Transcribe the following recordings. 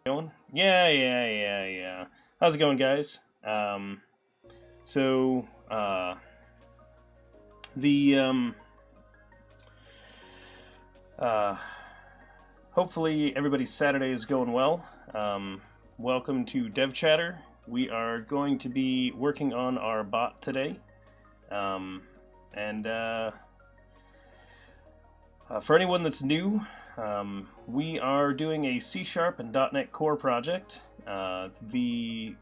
Going? Yeah. How's it going, guys? So, the, hopefully everybody's Saturday is going well. Welcome to Dev Chatter. We are going to be working on our bot today. For anyone that's new, we are doing a C# and .NET Core project. The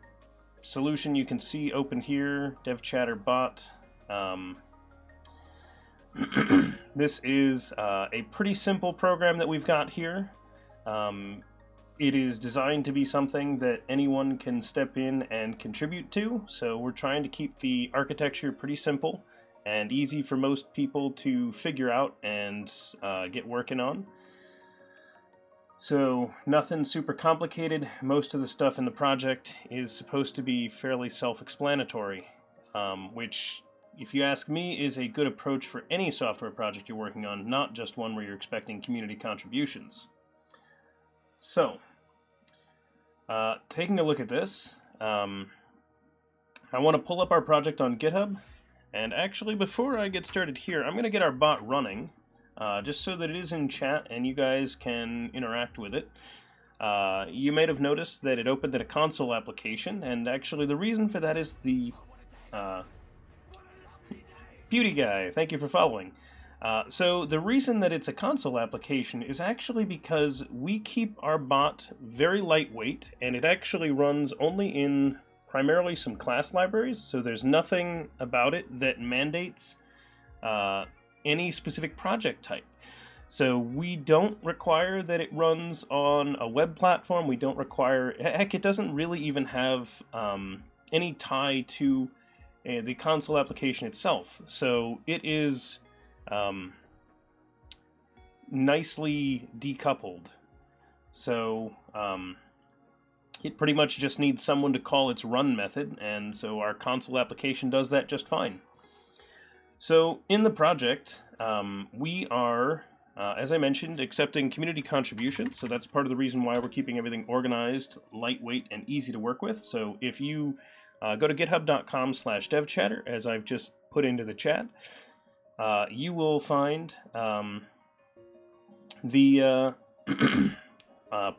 solution you can see open here, Dev Chatter bot. This is a pretty simple program that we've got here. It is designed to be something that anyone can step in and contribute to, so we're trying to keep the architecture pretty simple and easy for most people to figure out and get working on. So nothing super complicated. Most of the stuff in the project is supposed to be fairly self-explanatory, which, if you ask me, is a good approach for any software project you're working on, not just one where you're expecting community contributions. So, taking a look at this, I want to pull up our project on GitHub. And actually, before I get started here, I'm going to get our bot running, just so that it is in chat and you guys can interact with it. You might have noticed that it opened at a console application, and actually the reason for that is the Beauty Guy, thank you for following. So the reason that it's a console application is actually because we keep our bot very lightweight, and it actually runs only in primarily some class libraries, so there's nothing about it that mandates any specific project type. So we don't require that it runs on a web platform. We don't require, heck, it doesn't really even have any tie to the console application itself. So it is nicely decoupled. So it pretty much just needs someone to call its run method, and so our console application does that just fine. So in the project, we are, as I mentioned, accepting community contributions, so that's part of the reason why we're keeping everything organized, lightweight, and easy to work with. So if you go to github.com/devchatter, as I've just put into the chat, you will find the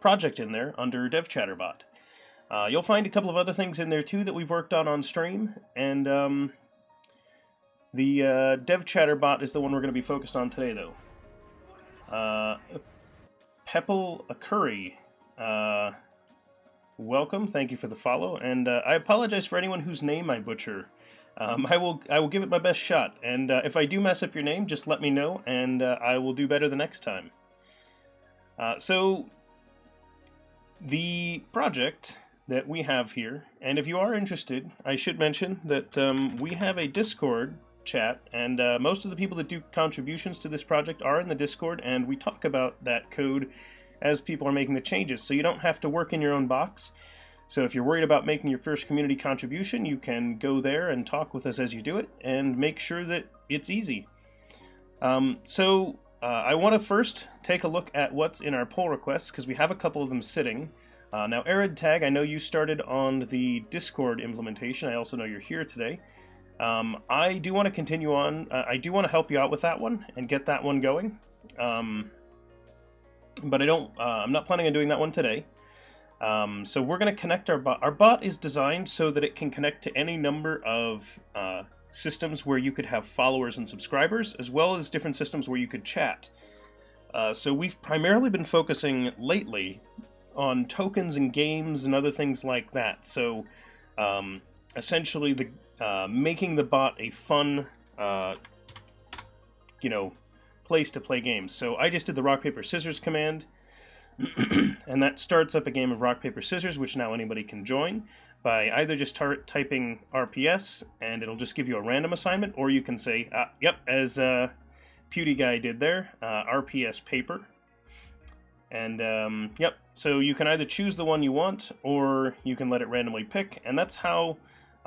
project in there under DevChatterBot. You'll find a couple of other things in there too that we've worked on stream, and the DevChatterBot is the one we're going to be focused on today, though. Pepple Curry, welcome, thank you for the follow, and I apologize for anyone whose name I butcher. I will give it my best shot, and if I do mess up your name, just let me know, and I will do better the next time. So the project that we have here, and if you are interested, I should mention that we have a Discord chat, and most of the people that do contributions to this project are in the Discord, and we talk about that code as people are making the changes, so you don't have to work in your own box. So if you're worried about making your first community contribution, you can go there and talk with us as you do it, and make sure that it's easy. I want to first take a look at what's in our pull requests, because we have a couple of them sitting. Now, Arid Tag, I know you started on the Discord implementation. I also know you're here today. I do want to continue on. I do want to help you out with that one and get that one going. But I'm not planning on doing that one today. So we're going to connect our bot. Our bot is designed so that it can connect to any number of systems where you could have followers and subscribers, as well as different systems where you could chat. So we've primarily been focusing lately on tokens and games and other things like that. So essentially, making the bot a fun, place to play games. So I just did the rock paper scissors command, and that starts up a game of rock paper scissors, which now anybody can join by either just typing RPS, and it'll just give you a random assignment, or you can say, yep, as Pewdie Guy did there, RPS paper. And, yep, so you can either choose the one you want, or you can let it randomly pick, and that's how,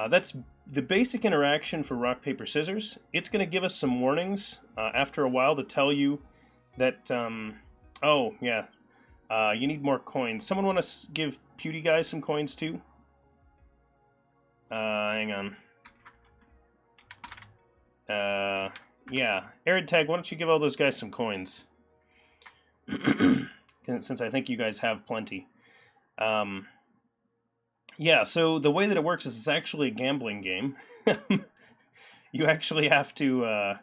that's the basic interaction for rock, paper, scissors. It's going to give us some warnings after a while to tell you that, oh, yeah, You need more coins. Someone want to give Pewdie guys some coins too? Hang on. Yeah. Arid Tag, why don't you give all those guys some coins? Since I think you guys have plenty. Yeah, so the way that it works is it's actually a gambling game. You actually have to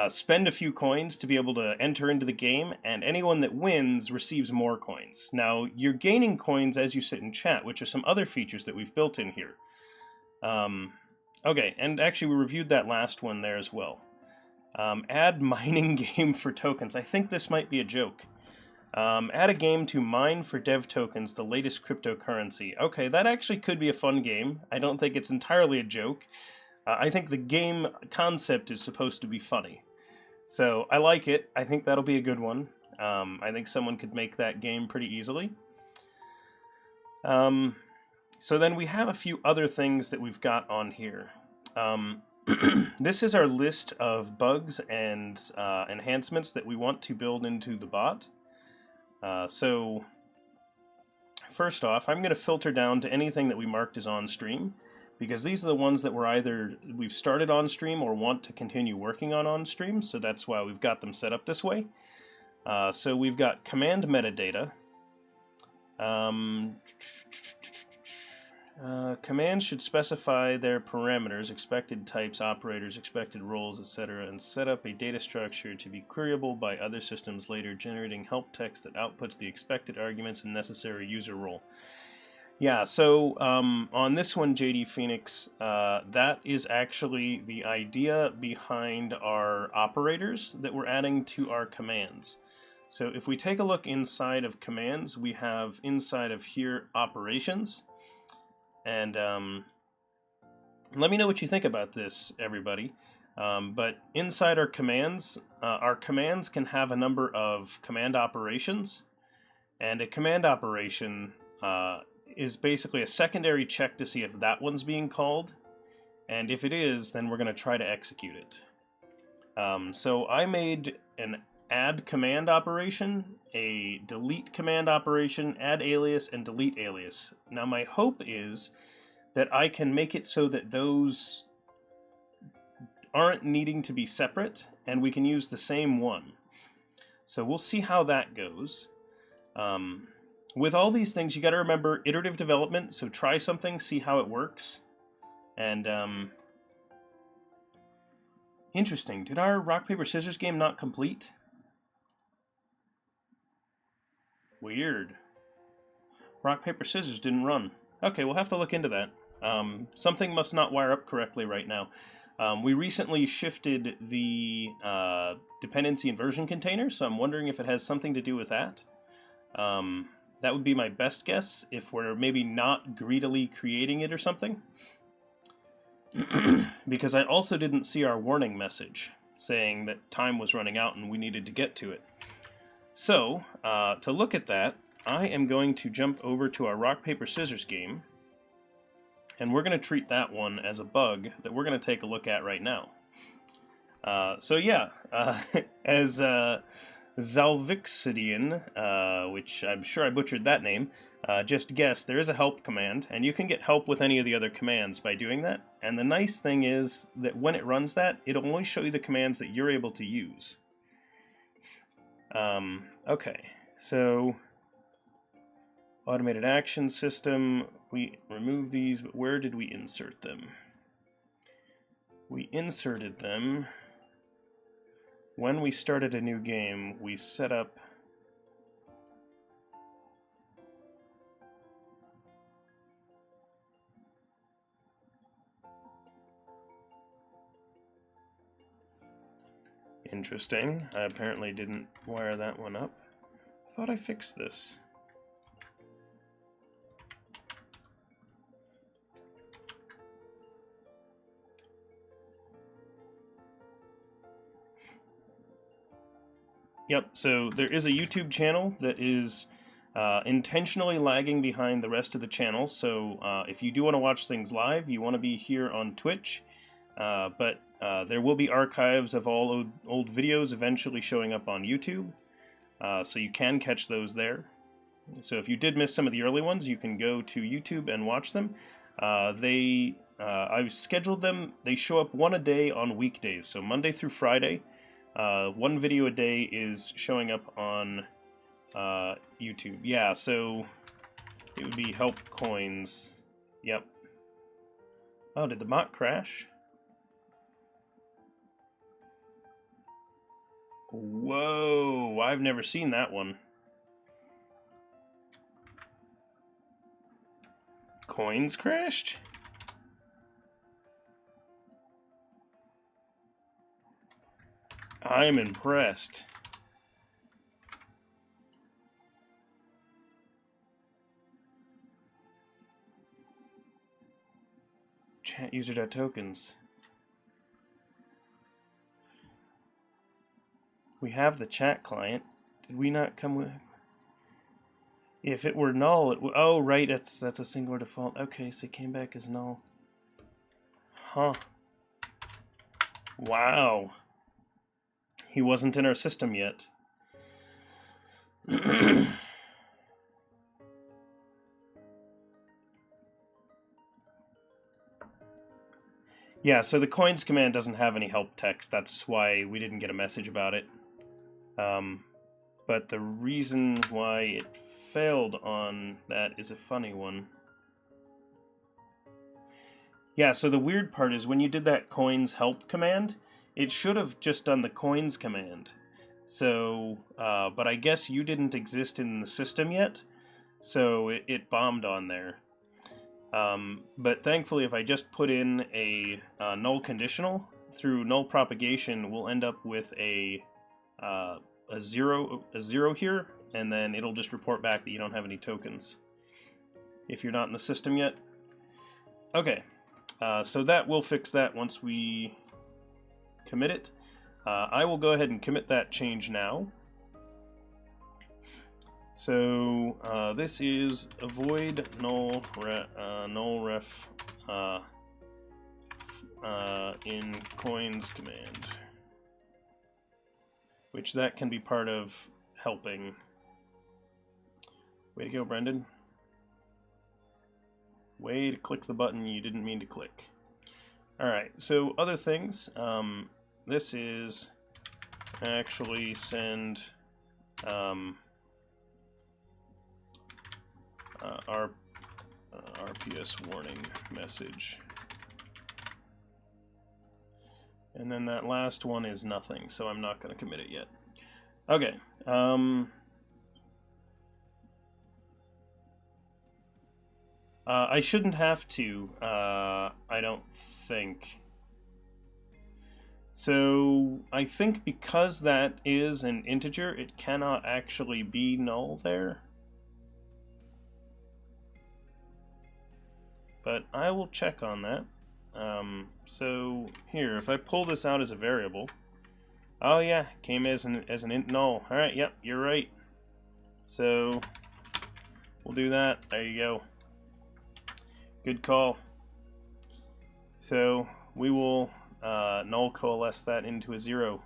spend a few coins to be able to enter into the game, and anyone that wins receives more coins. Now, you're gaining coins as you sit and chat, which are some other features that we've built in here. Okay, and actually we reviewed that last one there as well. Add mining game for tokens. I think this might be a joke. Add a game to mine for dev tokens, the latest cryptocurrency. Okay, that actually could be a fun game. I don't think it's entirely a joke. I think the game concept is supposed to be funny. So I like it. I think that'll be a good one. I think someone could make that game pretty easily. So then we have a few other things that we've got on here. This is our list of bugs and enhancements that we want to build into the bot. So first off, I'm going to filter down to anything that we marked as on stream, because these are the ones that we've started on stream or want to continue working on stream, so that's why we've got them set up this way. So we've got command metadata. Commands should specify their parameters, expected types, operators, expected roles, etc., and set up a data structure to be queryable by other systems later, generating help text that outputs the expected arguments and necessary user role. Yeah, so on this one, JD Phoenix, that is actually the idea behind our operators that we're adding to our commands. So if we take a look inside of commands, we have inside of here operations. And let me know what you think about this, everybody. But inside our commands can have a number of command operations. And a command operation is basically a secondary check to see if that one's being called. And if it is, then we're going to try to execute it. So I made an add command operation, a delete command operation, add alias, and delete alias. Now my hope is that I can make it so that those aren't needing to be separate, and we can use the same one. So we'll see how that goes. With all these things, you got to remember iterative development, so try something, see how it works. And interesting, did our rock, paper, scissors game not complete? Weird. Rock, paper, scissors didn't run. Okay, we'll have to look into that. Something must not wire up correctly right now. We recently shifted the dependency and version container, so I'm wondering if it has something to do with that. That would be my best guess, if we're maybe not greedily creating it or something. Because I also didn't see our warning message saying that time was running out and we needed to get to it. So, to look at that, I am going to jump over to our rock, paper, scissors game, and we're going to treat that one as a bug that we're going to take a look at right now. So yeah, as Zalvixidian, which I'm sure I butchered that name, just guessed, there is a help command, and you can get help with any of the other commands by doing that. And the nice thing is that when it runs that, it'll only show you the commands that you're able to use. Okay, so automated action system, we remove these, but where did we insert them? We inserted them when we started a new game. We set up interesting. I apparently didn't wire that one up. I thought I fixed this. Yep, so there is a YouTube channel that is intentionally lagging behind the rest of the channel, so if you do want to watch things live, you want to be here on Twitch, but there will be archives of all old videos eventually showing up on YouTube. So you can catch those there. So if you did miss some of the early ones, you can go to YouTube and watch them. I've scheduled them. They show up one a day on weekdays, so Monday through Friday. One video a day is showing up on YouTube. Yeah, so it would be help coins. Yep. Oh, did the bot crash? Whoa, I've never seen that one. Coins crashed? I'm impressed. Chat user.tokens. We have the chat client. Did we not come with... If it were null, oh, right, that's a singular default. Okay, so it came back as null. Huh. Wow. He wasn't in our system yet. Yeah, so the coins command doesn't have any help text. That's why we didn't get a message about it. But the reason why it failed on that is a funny one. Yeah, so the weird part is when you did that coins help command, it should have just done the coins command. So, but I guess you didn't exist in the system yet, so it bombed on there. But thankfully, if I just put in a null conditional, through null propagation, we'll end up with a zero here, and then it'll just report back that you don't have any tokens if you're not in the system yet. Okay, so that will fix that once we commit it. I will go ahead and commit that change now. So this is avoid null ref in coins command, which that can be part of helping. Way to go, Brendan. Way to click the button you didn't mean to click. Alright, so other things. This is actually send RPS warning message. And then that last one is nothing, so I'm not going to commit it yet. Okay. I shouldn't have to, I don't think. So I think because that is an integer, it cannot actually be null there. But I will check on that. So here, if I pull this out as a variable, oh yeah, came as an int null. All right, yep, you're right. So we'll do that. There you go. Good call. So we will null coalesce that into a 0.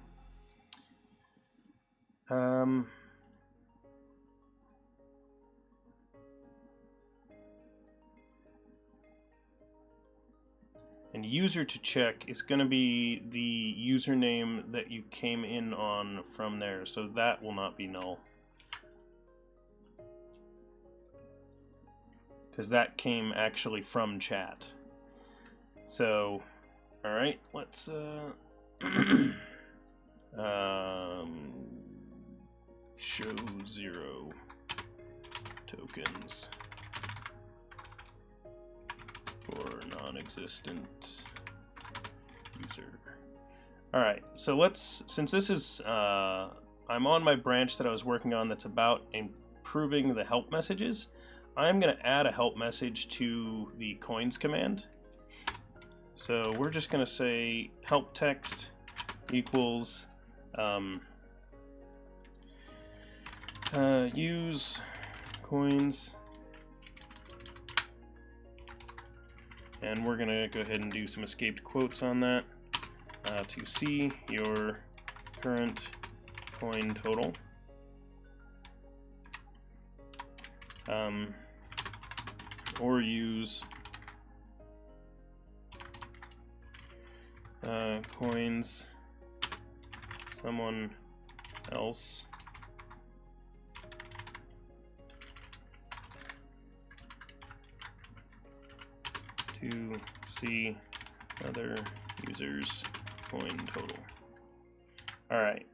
And user to check is going to be the username that you came in on from there, so that will not be null. Because that came actually from chat. So, alright, let's show 0 tokens for non-existent user. Alright, so let's, since this is, I'm on my branch that I was working on that's about improving the help messages, I'm going to add a help message to the coins command. So we're just going to say help text equals use coins, and we're going to go ahead and do some escaped quotes on that to see your current coin total. or use coins someone else to see other users' coin total. Alright,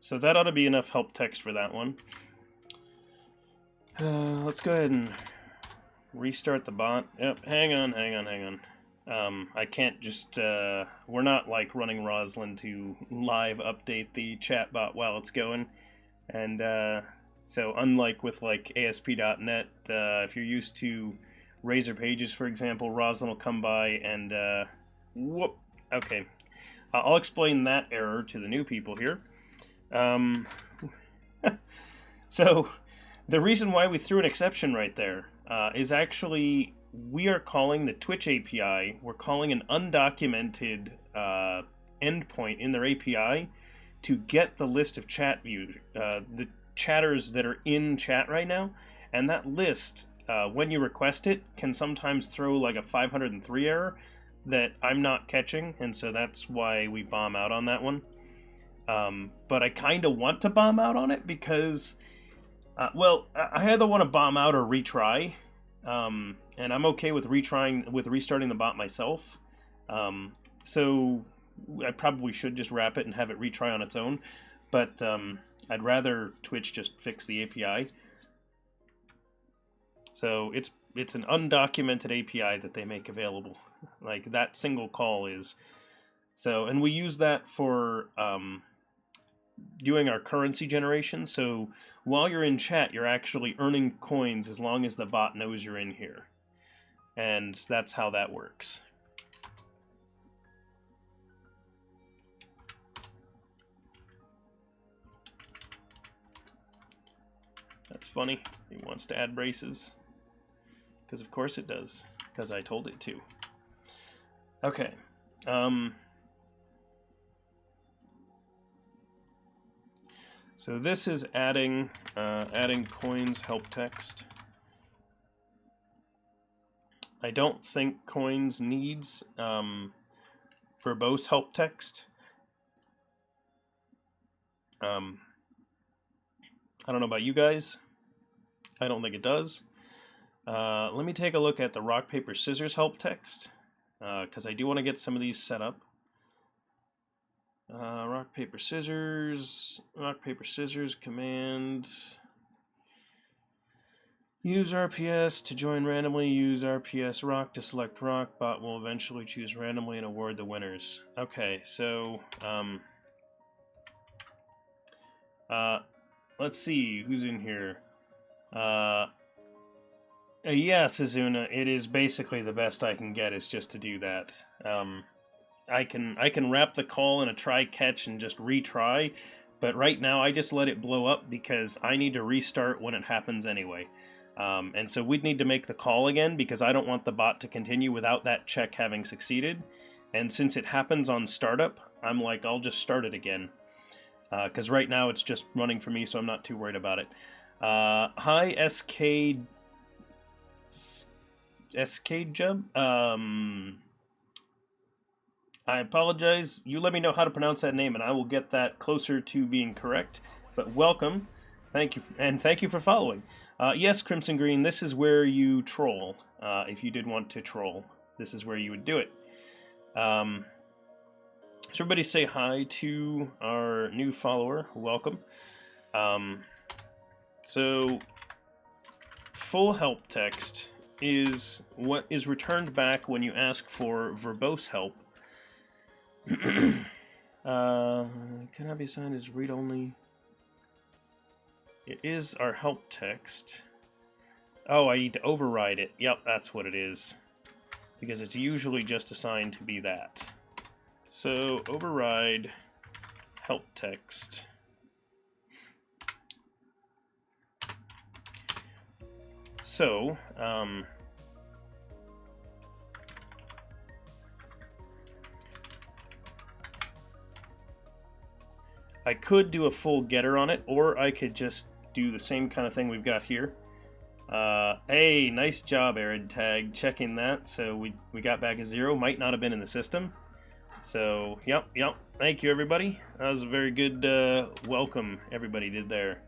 so that ought to be enough help text for that one. Let's go ahead and restart the bot. Yep, hang on. I can't just, we're not like running Roslyn to live update the chat bot while it's going. And so unlike with like ASP.NET, if you're used to Razor Pages, for example, Roslyn will come by and, whoop, okay. I'll explain that error to the new people here. So the reason why we threw an exception right there is actually we are calling the Twitch API, we're calling an undocumented endpoint in their API to get the list of chat views, the chatters that are in chat right now, and that list, when you request it, can sometimes throw like a 503 error that I'm not catching, and so that's why we bomb out on that one. But I kind of want to bomb out on it because, well, I either want to bomb out or retry, and I'm okay with restarting the bot myself. So I probably should just wrap it and have it retry on its own, but I'd rather Twitch just fix the API. So it's an undocumented API that they make available. Like that single call is. So, and we use that for doing our currency generation. So while you're in chat, you're actually earning coins as long as the bot knows you're in here. And that's how that works. That's funny. He wants to add braces. Because of course it does. Because I told it to. Okay. So this is adding coins help text. I don't think coins needs verbose help text. I don't know about you guys. I don't think it does. Let me take a look at the rock, paper, scissors help text, because I do want to get some of these set up. Rock, paper, scissors, command. Use RPS to join randomly, use RPS rock to select rock. Bot will eventually choose randomly and award the winners. Okay, so, let's see who's in here. Yeah, Suzuna, it is basically the best I can get is just to do that. I can wrap the call in a try catch and just retry, but right now I just let it blow up because I need to restart when it happens anyway. And so we'd need to make the call again because I don't want the bot to continue without that check having succeeded. And since it happens on startup, I'm like, I'll just start it again. Because right now it's just running for me, so I'm not too worried about it. Hi, SK Jub. I apologize. You let me know how to pronounce that name, and I will get that closer to being correct. But welcome. Thank you, and thank you for following. Yes, Crimson Green, this is where you troll. If you did want to troll, this is where you would do it. So everybody say hi to our new follower. Welcome. So full help text is what is returned back when you ask for verbose help. Cannot be assigned as read-only. It is our help text. Oh, I need to override it. Yep, that's what it is. Because it's usually just assigned to be that. So, override help text. So, I could do a full getter on it, or I could just do the same kind of thing we've got here. Hey, nice job, Arid Tag, checking that. So we got back a 0. Might not have been in the system. So, yep. Thank you, everybody. That was a very good welcome everybody did there.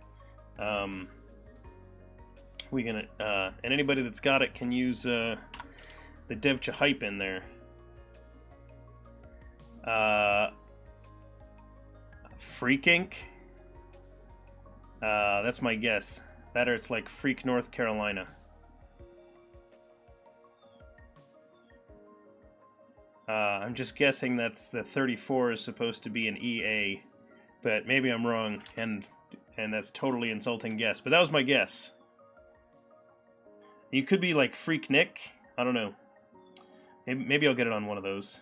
We gonna and anybody that's got it can use the devcha hype in there. Freak Inc. That's my guess. That or it's like Freak North Carolina. I'm just guessing that's the 34 is supposed to be an EA, but maybe I'm wrong, and that's totally insulting guess. But that was my guess. You could be like Freak Nick. I don't know. Maybe I'll get it on one of those.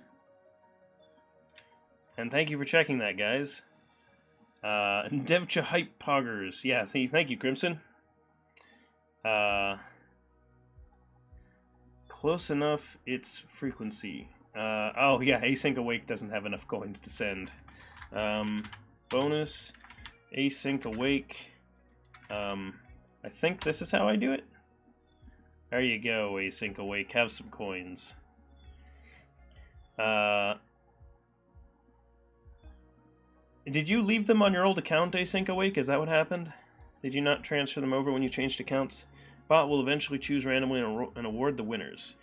And thank you for checking that, guys. Devcha Hype Poggers. Yeah, see, thank you, Crimson. Close enough, it's frequency. Oh, yeah, Async Awake doesn't have enough coins to send. Bonus, Async Awake. I think this is how I do it. There you go, Async Awake. Have some coins. Did you leave them on your old account, Async Awake? Is that what happened? Did you not transfer them over when you changed accounts? Bot will eventually choose randomly and award the winners.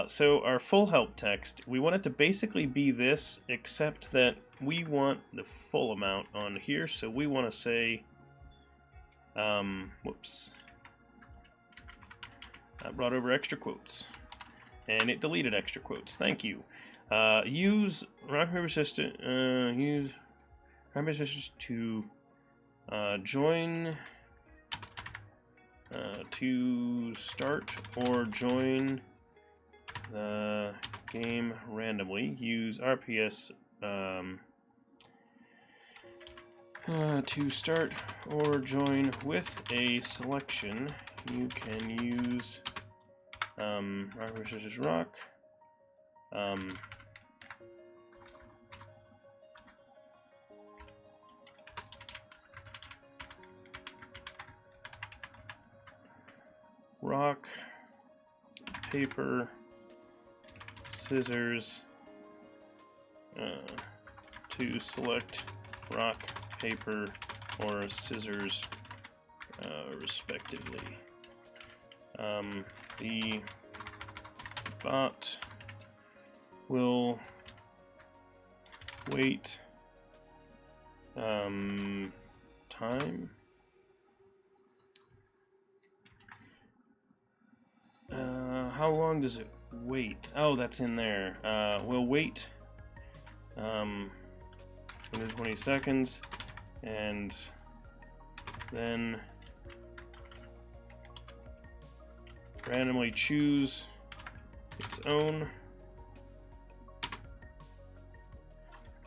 So our full help text, we want it to basically be this, except that we want the full amount on here. So we want to say, whoops. I brought over extra quotes, and it deleted extra quotes. Thank you. Use rock paper scissors. Use rock paper scissors to join to start or join the game randomly. Use RPS to start or join with a selection. You can use rock, paper, scissors, rock. Rock, paper, scissors, to select rock, paper, or scissors, respectively. The bot will wait time. How long does it wait? Oh, that's in there. We'll wait 120 seconds, and then randomly choose its own,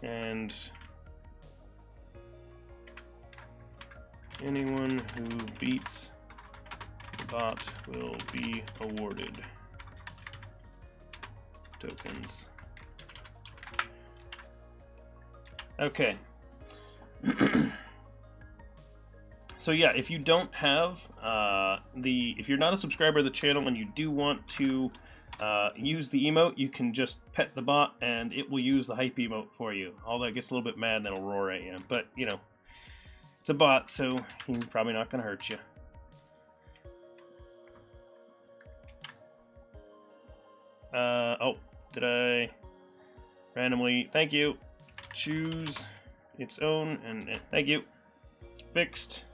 and anyone who beats the bot will be awarded tokens. Okay. So yeah, if you don't have if you're not a subscriber of the channel and you do want to use the emote, you can just pet the bot and it will use the hype emote for you. Although it gets a little bit mad and it'll roar at you, but you know, it's a bot, so he's probably not going to hurt you. Oh, did I randomly? Thank you. Choose its own, and thank you. Fixed.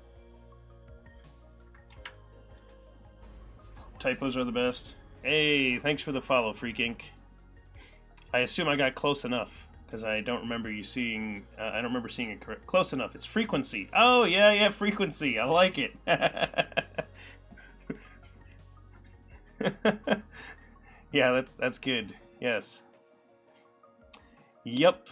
Typos are the best. Hey, thanks for the follow, Freak Inc. I assume I got close enough, because I don't remember you seeing, I don't remember seeing it correct. Close enough. It's frequency. Oh, yeah, frequency. I like it. Yeah, that's good. Yes. Yep.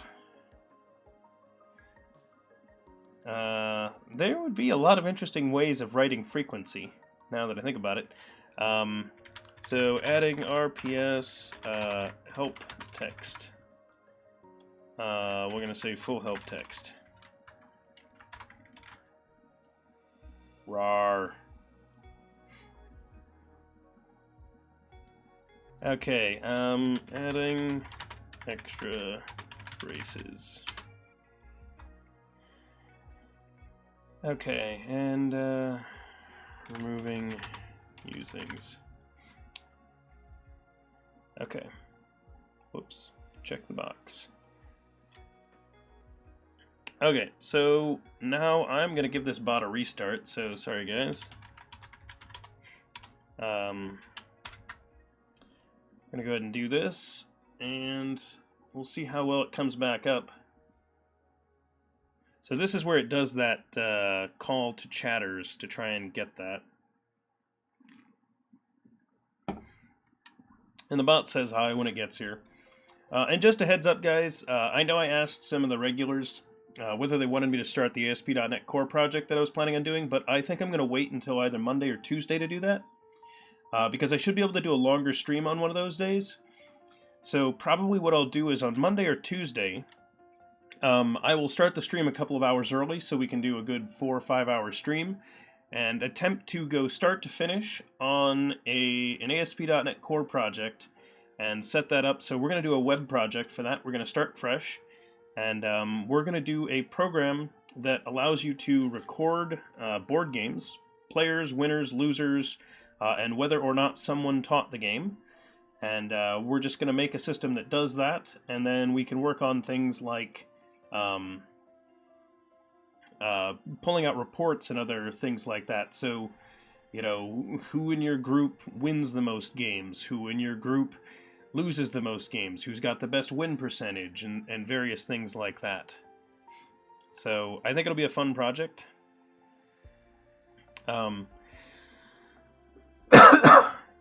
There would be a lot of interesting ways of writing frequency, now that I think about it. So adding RPS help text. We're going to say full help text. Rar. Okay, adding extra braces. Okay, and removing usings. Okay. Whoops. Check the box. Okay, so now I'm gonna give this bot a restart, so sorry guys. I'm gonna go ahead and do this, and we'll see how well it comes back up. So this is where it does that call to chatters to try and get that. And the bot says hi when it gets here. And just a heads up, guys, I know I asked some of the regulars whether they wanted me to start the ASP.NET Core project that I was planning on doing, but I think I'm going to wait until either Monday or Tuesday to do that, because I should be able to do a longer stream on one of those days. So probably what I'll do is on Monday or Tuesday, I will start the stream a couple of hours early so we can do a good 4 or 5 hour stream, and attempt to go start to finish on an ASP.NET Core project and set that up. So we're going to do a web project for that. We're going to start fresh. And we're going to do a program that allows you to record board games, players, winners, losers, and whether or not someone taught the game. And we're just going to make a system that does that, and then we can work on things like pulling out reports and other things like that. So, you know, who in your group wins the most games, who in your group loses the most games, who's got the best win percentage, and various things like that. So I think it'll be a fun project.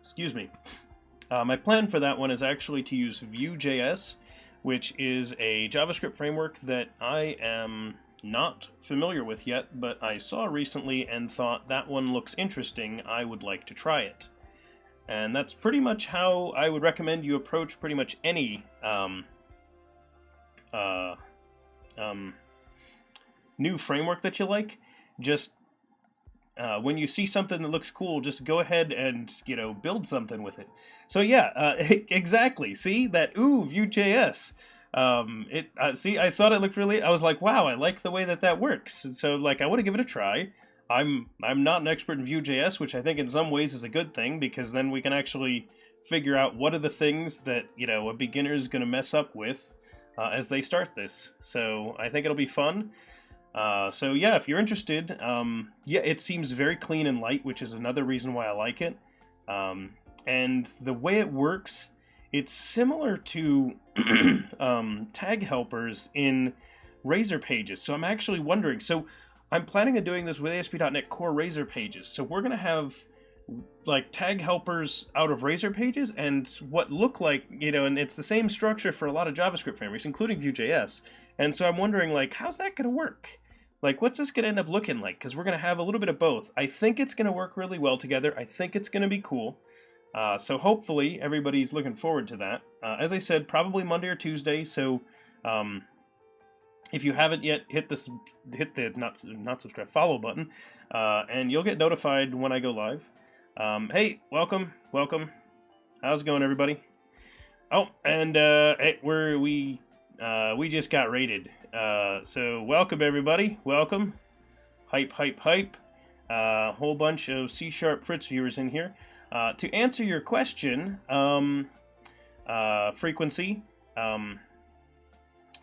Excuse me. My plan for that one is actually to use VueJS, which is a JavaScript framework that I am not familiar with yet, but I saw recently and thought that one looks interesting. I would like to try it. And that's pretty much how I would recommend you approach pretty much any new framework that you like. Just when you see something that looks cool, just go ahead and, you know, build something with it. So yeah, exactly. See that? Ooh, Vue.js. See, I thought it looked really. I was like, wow, I like the way that works. And so, like, I want to give it a try. I'm not an expert in Vue.js, which I think in some ways is a good thing, because then we can actually figure out what are the things that, you know, a beginner is going to mess up with as they start this. So I think it'll be fun. So yeah, if you're interested, yeah, it seems very clean and light, which is another reason why I like it. And the way it works, it's similar to tag helpers in Razor Pages. So I'm actually wondering, so I'm planning on doing this with ASP.NET Core Razor Pages. So we're going to have like tag helpers out of Razor Pages and what look like, you know, and it's the same structure for a lot of JavaScript frameworks, including Vue.js. And so I'm wondering, like, how's that going to work? Like, what's this going to end up looking like? Because we're going to have a little bit of both. I think it's going to work really well together. I think it's going to be cool. So hopefully everybody's looking forward to that. As I said, probably Monday or Tuesday. So if you haven't yet, hit the not subscribe, follow button, and you'll get notified when I go live. Hey, welcome. How's it going, everybody? Oh, and hey, we just got raided. So welcome, everybody. Welcome. Hype. Whole bunch of C# Fritz viewers in here. To answer your question, frequency,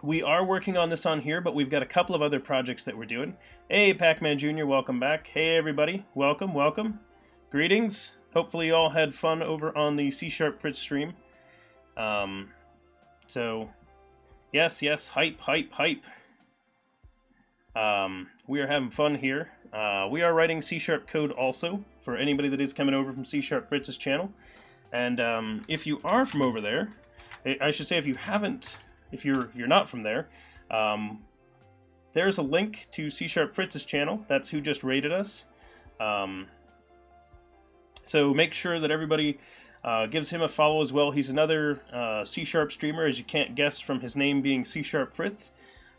we are working on this on here, but we've got a couple of other projects that we're doing. Hey, Pac-Man Jr., welcome back. Hey, everybody. Welcome. Greetings. Hopefully you all had fun over on the C# Fritz stream. So, yes, hype. We are having fun here. We are writing C# code also for anybody that is coming over from C# Fritz's channel. And if you are from over there, I should say if you're not from there, there's a link to C# Fritz's channel. That's who just raided us. So make sure that everybody gives him a follow as well. He's another C# streamer, as you can't guess from his name being C# Fritz.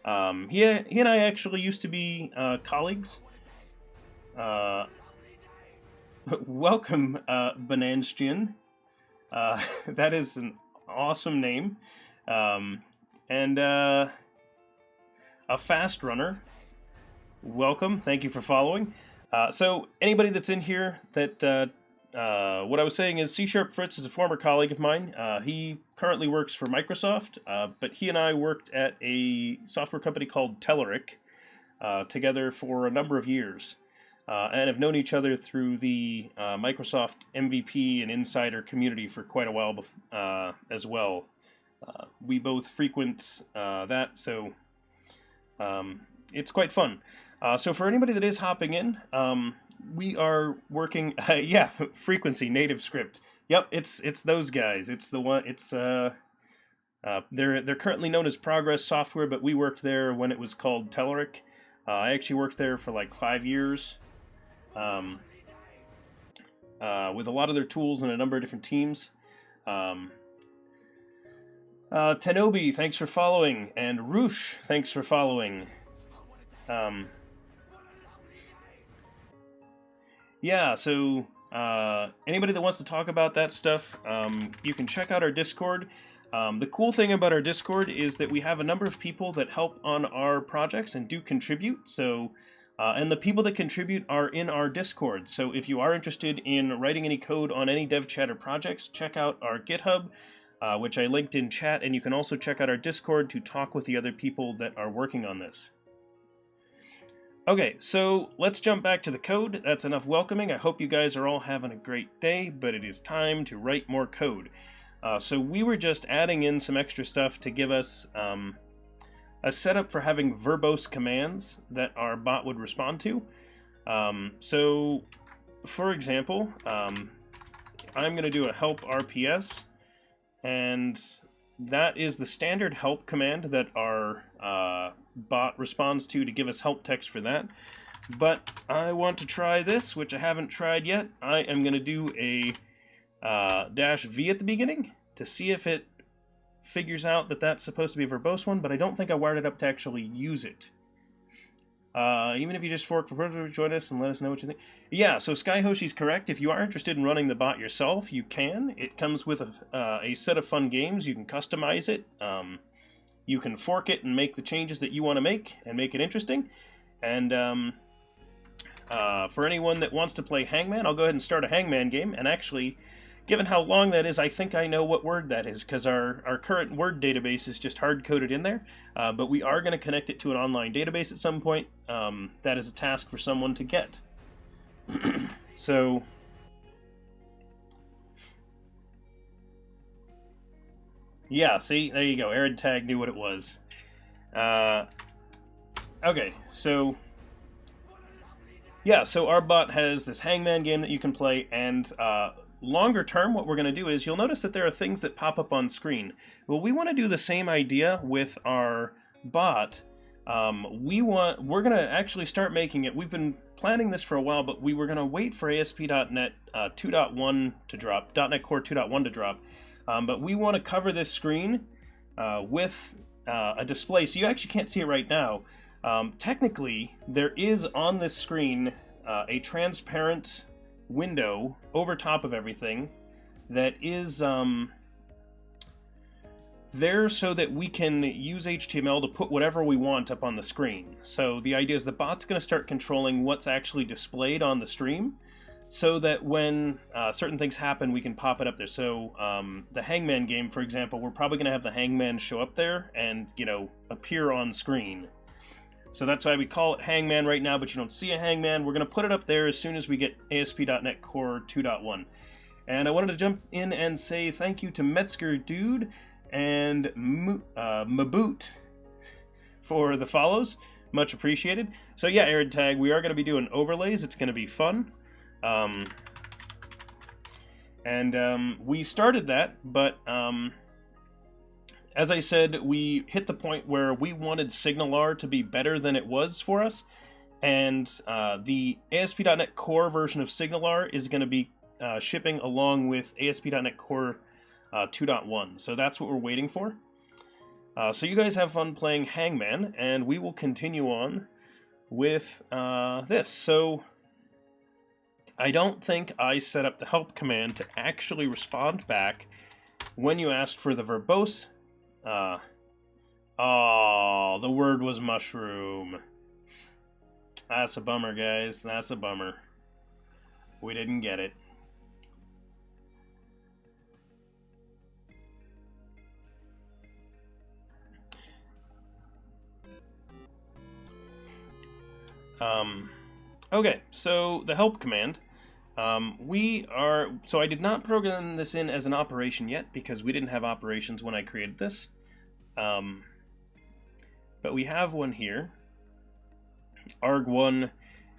He and I actually used to be colleagues. Welcome, Bananstian. That is an awesome name. And a fast runner. Welcome. Thank you for following. So anybody that's in here that what I was saying is C# Fritz is a former colleague of mine. He currently works for Microsoft, but he and I worked at a software company called Telerik together for a number of years. And have known each other through the Microsoft MVP and Insider community for quite a while as well. We both frequent that, so it's quite fun. So for anybody that is hopping in, we are working. Yeah, frequency native script. Yep, it's those guys. It's the one. It's they're currently known as Progress Software, but we worked there when it was called Telerik. I actually worked there for like 5 years. With a lot of their tools and a number of different teams. Tenobi, thanks for following, and Roosh, thanks for following. Yeah, so anybody that wants to talk about that stuff, you can check out our Discord. The cool thing about our Discord is that we have a number of people that help on our projects and do contribute, so and the people that contribute are in our Discord. So if you are interested in writing any code on any dev chat or projects, check out our GitHub, which I linked in chat, and you can also check out our Discord to talk with the other people that are working on this. Okay, so let's jump back to the code. That's enough welcoming. I hope you guys are all having a great day, but it is time to write more code. So we were just adding in some extra stuff to give us a setup for having verbose commands that our bot would respond to. So, for example, I'm going to do a help RPS, and that is the standard help command that our bot responds to give us help text for that. But I want to try this, which I haven't tried yet. I am going to do a -v at the beginning to see if it figures out that that's supposed to be a verbose one, but I don't think I wired it up to actually use it. Even if you just fork for join us and let us know what you think. Yeah, so Skyhoshi's correct. If you are interested in running the bot yourself, you can. It comes with a set of fun games. You can customize it. You can fork it and make the changes that you want to make and make it interesting. And for anyone that wants to play Hangman, I'll go ahead and start a Hangman game. And actually, given how long that is, I think I know what word that is, because our current word database is just hard-coded in there. But we are going to connect it to an online database at some point. That is a task for someone to get. So, yeah, see? There you go. Arid Tag knew what it was. Okay, so yeah, so our bot has this Hangman game that you can play, and longer term, what we're going to do is you'll notice that there are things that pop up on screen. Well, we want to do the same idea with our bot. We're going to actually start making it. We've been planning this for a while, but we were going to wait for ASP.NET 2.1 to drop, .NET Core 2.1 to drop. But we want to cover this screen with a display, so you actually can't see it right now. Technically, there is on this screen a transparent window over top of everything that is there so that we can use HTML to put whatever we want up on the screen. So the idea is the bot's going to start controlling what's actually displayed on the stream, so that when certain things happen, we can pop it up there. So the Hangman game, for example, we're probably going to have the Hangman show up there and, you know, appear on screen. So that's why we call it Hangman right now, but you don't see a Hangman. We're going to put it up there as soon as we get ASP.NET Core 2.1. And I wanted to jump in and say thank you to Metzger Dude and Maboot for the follows. Much appreciated. So yeah, Arid Tag, we are going to be doing overlays. It's going to be fun. We started that, but as I said, we hit the point where we wanted SignalR to be better than it was for us, and the ASP.NET Core version of SignalR is going to be shipping along with ASP.NET Core 2.1, so that's what we're waiting for. So you guys have fun playing Hangman, and we will continue on with this. So I don't think I set up the help command to actually respond back when you ask for the verbose. Oh, the word was mushroom. That's a bummer, guys. That's a bummer. We didn't get it. Okay, so the help command. So I did not program this in as an operation yet because we didn't have operations when I created this. But we have one here. arg1.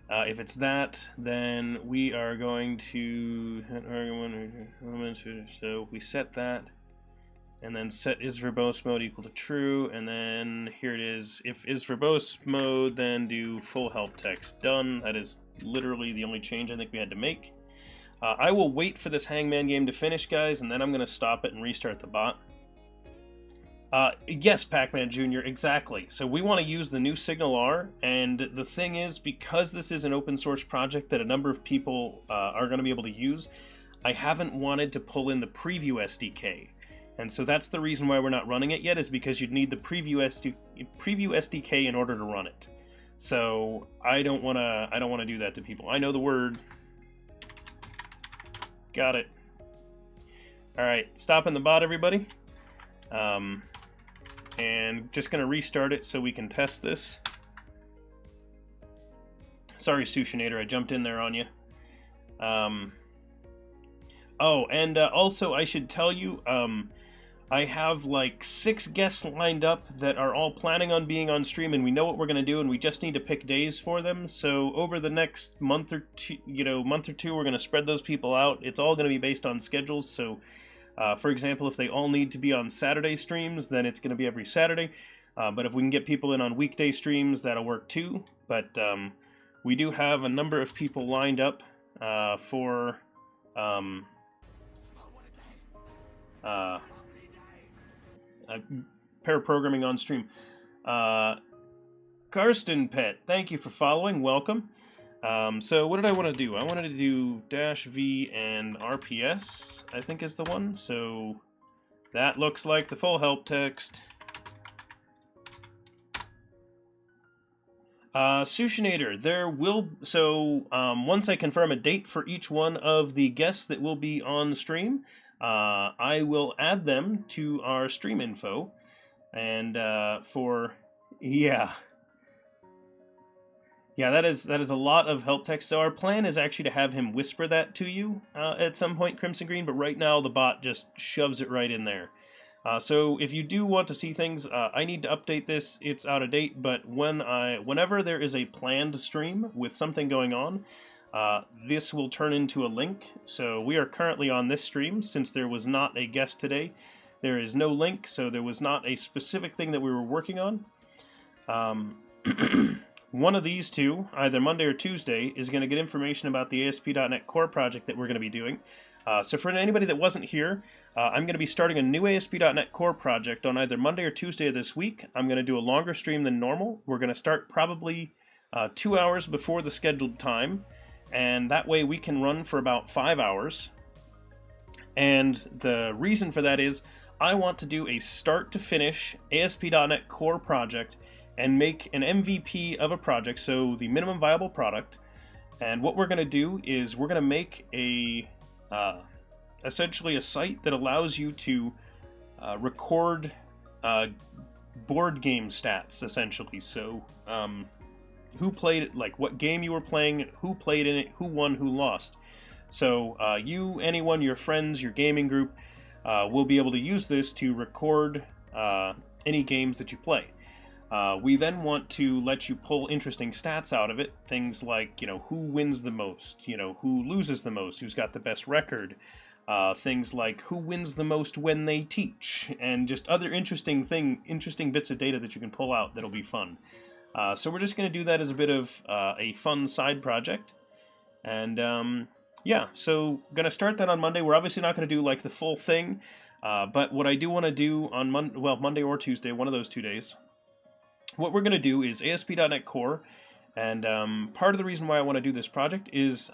If it's that, then we are going to arg1. So we set that, and then set is verbose mode equal to true, and then here it is. If is verbose mode, then do full help text. Done. That is literally the only change I think we had to make. I will wait for this Hangman game to finish, guys, and then I'm going to stop it and restart the bot. Yes, Pac-Man Jr., exactly. So we want to use the new Signal R, and the thing is, because this is an open source project that a number of people are going to be able to use, I haven't wanted to pull in the preview SDK. And so that's the reason why we're not running it yet, is because you'd need the preview SDK in order to run it. So I don't want to do that to people. I know the word. Got it. All right, stopping the bot, everybody. And just going to restart it so we can test this. Sorry, Sushinator, I jumped in there on you. Oh, and also I should tell you, I have like 6 guests lined up that are all planning on being on stream, and we know what we're going to do, and we just need to pick days for them. So over the next month or two, we're going to spread those people out. It's all going to be based on schedules. So, for example, if they all need to be on Saturday streams, then it's going to be every Saturday. But if we can get people in on weekday streams, that'll work too. But we do have a number of people lined up for pair programming on stream. Karsten Pet, thank you for following. Welcome. So what did I want to do? I wanted to do -v and RPS, I think is the one. So that looks like the full help text. Sushinator, there will, once I confirm a date for each one of the guests that will be on stream, I will add them to our stream info, and yeah, that is a lot of help text. So our plan is actually to have him whisper that to you at some point, Crimson Green, but right now the bot just shoves it right in there. So if you do want to see things, I need to update this. It's out of date, but whenever there is a planned stream with something going on, this will turn into a link. So we are currently on this stream. Since there was not a guest today, there is no link, so there was not a specific thing that we were working on. One of these two, either Monday or Tuesday, is going to get information about the ASP.NET Core project that we're going to be doing. So for anybody that wasn't here, I'm going to be starting a new ASP.NET Core project on either Monday or Tuesday of this week. I'm going to do a longer stream than normal. We're going to start probably 2 hours before the scheduled time, and that way we can run for about 5 hours. And the reason for that is I want to do a start-to-finish ASP.NET Core project and make an MVP of a project, so the minimum viable product. And what we're going to do is we're going to make essentially a site that allows you to record board game stats, essentially. So who played it, like what game you were playing, who played in it, who won, who lost. So you, anyone, your friends, your gaming group will be able to use this to record any games that you play. We then want to let you pull interesting stats out of it. Things like, who wins the most, who loses the most, who's got the best record. Things like who wins the most when they teach, and just other interesting bits of data that you can pull out that'll be fun. So we're just going to do that as a bit of a fun side project. And yeah, so going to start that on Monday. We're obviously not going to do like the full thing, but what I do want to do on Monday or Tuesday, one of those 2 days, what we're going to do is ASP.NET Core, and part of the reason why I want to do this project is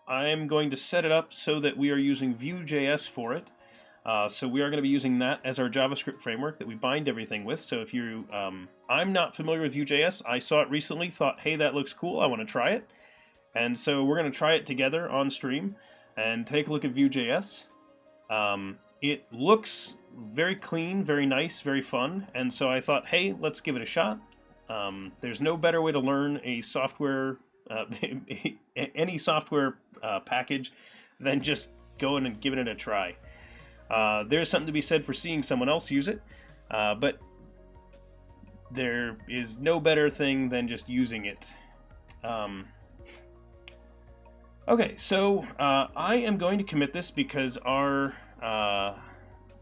I'm going to set it up so that we are using VueJS for it. So we are going to be using that as our JavaScript framework that we bind everything with. So if you, I'm not familiar with VueJS. I saw it recently, thought, hey, that looks cool. I want to try it. And so we're going to try it together on stream and take a look at VueJS. It looks very clean, very nice, very fun. And so I thought, hey, let's give it a shot. There's no better way to learn a software, any software package than just going and giving it a try. There's something to be said for seeing someone else use it, but there is no better thing than just using it. Okay, so I am going to commit this because our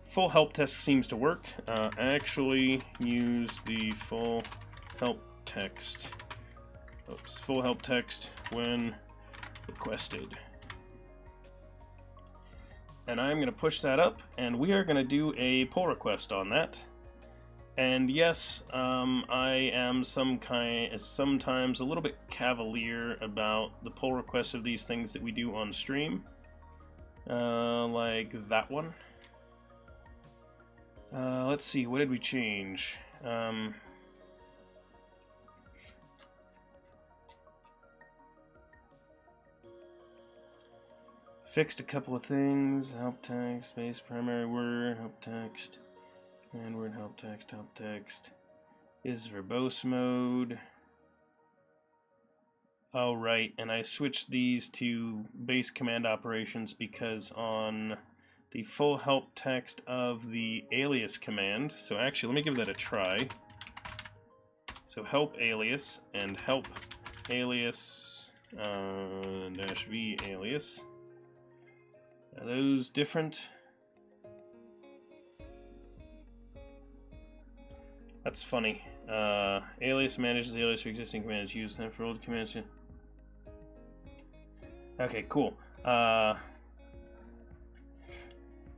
full help test seems to work. Actually use the full help text. Oops, full help text when requested. And I'm going to push that up, and we are going to do a pull request on that. And yes, I am sometimes a little bit cavalier about the pull requests of these things that we do on stream. Like that one. Let's see, what did we change? Fixed a couple of things. Help text, space, primary word, help text, and word help text is verbose mode. Oh, right, and I switched these to base command operations because on the full help text of the alias command, so actually, let me give that a try. So help alias and help alias -v alias. Are those different? That's funny. Alias manages alias for existing commands. Use them for old commands. Okay, cool. I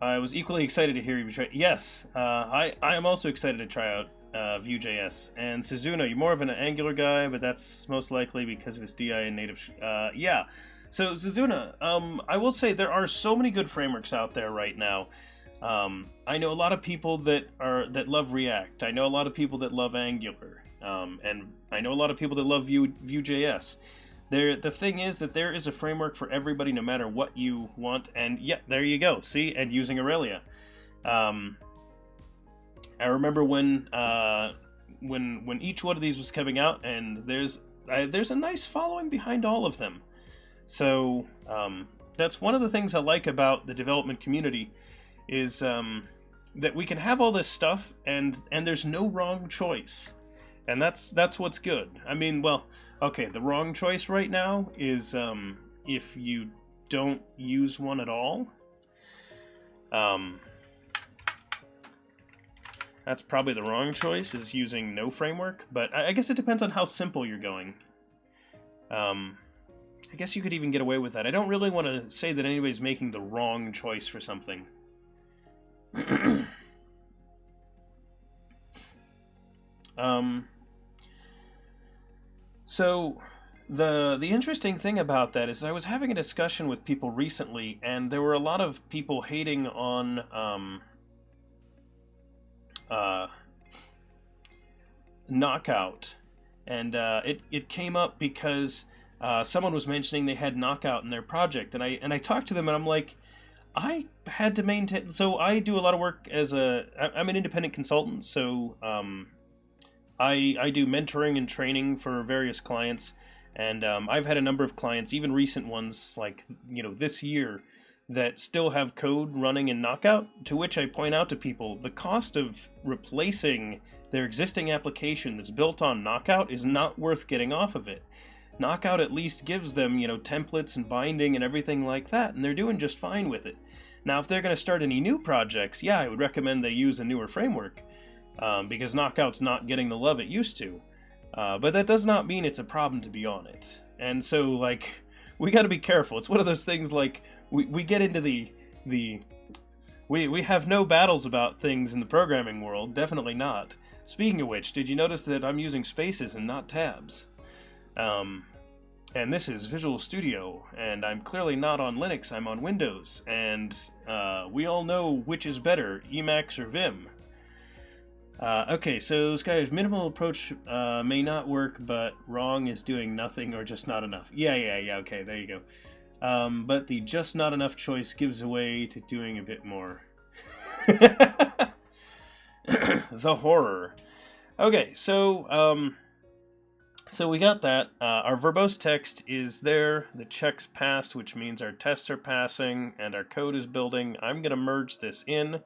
was equally excited to hear you try. Yes, I am also excited to try out VueJS. And Suzuna, you're more of an Angular guy, but that's most likely because of his DI and native. Yeah. So Suzuna, I will say there are so many good frameworks out there right now. I know a lot of people that love React. I know a lot of people that love Angular, and I know a lot of people that love Vue.js. The thing is that there is a framework for everybody, no matter what you want. And yeah, there you go. See, and using Aurelia. I remember when each one of these was coming out, and there's a nice following behind all of them. So that's one of the things I like about the development community is that we can have all this stuff and there's no wrong choice, and that's what's good. I mean, well, okay, the wrong choice right now is if you don't use one at all. That's probably the wrong choice, is using no framework, but I guess it depends on how simple you're going. I guess you could even get away with that. I don't really want to say that anybody's making the wrong choice for something. So the interesting thing about that is I was having a discussion with people recently, and there were a lot of people hating on Knockout, and it came up because someone was mentioning they had Knockout in their project, and I talked to them, and I'm like, I had to maintain. So I do a lot of work as I'm an independent consultant, so I do mentoring and training for various clients, and I've had a number of clients, even recent ones, like this year, that still have code running in Knockout. To which I point out to people, the cost of replacing their existing application that's built on Knockout is not worth getting off of it. Knockout at least gives them, templates and binding and everything like that, and they're doing just fine with it. Now, if they're going to start any new projects, yeah, I would recommend they use a newer framework, because Knockout's not getting the love it used to. But that does not mean it's a problem to be on it. And so, we got to be careful. It's one of those things, we get into we have no battles about things in the programming world, definitely not. Speaking of which, did you notice that I'm using spaces and not tabs? And this is Visual Studio, and I'm clearly not on Linux, I'm on Windows, and we all know which is better, Emacs or Vim. Okay, so Sky's minimal approach may not work, but wrong is doing nothing or just not enough. Yeah, okay, there you go. But the just not enough choice gives away to doing a bit more. The horror. Okay, so we got that. Our verbose text is there. The check's passed, which means our tests are passing and our code is building. I'm going to merge this in.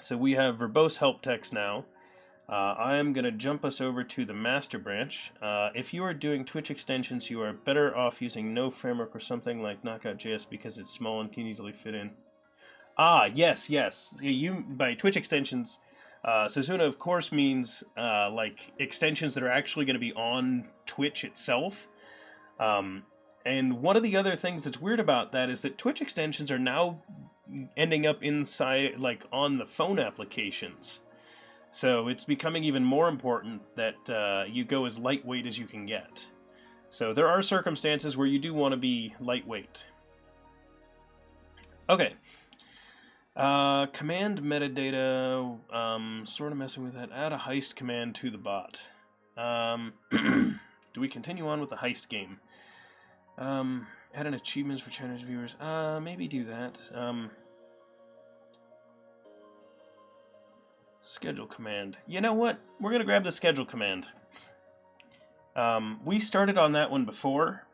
So we have verbose help text now. I am going to jump us over to the master branch. If you are doing Twitch extensions, you are better off using no framework or something like Knockout.js because it's small and can easily fit in. Ah, yes. You by Twitch extensions, Sasuna of course means like extensions that are actually going to be on Twitch itself. And one of the other things that's weird about that is that Twitch extensions are now ending up inside, like on the phone applications. So it's becoming even more important that you go as lightweight as you can get. So there are circumstances where you do want to be lightweight. Okay. Command metadata, sort of messing with that. Add a heist command to the bot. Do we continue on with the heist game? Add an achievements for channel viewers. Maybe do that. Schedule command. You know what? We're going to grab the schedule command. We started on that one before,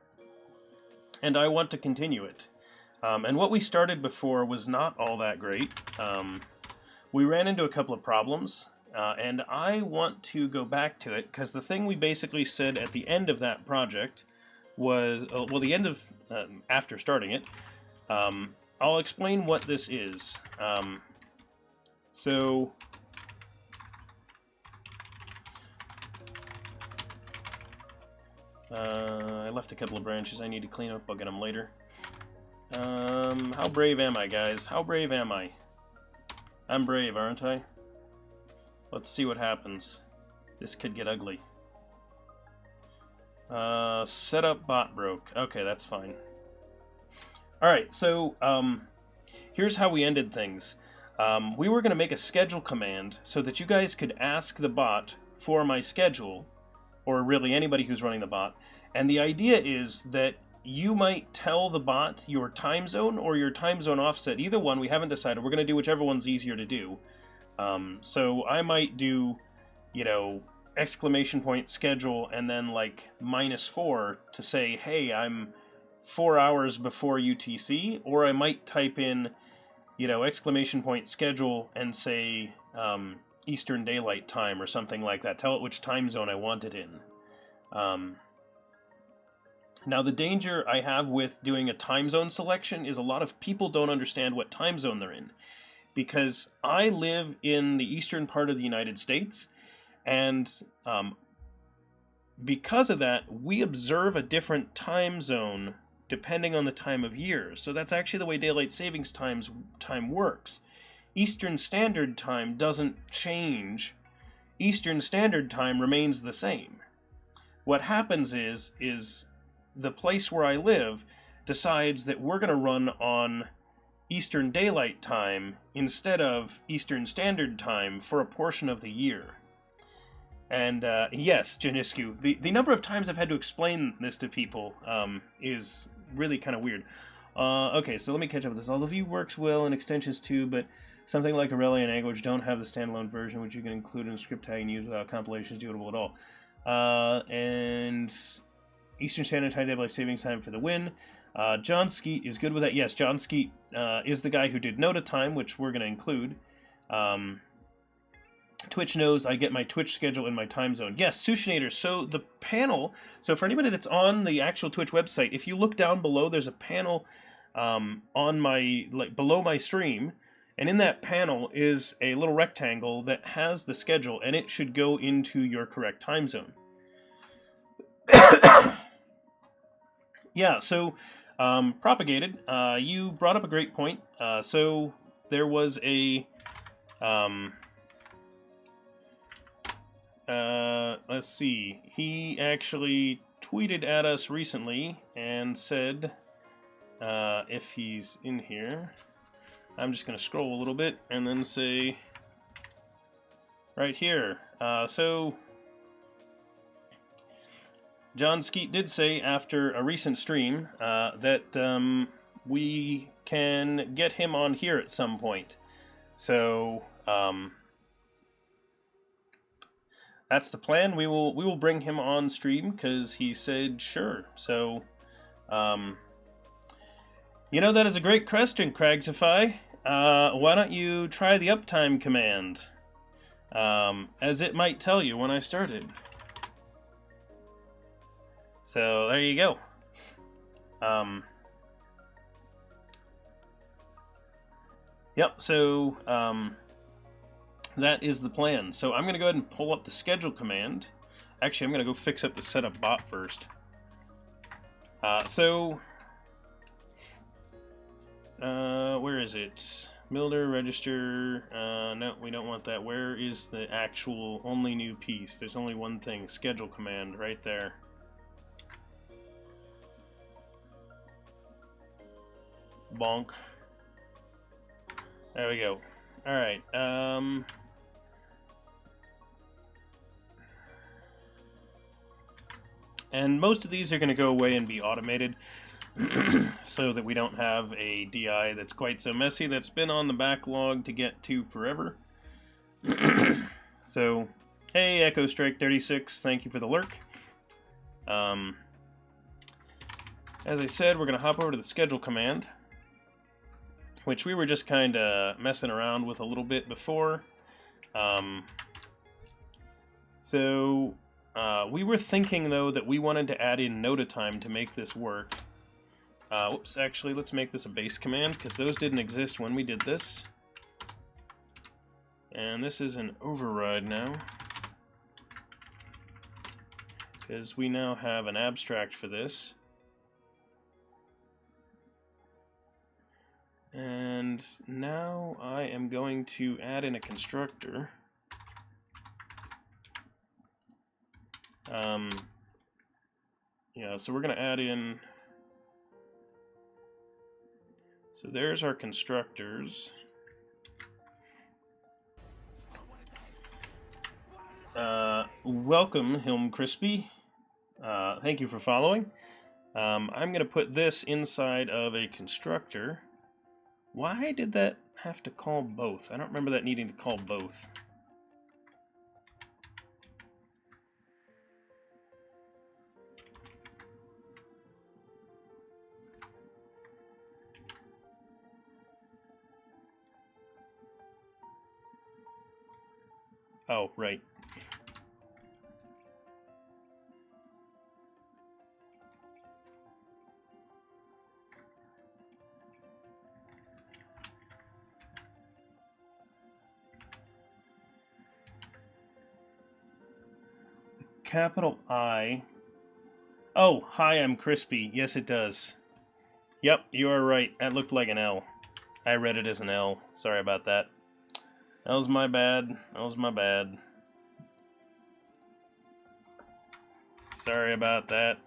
and I want to continue it. And what we started before was not all that great. We ran into a couple of problems, and I want to go back to it, because the thing we basically said at the end of that project was, well, the end of, after starting it, I'll explain what this is. So, I left a couple of branches I need to clean up, I'll get them later. How brave am I, guys? How brave am I? I'm brave, aren't I? Let's see what happens. This could get ugly. Setup bot broke. Okay, that's fine. Alright, so, here's how we ended things. We were going to make a schedule command so that you guys could ask the bot for my schedule, or really anybody who's running the bot. And the idea is that you might tell the bot your time zone or your time zone offset. Either one, we haven't decided. We're going to do whichever one's easier to do. So I might do, you know, exclamation point schedule and then like -4 to say, hey, I'm 4 hours before UTC. Or I might type in, you know, exclamation point schedule and say Eastern Daylight Time or something like that. Tell it which time zone I want it in. Now, the danger I have with doing a time zone selection is a lot of people don't understand what time zone they're in. Because I live in the eastern part of the United States, and because of that, we observe a different time zone depending on the time of year. So that's actually the way Daylight Savings Time works. Eastern Standard Time doesn't change. Eastern Standard Time remains the same. What happens is the place where I live decides that we're going to run on Eastern Daylight Time instead of Eastern Standard Time for a portion of the year. And yes, Janiscu, the number of times I've had to explain this to people is really kind of weird. Okay, so let me catch up with this. All the Vue works well in extensions too, but something like Aurelia and Angular don't have the standalone version, which you can include in a script tag and use without compilations doable at all. And Eastern Standard Time, Daylight Savings Time for the win. John Skeet is good with that. Yes, John Skeet is the guy who did Nota Time, which we're going to include. Twitch knows I get my Twitch schedule in my time zone. Yes, Sushinator. So the panel, so for anybody that's on the actual Twitch website, if you look down below, there's a panel on my, like, below my stream, and in that panel is a little rectangle that has the schedule, and it should go into your correct time zone. Yeah, so propagated, you brought up a great point. So there was a let's see. He actually tweeted at us recently and said, if he's in here, I'm just going to scroll a little bit and then say, right here. So, John Skeet did say after a recent stream that we can get him on here at some point. So, that's the plan. We will bring him on stream because he said sure. So, you know, that is a great question, Cragsify. Why don't you try the uptime command, as it might tell you when I started. So there you go. Yep. So that is the plan. So I'm going to go ahead and pull up the schedule command. Actually, I'm going to go fix up the setup bot first. Where is it? Builder, register. No, we don't want that. Where is the actual only new piece? There's only one thing. Schedule command right there. Bonk. There we go. All right. And most of these are going to go away and be automated so that we don't have a DI that's quite so messy that's been on the backlog to get to forever. So, hey, Echo Strike 36, thank you for the lurk. As I said, we're going to hop over to the schedule command, which we were just kind of messing around with a little bit before. We were thinking, though, that we wanted to add in node time to make this work. Whoops, actually, let's make this a base command, because those didn't exist when we did this. And this is an override now, because we now have an abstract for this. And now I am going to add in a constructor. Yeah, so we're going to add in... So there's our constructors. Welcome, Hilm Crispy. Thank you for following. I'm going to put this inside of a constructor. Why did that have to call both? I don't remember that needing to call both. Oh, right. Capital I. Oh, hi, I'm Crispy. Yes, it does. Yep, you are right. That looked like an L. I read it as an L. Sorry about that. That was my bad. That was my bad. Sorry about that.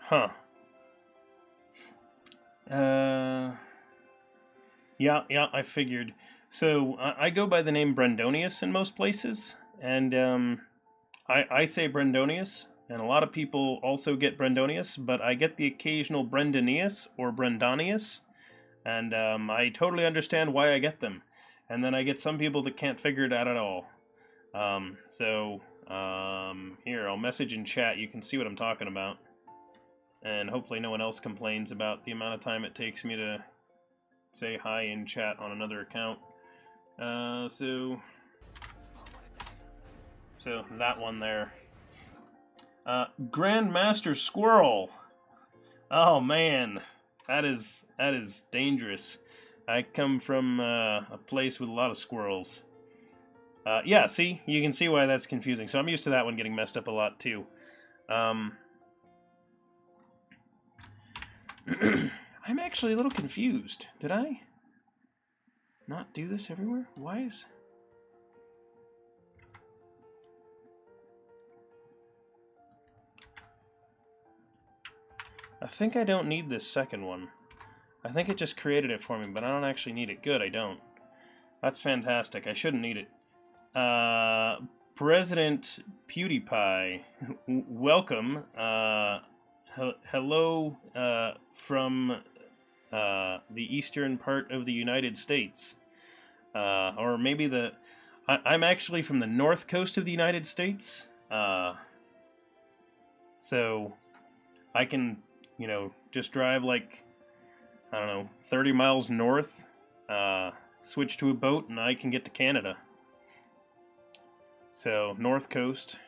Huh. Yeah, I figured. So, I go by the name Brendonius in most places, and I say Brendonius, and a lot of people also get Brendonius, but I get the occasional Brendanius or Brendanius, and I totally understand why I get them. And then I get some people that can't figure it out at all. Here, I'll message in chat. You can see what I'm talking about. And hopefully no one else complains about the amount of time it takes me to say hi in chat on another account. So that one there. Grandmaster Squirrel. Oh man, that is dangerous. I come from a place with a lot of squirrels. Yeah, see? You can see why that's confusing. So I'm used to that one getting messed up a lot, too. I'm actually a little confused. Did I not do this everywhere? Why is... I think I don't need this second one. I think it just created it for me, but I don't actually need it. Good, I don't. That's fantastic. I shouldn't need it. President PewDiePie, welcome. Hello from the eastern part of the United States. Or maybe I'm actually from the north coast of the United States. So I can, you know, just drive like, I don't know, 30 miles north, switch to a boat, and I can get to Canada. So, North Coast.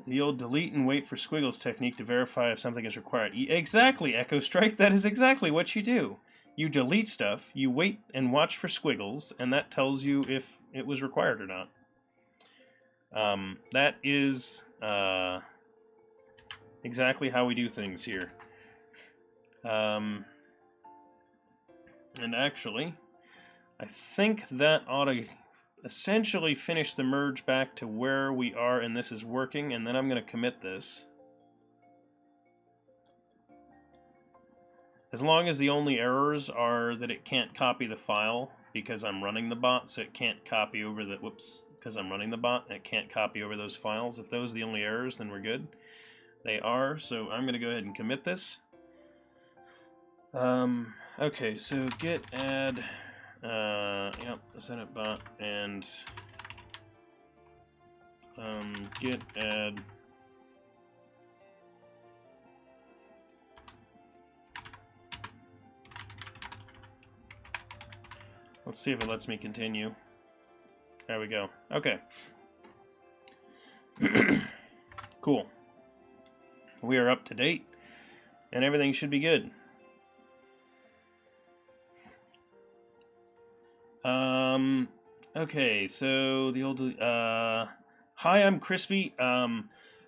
The old delete and wait for squiggles technique to verify if something is required. Exactly, Echo Strike, that is exactly what you do. You delete stuff, you wait and watch for squiggles, and that tells you if it was required or not. That is exactly how we do things here. And actually, I think that ought to essentially finish the merge back to where we are and this is working, and then I'm going to commit this. As long as the only errors are that it can't copy the file because I'm running the bot, so it can't copy over the, whoops, because I'm running the bot, and it can't copy over those files. If those are the only errors, then we're good. They are, so I'm going to go ahead and commit this. Okay, so git add, yep, Senate bot, and git add let's see if it lets me continue. There we go. Okay. Cool. We are up to date, and everything should be good. Okay, so the old, hi, I'm Crispy.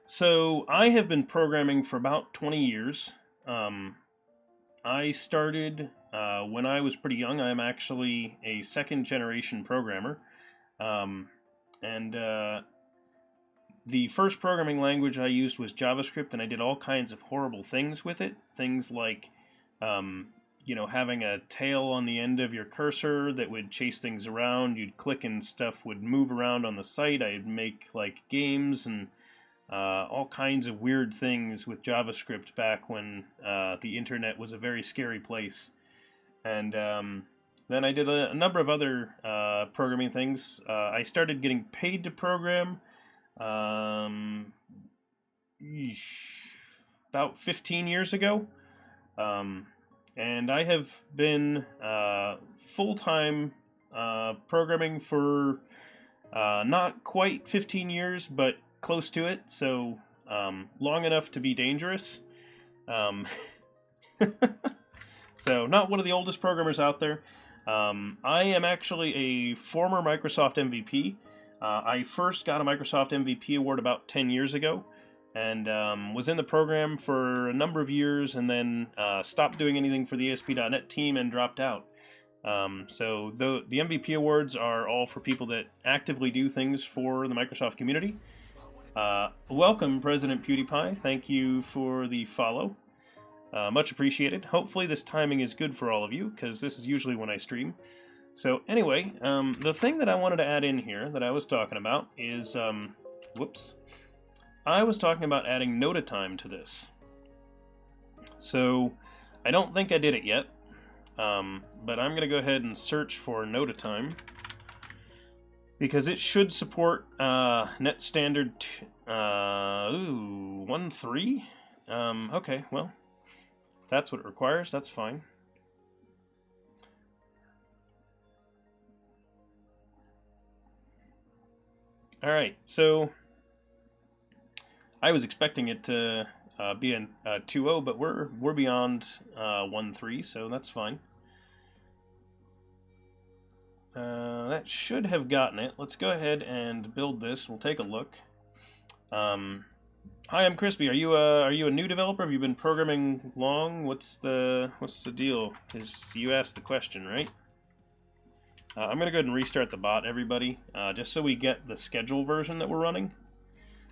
So I have been programming for about 20 years. I started, when I was pretty young. I'm actually a second generation programmer. The first programming language I used was JavaScript, and I did all kinds of horrible things with it. Things like, you know, having a tail on the end of your cursor that would chase things around. You'd click and stuff would move around on the site. I'd make like games and all kinds of weird things with JavaScript back when the internet was a very scary place. And then I did a number of other programming things. I started getting paid to program about 15 years ago. And I have been full-time programming for not quite 15 years, but close to it, so long enough to be dangerous. So not one of the oldest programmers out there. I am actually a former Microsoft MVP. I first got a Microsoft MVP award about 10 years ago, and was in the program for a number of years, and then stopped doing anything for the ASP.NET team and dropped out. So the MVP awards are all for people that actively do things for the Microsoft community. Welcome, President PewDiePie. Thank you for the follow. Much appreciated. Hopefully this timing is good for all of you, because this is usually when I stream. So anyway, the thing that I wanted to add in here that I was talking about is, whoops. I was talking about adding Nota time to this. So I don't think I did it yet, but I'm going to go ahead and search for Nota time, because it should support net standard 1.3. Okay, well, if that's what it requires, that's fine. All right, so I was expecting it to be a 2.0, but we're beyond 1.3, so that's fine. That should have gotten it. Let's go ahead and build this. We'll take a look. Hi, I'm Crispy. Are you a new developer? Have you been programming long? What's the deal? Because you asked the question, right? I'm gonna go ahead and restart the bot, everybody, just so we get the schedule version that we're running.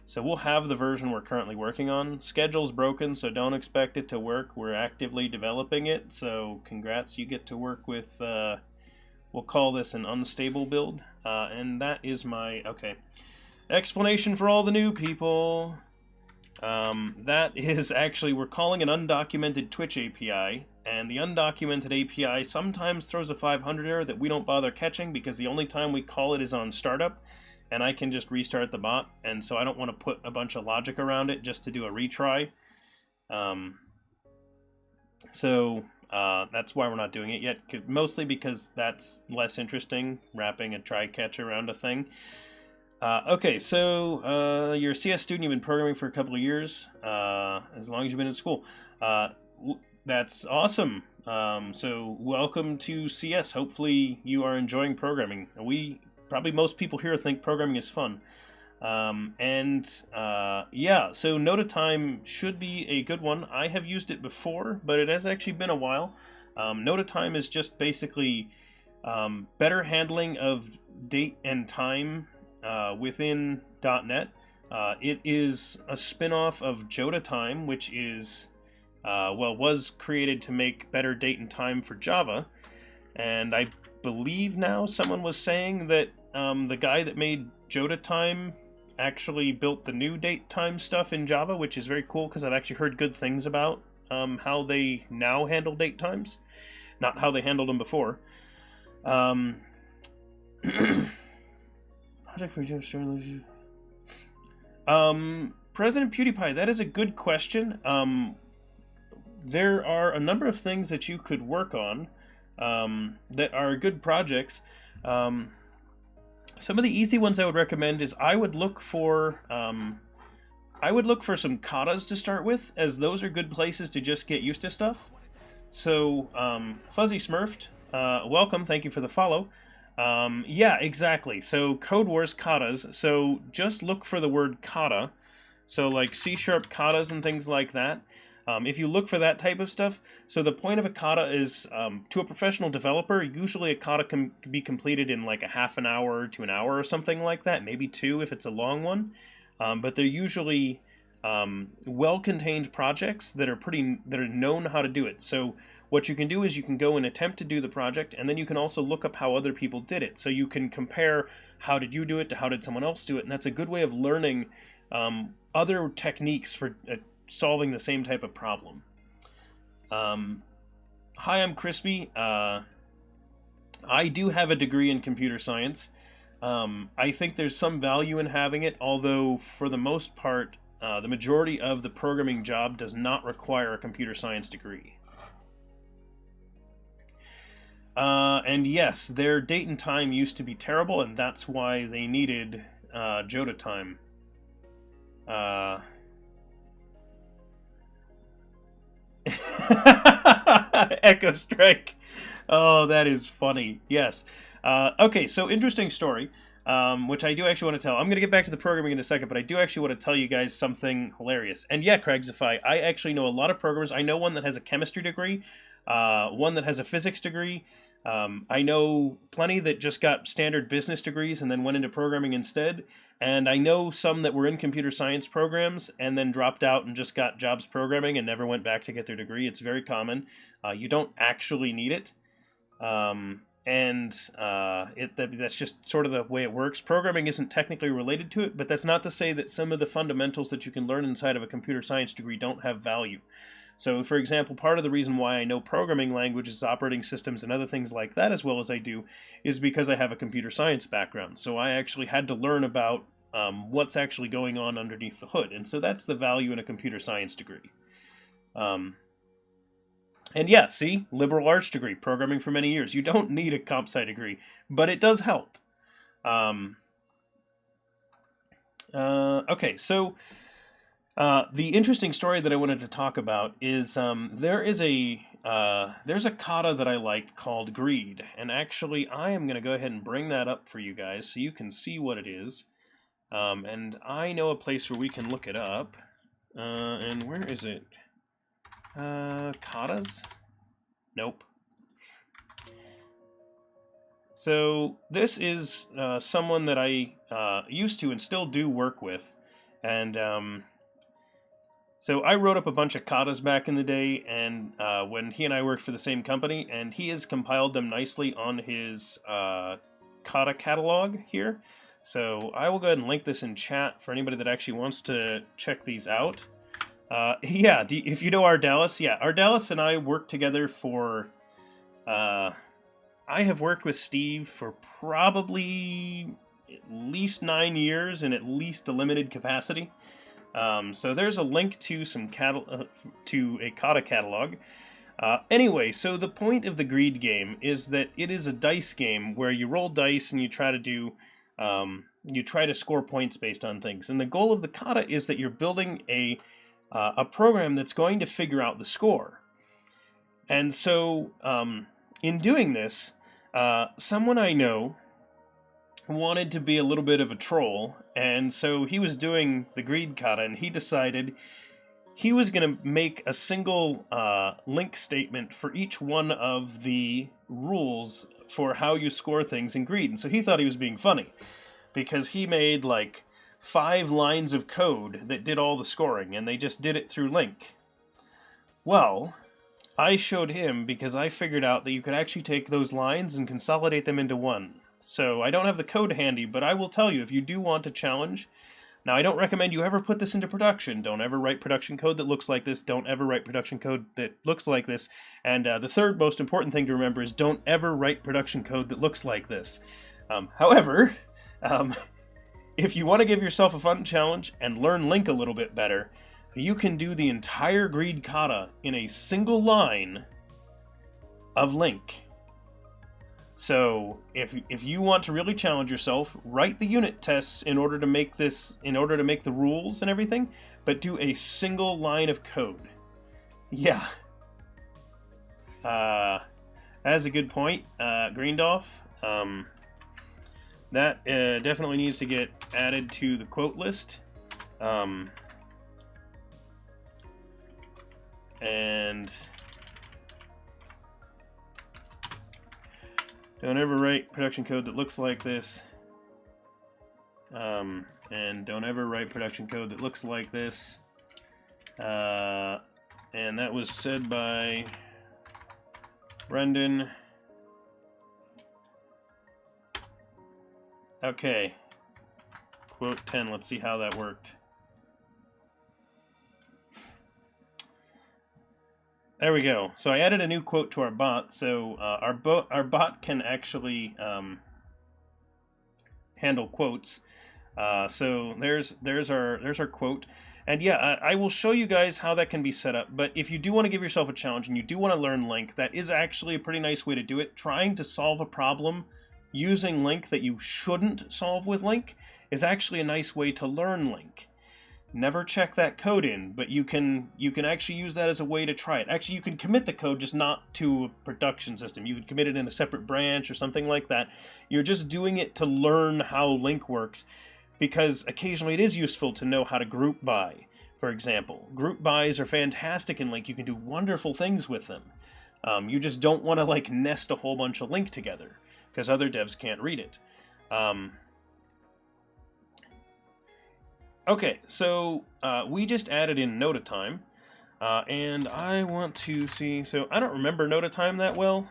So we'll have the version we're currently working on. Schedule's broken, so don't expect it to work. We're actively developing it, so congrats, you get to work with, we'll call this an unstable build. And that is my, okay. Explanation for all the new people. That is actually, we're calling an undocumented Twitch API, and the undocumented API sometimes throws a 500 error that we don't bother catching because the only time we call it is on startup. And I can just restart the bot, and so I don't want to put a bunch of logic around it just to do a retry. That's why we're not doing it yet, mostly because that's less interesting, wrapping a try-catch around a thing. Okay, so you're a CS student, you've been programming for a couple of years, as long as you've been in school. That's awesome. So welcome to CS. Hopefully you are enjoying programming. Probably most people here think programming is fun. Yeah, so Nota Time should be a good one. I have used it before, but it has actually been a while. Nota Time is just basically better handling of date and time within .NET. It is a spin-off of Jota Time, which is, was created to make better date and time for Java. And I believe now someone was saying that the guy that made Jota Time actually built the new date time stuff in Java, which is very cool because I've actually heard good things about how they now handle date times, not how they handled them before. Project for President PewDiePie, that is a good question. There are a number of things that you could work on that are good projects. Some of the easy ones I would recommend is I would look for some katas to start with, as those are good places to just get used to stuff. So Fuzzy Smurfed, welcome, thank you for the follow. Yeah, exactly. So Code Wars katas. So just look for the word kata. So like C# katas and things like that. If you look for that type of stuff, so the point of a kata is, to a professional developer, usually a kata can be completed in like a half an hour to an hour or something like that, maybe 2 if it's a long one. But they're usually well-contained projects that are known how to do it. So what you can do is you can go and attempt to do the project, and then you can also look up how other people did it. So you can compare how did you do it to how did someone else do it, and that's a good way of learning other techniques for solving the same type of problem. Hi, I'm Crispy. I do have a degree in computer science. I think there's some value in having it, although for the most part, the majority of the programming job does not require a computer science degree. And yes, their date and time used to be terrible, and that's why they needed Jota Time. Echo Strike. Oh, that is funny. Yes. Okay, so interesting story, which I do actually want to tell. I'm going to get back to the programming in a second, but I do actually want to tell you guys something hilarious. And yeah, Craigsify, I actually know a lot of programmers. I know one that has a chemistry degree, one that has a physics degree. I know plenty that just got standard business degrees and then went into programming instead. And I know some that were in computer science programs and then dropped out and just got jobs programming and never went back to get their degree. It's very common. You don't actually need it. That's just sort of the way it works. Programming isn't technically related to it, but that's not to say that some of the fundamentals that you can learn inside of a computer science degree don't have value. So, for example, part of the reason why I know programming languages, operating systems, and other things like that as well as I do is because I have a computer science background. So I actually had to learn about what's actually going on underneath the hood. And so that's the value in a computer science degree. And yeah, see, liberal arts degree, programming for many years. You don't need a comp sci degree, but it does help. Okay, so The interesting story that I wanted to talk about is there's a kata that I like called Greed, and actually I am going to go ahead and bring that up for you guys so you can see what it is. And I know a place where we can look it up. And where is it? Katas? Nope. So this is someone that I used to and still do work with, and so I wrote up a bunch of katas back in the day, and when he and I worked for the same company, and he has compiled them nicely on his kata catalog here. So I will go ahead and link this in chat for anybody that actually wants to check these out. Yeah, if you know Ardalis, yeah, Ardalis and I worked together for... I have worked with Steve for probably at least 9 years in at least a limited capacity. So there's a link to some to a kata catalog. Anyway, so the point of the Greed game is that it is a dice game where you roll dice and you try to do you try to score points based on things. And the goal of the kata is that you're building a program that's going to figure out the score. And so in doing this, someone I know wanted to be a little bit of a troll, and so he was doing the Greed kata, and he decided he was going to make a single link statement for each one of the rules for how you score things in Greed. And so he thought he was being funny, because he made like 5 lines of code that did all the scoring, and they just did it through link. Well, I showed him because I figured out that you could actually take those lines and consolidate them into one. So I don't have the code handy, but I will tell you if you do want a challenge. Now, I don't recommend you ever put this into production. Don't ever write production code that looks like this. Don't ever write production code that looks like this. And the third most important thing to remember is don't ever write production code that looks like this. However, if you want to give yourself a fun challenge and learn Link a little bit better, you can do the entire Greed kata in a single line of Link. So if you want to really challenge yourself, write the unit tests in order to make the rules and everything, but do a single line of code. Yeah. That's a good point, Greendorf. That definitely needs to get added to the quote list. And don't ever write production code that looks like this. And don't ever write production code that looks like this. And that was said by Brendan. Okay. Quote 10, let's see how that worked. There we go. So I added a new quote to our bot, so our bot can actually handle quotes. So there's our quote, and yeah, I will show you guys how that can be set up. But if you do want to give yourself a challenge and you do want to learn Link, that is actually a pretty nice way to do it. Trying to solve a problem using Link that you shouldn't solve with Link is actually a nice way to learn Link. Never check that code in, but you can actually use that as a way to try it. Actually, you can commit the code, just not to a production system. You could commit it in a separate branch or something like that. You're just doing it to learn how Link works, because occasionally it is useful to know how to group by, for example. Group bys are fantastic in Link. You can do wonderful things with them. You just don't want to like nest a whole bunch of Link together, because other devs can't read it. Okay, so we just added in Nota time, and I want to see, so I don't remember Nota time that well,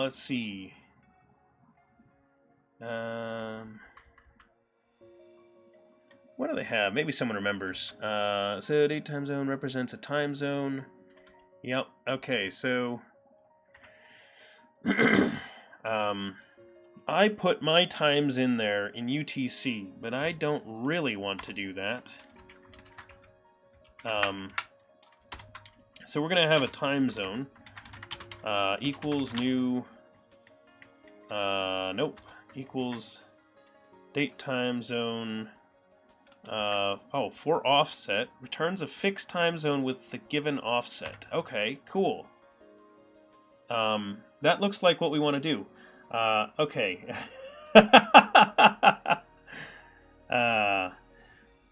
let's see, what do they have? Maybe someone remembers. So date time zone represents a time zone. Yep, okay, so I put my times in there in UTC, but I don't really want to do that. So we're going to have a time zone equals new, nope, equals Date time zone. For offset. Returns a fixed time zone with the given offset. Okay, cool. That looks like what we want to do. Okay.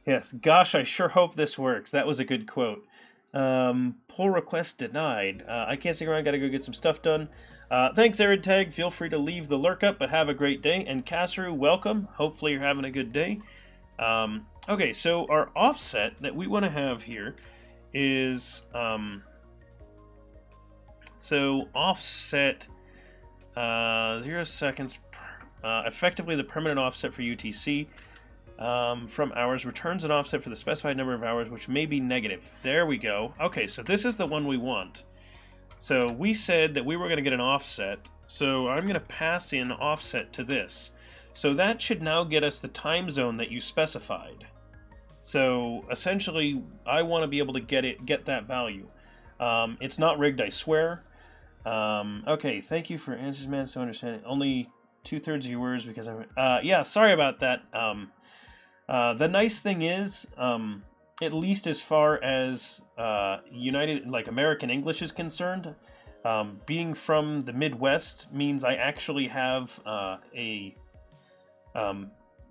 Yes, gosh, I sure hope this works. That was a good quote. Pull request denied. I can't stick around, gotta go get some stuff done. Thanks, AridTag. Feel free to leave the lurk up, but have a great day. And Kasru, welcome. Hopefully you're having a good day. Okay, so our offset that we want to have here is... so offset 0 seconds, effectively the permanent offset for UTC. From hours, returns an offset for the specified number of hours, which may be negative. There we go. Okay, so this is the one we want. So we said that we were going to get an offset, so I'm going to pass in offset to this. So that should now get us the time zone that you specified. So essentially, I want to be able to get that value. It's not rigged, I swear. Okay, thank you for answers, man. So understanding. Only 2/3 of your words because I'm... yeah, sorry about that. The nice thing is, at least as far as American English is concerned, being from the Midwest means I actually have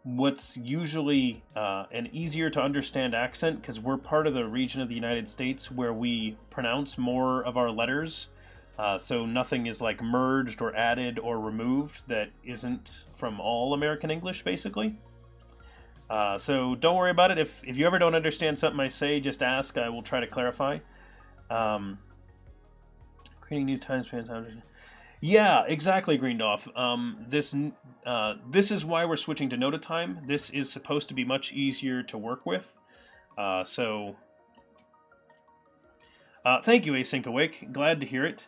what's usually an easier to understand accent, because we're part of the region of the United States where we pronounce more of our letters. So nothing is like merged or added or removed that isn't from all American English, basically. So don't worry about it. If you ever don't understand something I say, just ask. I will try to clarify. Creating new time spans. Yeah, exactly, Greendorf. This is why we're switching to Nota time. This is supposed to be much easier to work with. Thank you, Async Awake. Glad to hear it.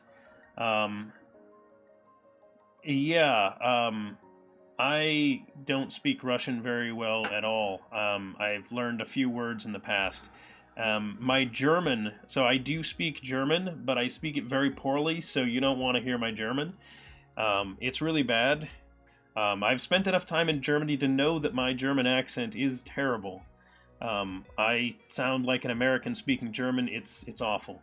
I don't speak Russian very well at all. I've learned a few words in the past. My German, so I do speak German, but I speak it very poorly, so you don't want to hear my German. It's really bad. I've spent enough time in Germany to know that my German accent is terrible. I sound like an American speaking German. It's awful.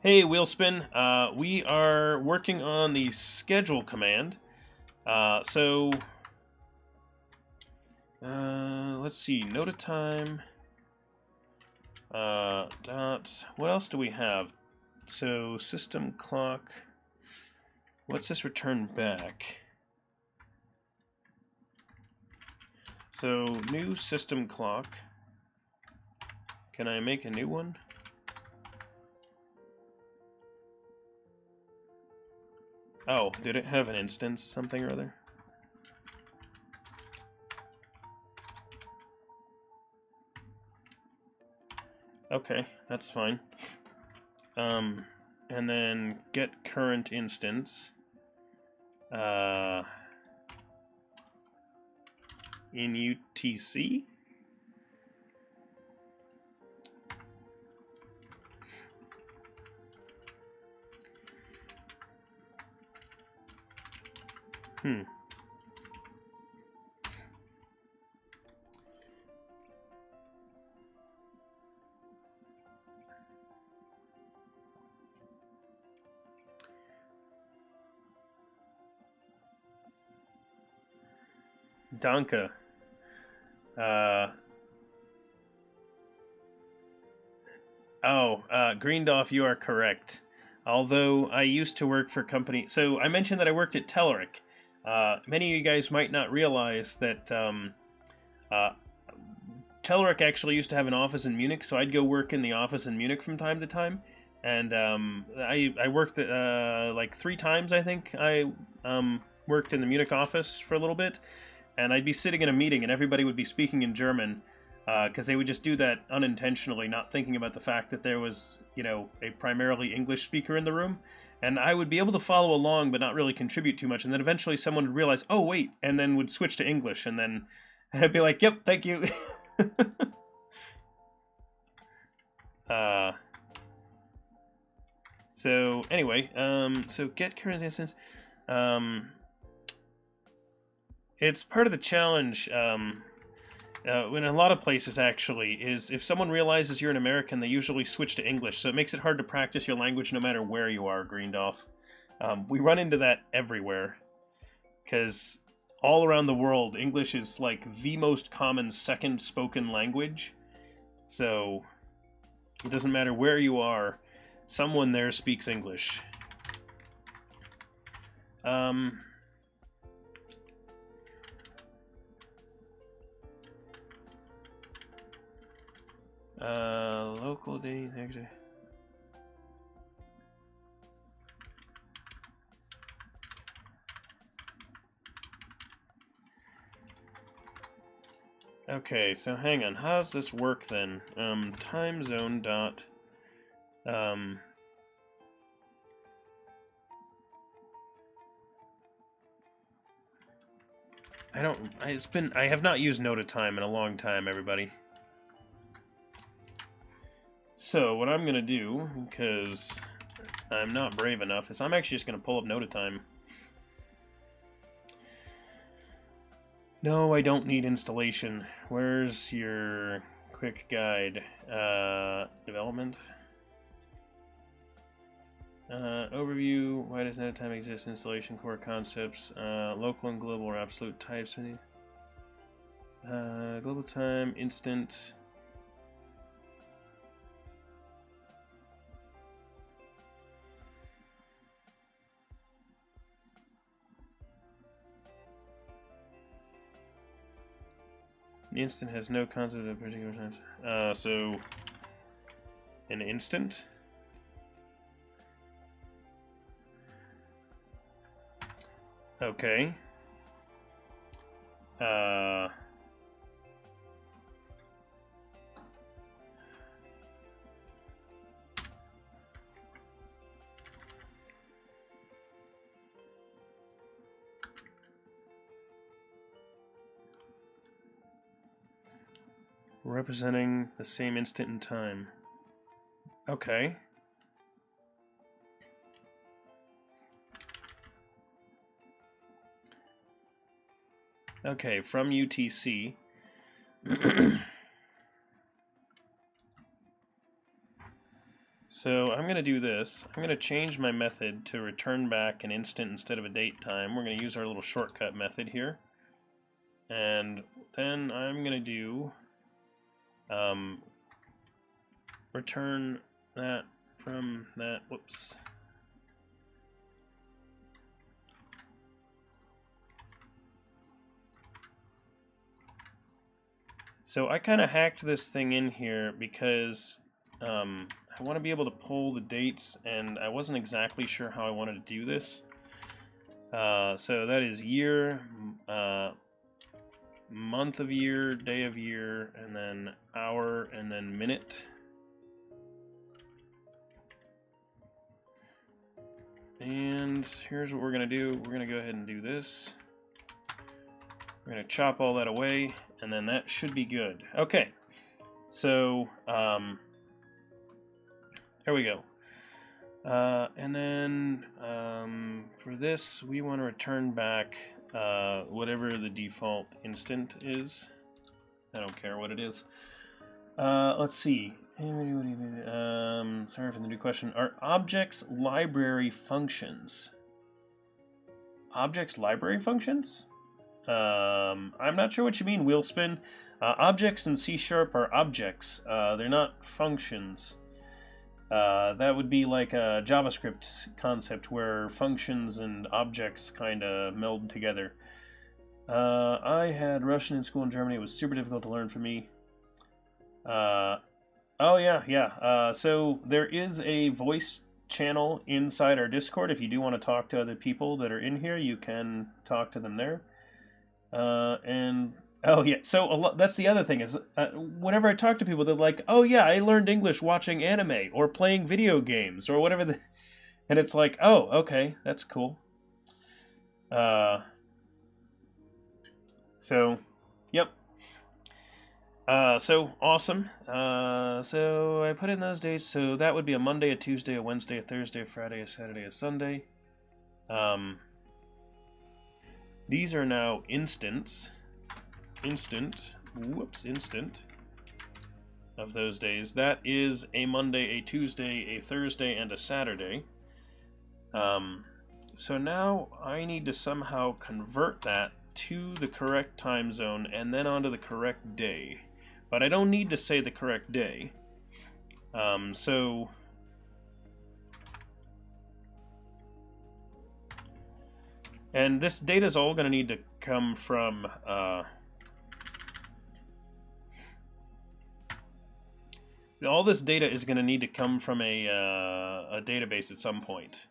Hey, Wheelspin. We are working on the schedule command. Let's see. Nota time. What else do we have? So system clock. What's this return back? So new system clock. Can I make a new one? Oh, did it have an instance something or other? Okay, that's fine. And then get current instance. In UTC. Danke. Greendorf, you are correct. Although I used to work for company... So I mentioned that I worked at Telerik. Many of you guys might not realize that Telerik actually used to have an office in Munich, so I'd go work in the office in Munich from time to time. And I worked like 3 times, I think. I worked in the Munich office for a little bit. And I'd be sitting in a meeting and everybody would be speaking in German, because they would just do that unintentionally, not thinking about the fact that there was, a primarily English speaker in the room. And I would be able to follow along but not really contribute too much. And then eventually someone would realize, oh, wait, and then would switch to English. And then I'd be like, yep, thank you. So anyway, so get current instance. It's part of the challenge. In a lot of places, actually, is if someone realizes you're an American, they usually switch to English, so it makes it hard to practice your language no matter where you are, Greendolf. We run into that everywhere, because all around the world, English is like the most common second spoken language, so it doesn't matter where you are, someone there speaks English. Local date, actually. Okay, so hang on. How does this work then? Time zone dot. I have not used Nota Time in a long time, everybody. So what I'm gonna do, because I'm not brave enough, is I'm actually just gonna pull up Nota Time. No, I don't need installation. Where's your quick guide? Development? Overview. Why does Nota Time exist? Installation, core concepts, local and global or absolute types. Global time, instant. The instant has no concept of particular time. So an instant. Okay. Representing the same instant in time. Okay. Okay, from UTC. So I'm going to do this. I'm going to change my method to return back an instant instead of a date time. We're going to use our little shortcut method here. And then I'm going to do return that from that, whoops. So I kind of hacked this thing in here because I want to be able to pull the dates, and I wasn't exactly sure how I wanted to do this. So that is year, month of year, day of year, and then hour, and then minute. And here's what we're going to do. We're going to go ahead and do this. We're going to chop all that away, and then that should be good. Okay, so there we go. And then for this, we want to return back whatever the default instant is. I don't care what it is. Let's see. Sorry for the new question. Are objects library functions? Objects library functions? I'm not sure what you mean, Wheelspin. Objects in C# are objects. They're not functions. That would be like a JavaScript concept where functions and objects kind of meld together. I had Russian in school in Germany. It was super difficult to learn for me. Oh yeah. So there is a voice channel inside our Discord. If you do want to talk to other people that are in here, you can talk to them there. And oh yeah, so that's the other thing is whenever I talk to people, they're like, "Oh yeah, I learned English watching anime or playing video games or whatever," and it's like, "Oh, okay, that's cool." So, yep. So awesome. So I put in those days. So that would be a Monday, a Tuesday, a Wednesday, a Thursday, a Friday, a Saturday, a Sunday. These are now instant of those days. That is a Monday, a Tuesday, a Thursday, and a Saturday. So now I need to somehow convert that to the correct time zone and then onto the correct day. But I don't need to say the correct day. And this data is all going to need to come from all this data is going to need to come from a database at some point.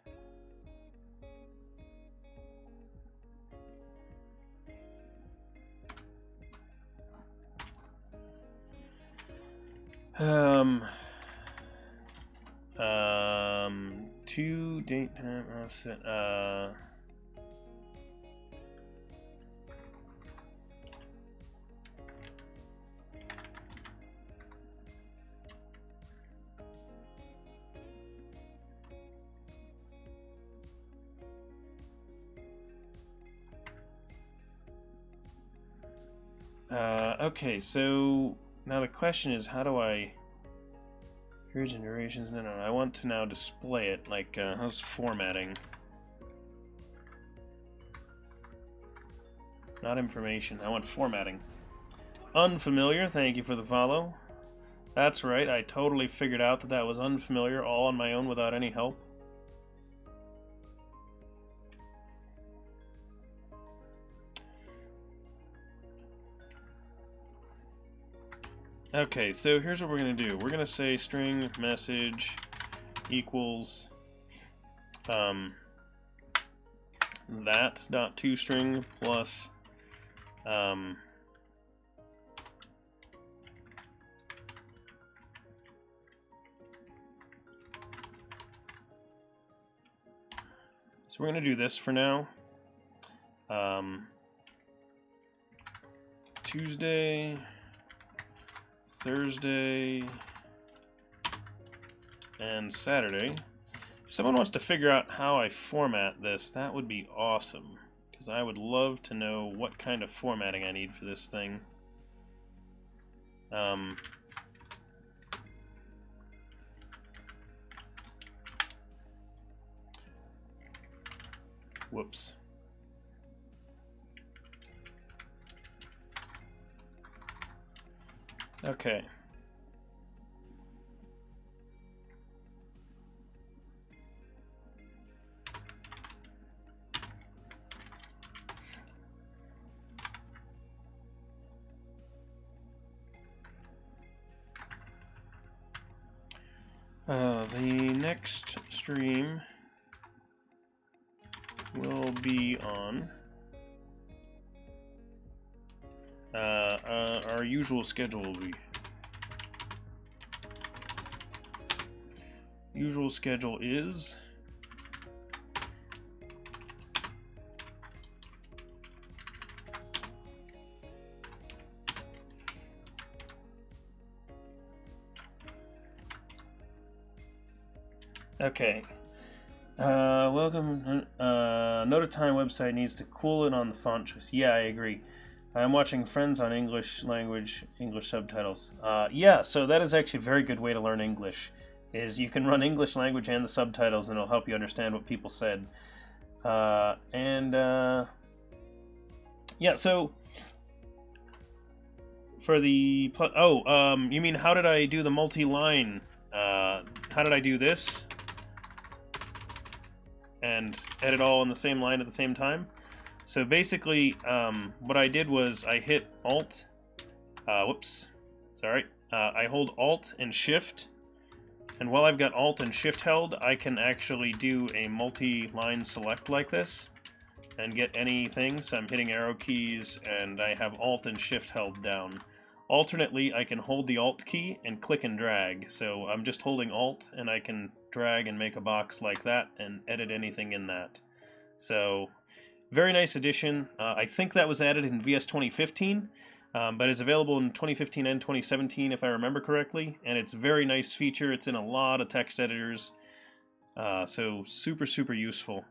To date time offset. Okay, so now the question is, how do I periods and durations? No, I want to now display it. Like, how's formatting? Not information. I want formatting. Unfamiliar. Thank you for the follow. That's right. I totally figured out that that was unfamiliar, all on my own without any help. Okay, so here's what we're going to do. We're going to say string message equals that dot toString plus so we're going to do this for now. Tuesday, Thursday, and Saturday. If someone wants to figure out how I format this, that would be awesome, because I would love to know what kind of formatting I need for this thing. Whoops. Okay. The next stream will be on our usual schedule will be. Usual schedule is okay. Welcome. Note of Time website needs to cool it on the font choice. Yeah, I agree. I'm watching Friends on English language, English subtitles. Yeah, so that is actually a very good way to learn English. Is you can run English language and the subtitles, and it'll help you understand what people said. Yeah, so for the you mean how did I do the multi-line? How did I do this? And edit all on the same line at the same time? So basically, what I did was I hit Alt. Whoops, sorry. I hold Alt and Shift. And while I've got Alt and Shift held, I can actually do a multi-line select like this and get anything. So I'm hitting arrow keys and I have Alt and Shift held down. Alternately, I can hold the Alt key and click and drag. So I'm just holding Alt and I can drag and make a box like that and edit anything in that. So very nice addition. I think that was added in VS 2015. but it's available in 2015 and 2017 if I remember correctly, and it's a very nice feature. It's in a lot of text editors, so super, super useful.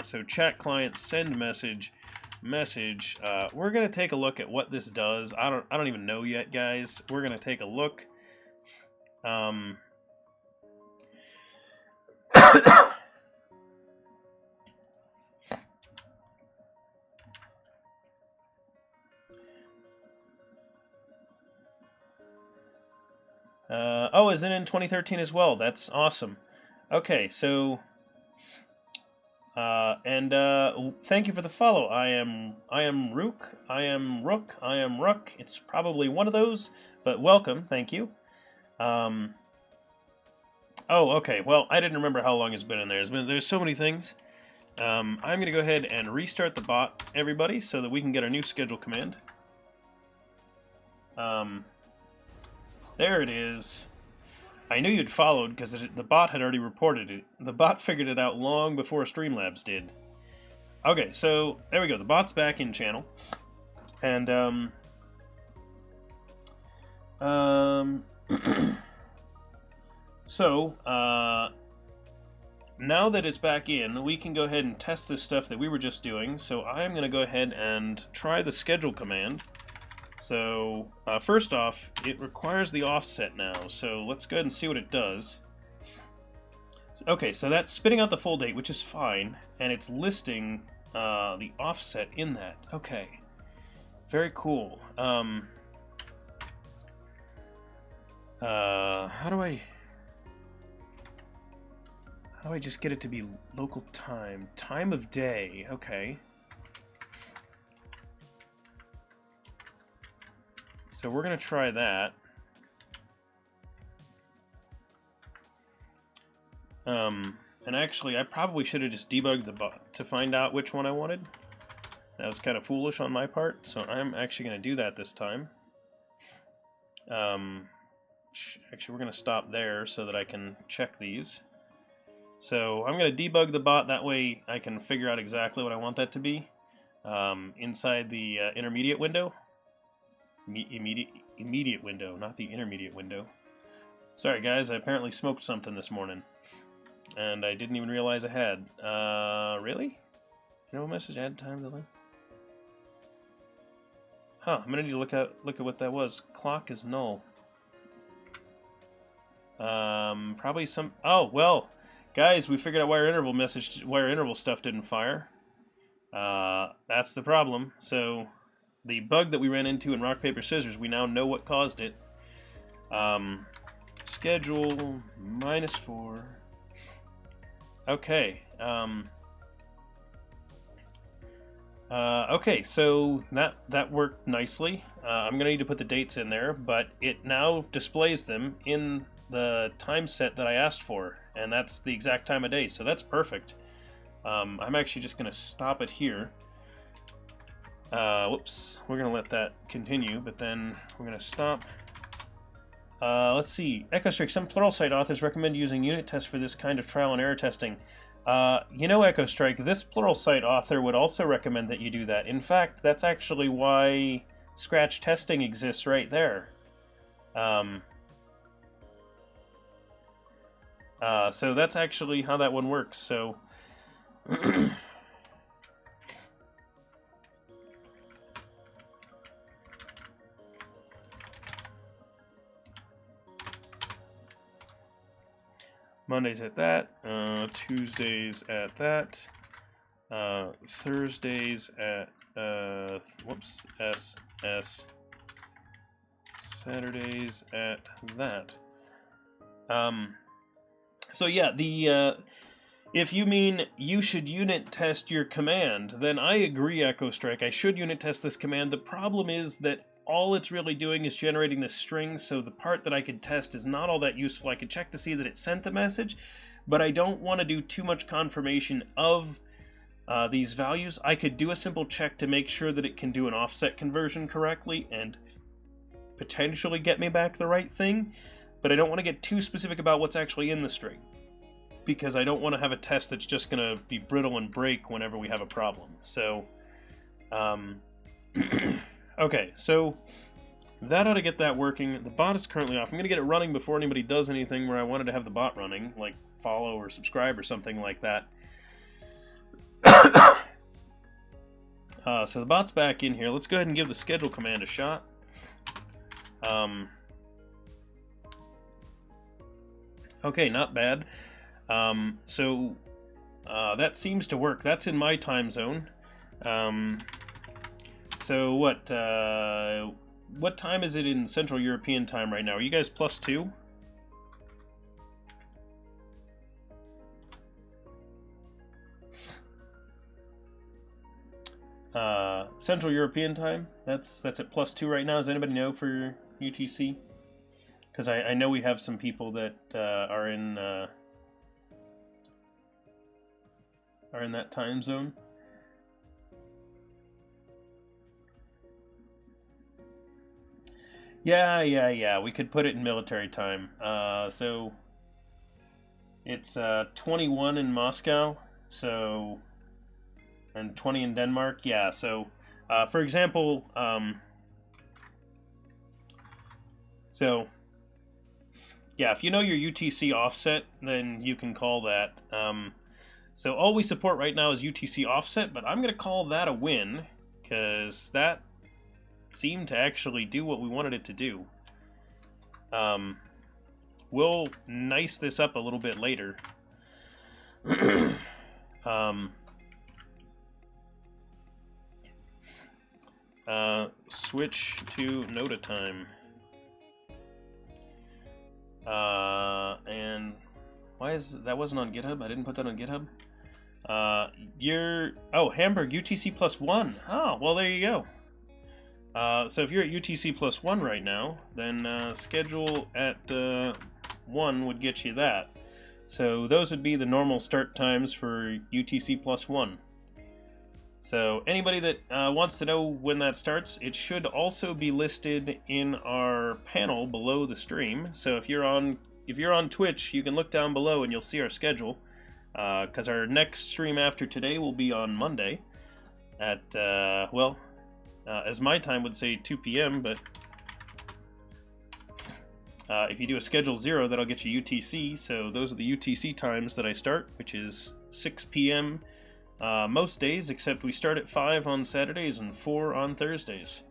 So chat client, send message. We're gonna take a look at what this does. I don't even know yet, guys. We're gonna take a look. Oh, is it in 2013 as well? That's awesome. Okay, so thank you for the follow. I am Rook. I am Rook. It's probably one of those, but welcome. Thank you. Oh, okay. Well, I didn't remember how long it's been in there. There's so many things. I'm going to go ahead and restart the bot, everybody, so that we can get our new schedule command. There it is. I knew you'd followed because the bot had already reported it. The bot figured it out long before Streamlabs did. Okay, so there we go. The bot's back in channel. And, so, now that it's back in, we can go ahead and test this stuff that we were just doing. So I'm going to go ahead and try the schedule command. So, first off, it requires the offset now, so let's go ahead and see what it does. Okay, so that's spitting out the full date, which is fine, and it's listing the offset in that. Okay, very cool. How do I just get it to be local time? Time of day, okay. So we're going to try that. And actually, I probably should have just debugged the bot to find out which one I wanted. That was kind of foolish on my part, so I'm actually going to do that this time. Actually, we're going to stop there so that I can check these. So I'm going to debug the bot, that way I can figure out exactly what I want that to be inside the intermediate window. Immediate window, not the intermediate window. Sorry guys, I apparently smoked something this morning, and I didn't even realize I had. Really? No message, add time delay? Huh, I'm gonna need to look at what that was. Clock is null. Probably some... Oh, well, guys, we figured out why our interval stuff didn't fire. That's the problem, so... The bug that we ran into in rock, paper, scissors, we now know what caused it. Schedule -4. Okay. Okay, so that worked nicely. I'm going to need to put the dates in there, but it now displays them in the time set that I asked for, and that's the exact time of day, so that's perfect. I'm actually just going to stop it here. Whoops, we're going to let that continue, but then we're going to stop. Let's see. EchoStrike, some Pluralsight authors recommend using unit tests for this kind of trial and error testing. You know, EchoStrike, this Pluralsight author would also recommend that you do that. In fact, that's actually why Scratch testing exists right there. So that's actually how that one works. So Mondays at that, Tuesdays at that, Thursdays at, whoops, SS, Saturdays at that. So yeah, if you mean you should unit test your command, then I agree, EchoStrike, I should unit test this command. The problem is that all it's really doing is generating this string, so the part that I could test is not all that useful. I could check to see that it sent the message, but I don't want to do too much confirmation of these values. I could do a simple check to make sure that it can do an offset conversion correctly and potentially get me back the right thing, but I don't want to get too specific about what's actually in the string, because I don't want to have a test that's just going to be brittle and break whenever we have a problem. So, Okay, so that ought to get that working. The bot is currently off. I'm going to get it running before anybody does anything where I wanted to have the bot running, like follow or subscribe or something like that. So the bot's back in here. Let's go ahead and give the schedule command a shot. Okay, not bad. So that seems to work. That's in my time zone. So what time is it in Central European time right now? Are you guys +2? Central European time? That's at +2 right now. Does anybody know for UTC? Because I know we have some people that are in that time zone. Yeah. We could put it in military time. So it's 21 in Moscow. So and 20 in Denmark. Yeah. So for example, so yeah, if you know your UTC offset, then you can call that. So all we support right now is UTC offset, but I'm going to call that a win because that seemed to actually do what we wanted it to do. We'll nice this up a little bit later. Switch to Nota time. And why is that wasn't on GitHub? I didn't put that on GitHub. Hamburg UTC +1. Oh, well there you go. So if you're at UTC +1 right now, then schedule at 1 would get you that. So those would be the normal start times for UTC +1. So anybody that wants to know when that starts, it should also be listed in our panel below the stream. So if you're on Twitch, you can look down below and you'll see our schedule. Because our next stream after today will be on Monday at as my time would say 2 p.m. But if you do a schedule 0, that'll get you UTC. So those are the UTC times that I start, which is 6 p.m. Most days, except we start at 5 on Saturdays and 4 on Thursdays.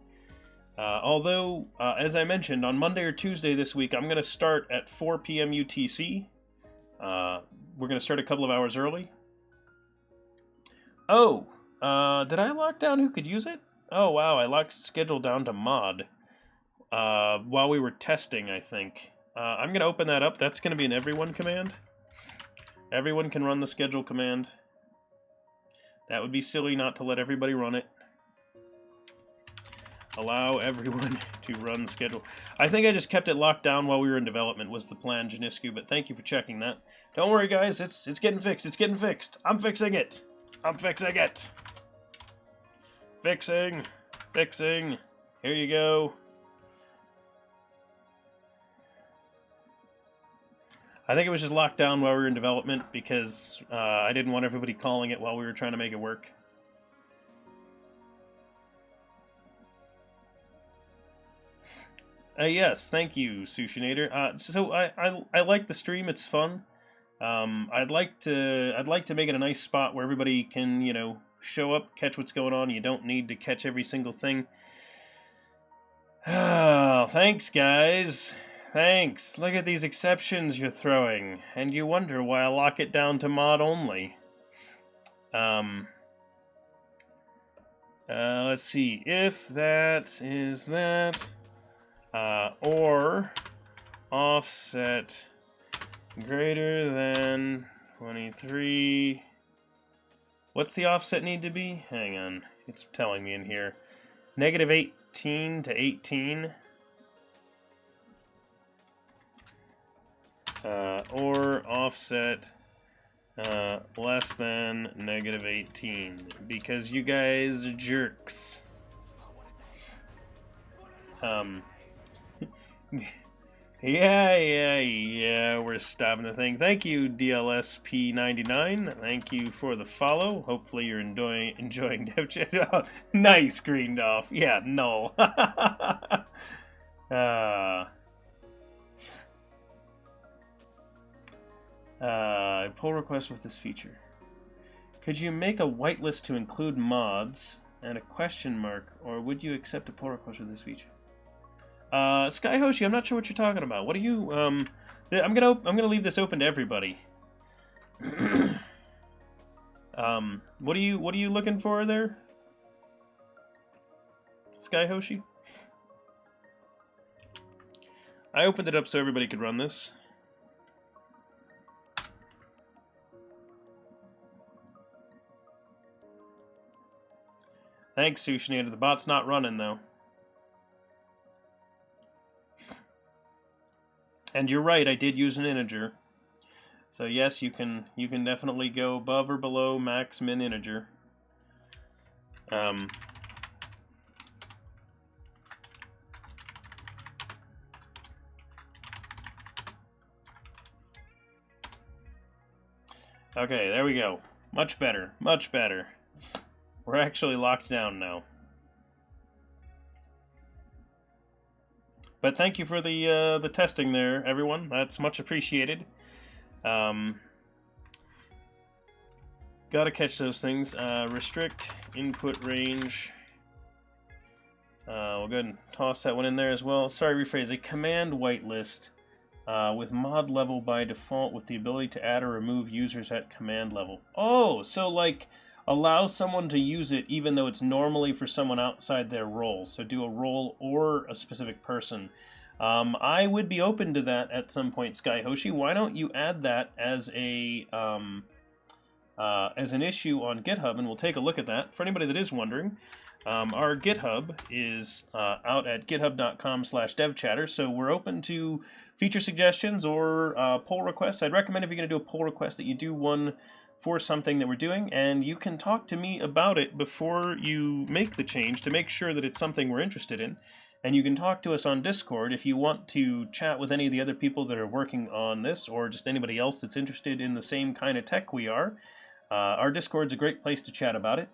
Although, as I mentioned, on Monday or Tuesday this week, I'm going to start at 4 p.m. UTC. We're going to start a couple of hours early. Oh, did I lock down who could use it? Oh, wow, I locked schedule down to mod while we were testing, I think. I'm going to open that up. That's going to be an everyone command. Everyone can run the schedule command. That would be silly not to let everybody run it. Allow everyone to run schedule. I think I just kept it locked down while we were in development was the plan, Janisku, but thank you for checking that. Don't worry, guys. It's getting fixed. It's getting fixed. I'm fixing it. I'm fixing it. Fixing. Here you go. I think it was just locked down while we were in development because I didn't want everybody calling it while we were trying to make it work. Yes, thank you, Sushinator. So I like the stream. It's fun. I'd like to make it a nice spot where everybody can, you know, show up, catch what's going on. You don't need to catch every single thing. Oh, thanks, guys. Thanks. Look at these exceptions you're throwing, and you wonder why I lock it down to mod only. Let's see. If that is that, or offset greater than 23. What's the offset need to be? Hang on. It's telling me in here. -18 to 18. Or offset less than -18. Because you guys are jerks. Yeah, we're stopping the thing. Thank you, DLSP99. Thank you for the follow. Hopefully you're enjoying Dev Chat. Oh, nice, Greendolf. Yeah, null. Pull request with this feature. Could you make a whitelist to include mods and a question mark, or would you accept a pull request with this feature? Sky Hoshi, I'm not sure what you're talking about. What are you? I'm gonna leave this open to everybody. What are you looking for there, Sky Hoshi? I opened it up so everybody could run this. Thanks, Sushinator. The bot's not running though. And you're right, I did use an integer. So yes, you can definitely go above or below max min integer. Okay, there we go. Much better, much better. We're actually locked down now. But thank you for the testing there, everyone. That's much appreciated. Gotta catch those things. Restrict input range. We'll go ahead and toss that one in there as well. Sorry, rephrase. A command whitelist with mod level by default with the ability to add or remove users at command level. Oh, so like allow someone to use it even though it's normally for someone outside their role. So do a role or a specific person. I would be open to that at some point, Sky Hoshi. Why don't you add that as a as an issue on GitHub, and we'll take a look at that. For anybody that is wondering, our GitHub is out at github.com/devchatter, so we're open to feature suggestions or pull requests. I'd recommend if you're going to do a pull request that you do one for something that we're doing, and you can talk to me about it before you make the change to make sure that it's something we're interested in. And you can talk to us on Discord if you want to chat with any of the other people that are working on this, or just anybody else that's interested in the same kind of tech we are. Our Discord's a great place to chat about it.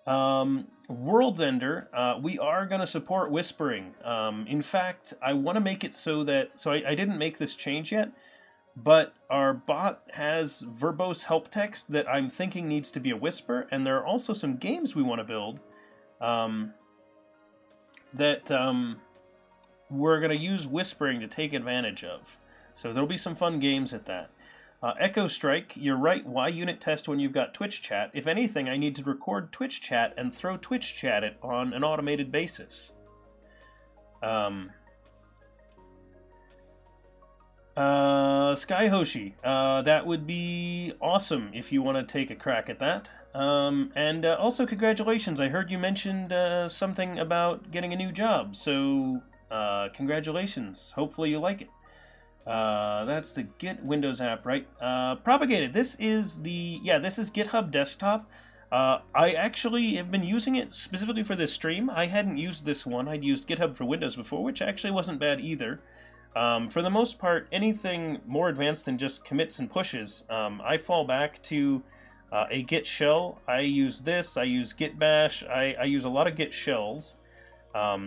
World's Ender, we are going to support whispering. In fact, I want to make it so that, I didn't make this change yet, but our bot has verbose help text that I'm thinking needs to be a whisper, and there are also some games we want to build that we're going to use whispering to take advantage of. So there'll be some fun games at that. Echo Strike, you're right, why unit test when you've got Twitch chat? If anything, I need to record Twitch chat and throw Twitch chat it on an automated basis. Sky Hoshi, that would be awesome if you want to take a crack at that. And also congratulations, I heard you mentioned something about getting a new job, so congratulations, hopefully you like it. That's the Git Windows app, right? Propagated, this is GitHub Desktop. I actually have been using it specifically for this stream. I hadn't used this one, I'd used GitHub for Windows before, which actually wasn't bad either. For the most part, anything more advanced than just commits and pushes, I fall back to a Git shell. I use this, I use Git bash, I use a lot of Git shells.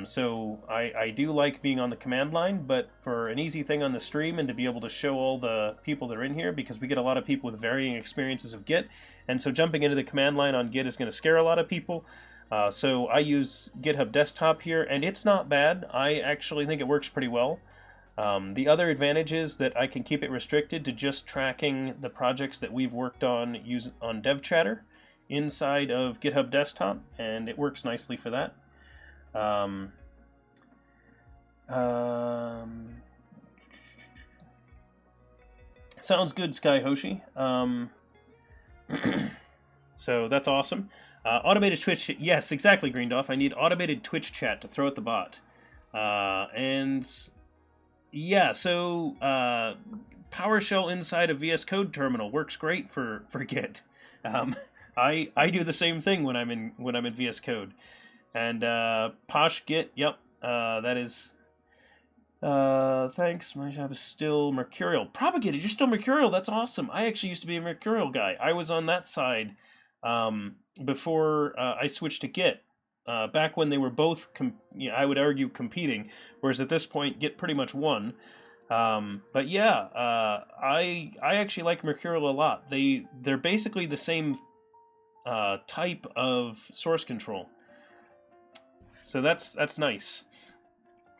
So I do like being on the command line, but for an easy thing on the stream and to be able to show all the people that are in here, because we get a lot of people with varying experiences of Git, and so jumping into the command line on Git is going to scare a lot of people. So I use GitHub Desktop here, and it's not bad. I actually think it works pretty well. The other advantage is that I can keep it restricted to just tracking the projects that we've worked on on DevChatter inside of GitHub Desktop, and it works nicely for that. Sounds good, Sky Hoshi. So that's awesome. Automated Twitch, yes, exactly, Greendorf. I need automated Twitch chat to throw at the bot. And yeah, so PowerShell inside a VS Code terminal works great for Git. I do the same thing when I'm in VS Code. And Posh Git, yep, that is Thanks. My job is still Mercurial. Propagated, you're still Mercurial. That's awesome. I actually used to be a Mercurial guy. I was on that side before I switched to Git. Back when they were both, I would argue, competing, whereas at this point, Git pretty much won. But yeah, I actually like Mercurial a lot. They're basically the same type of source control, so that's nice.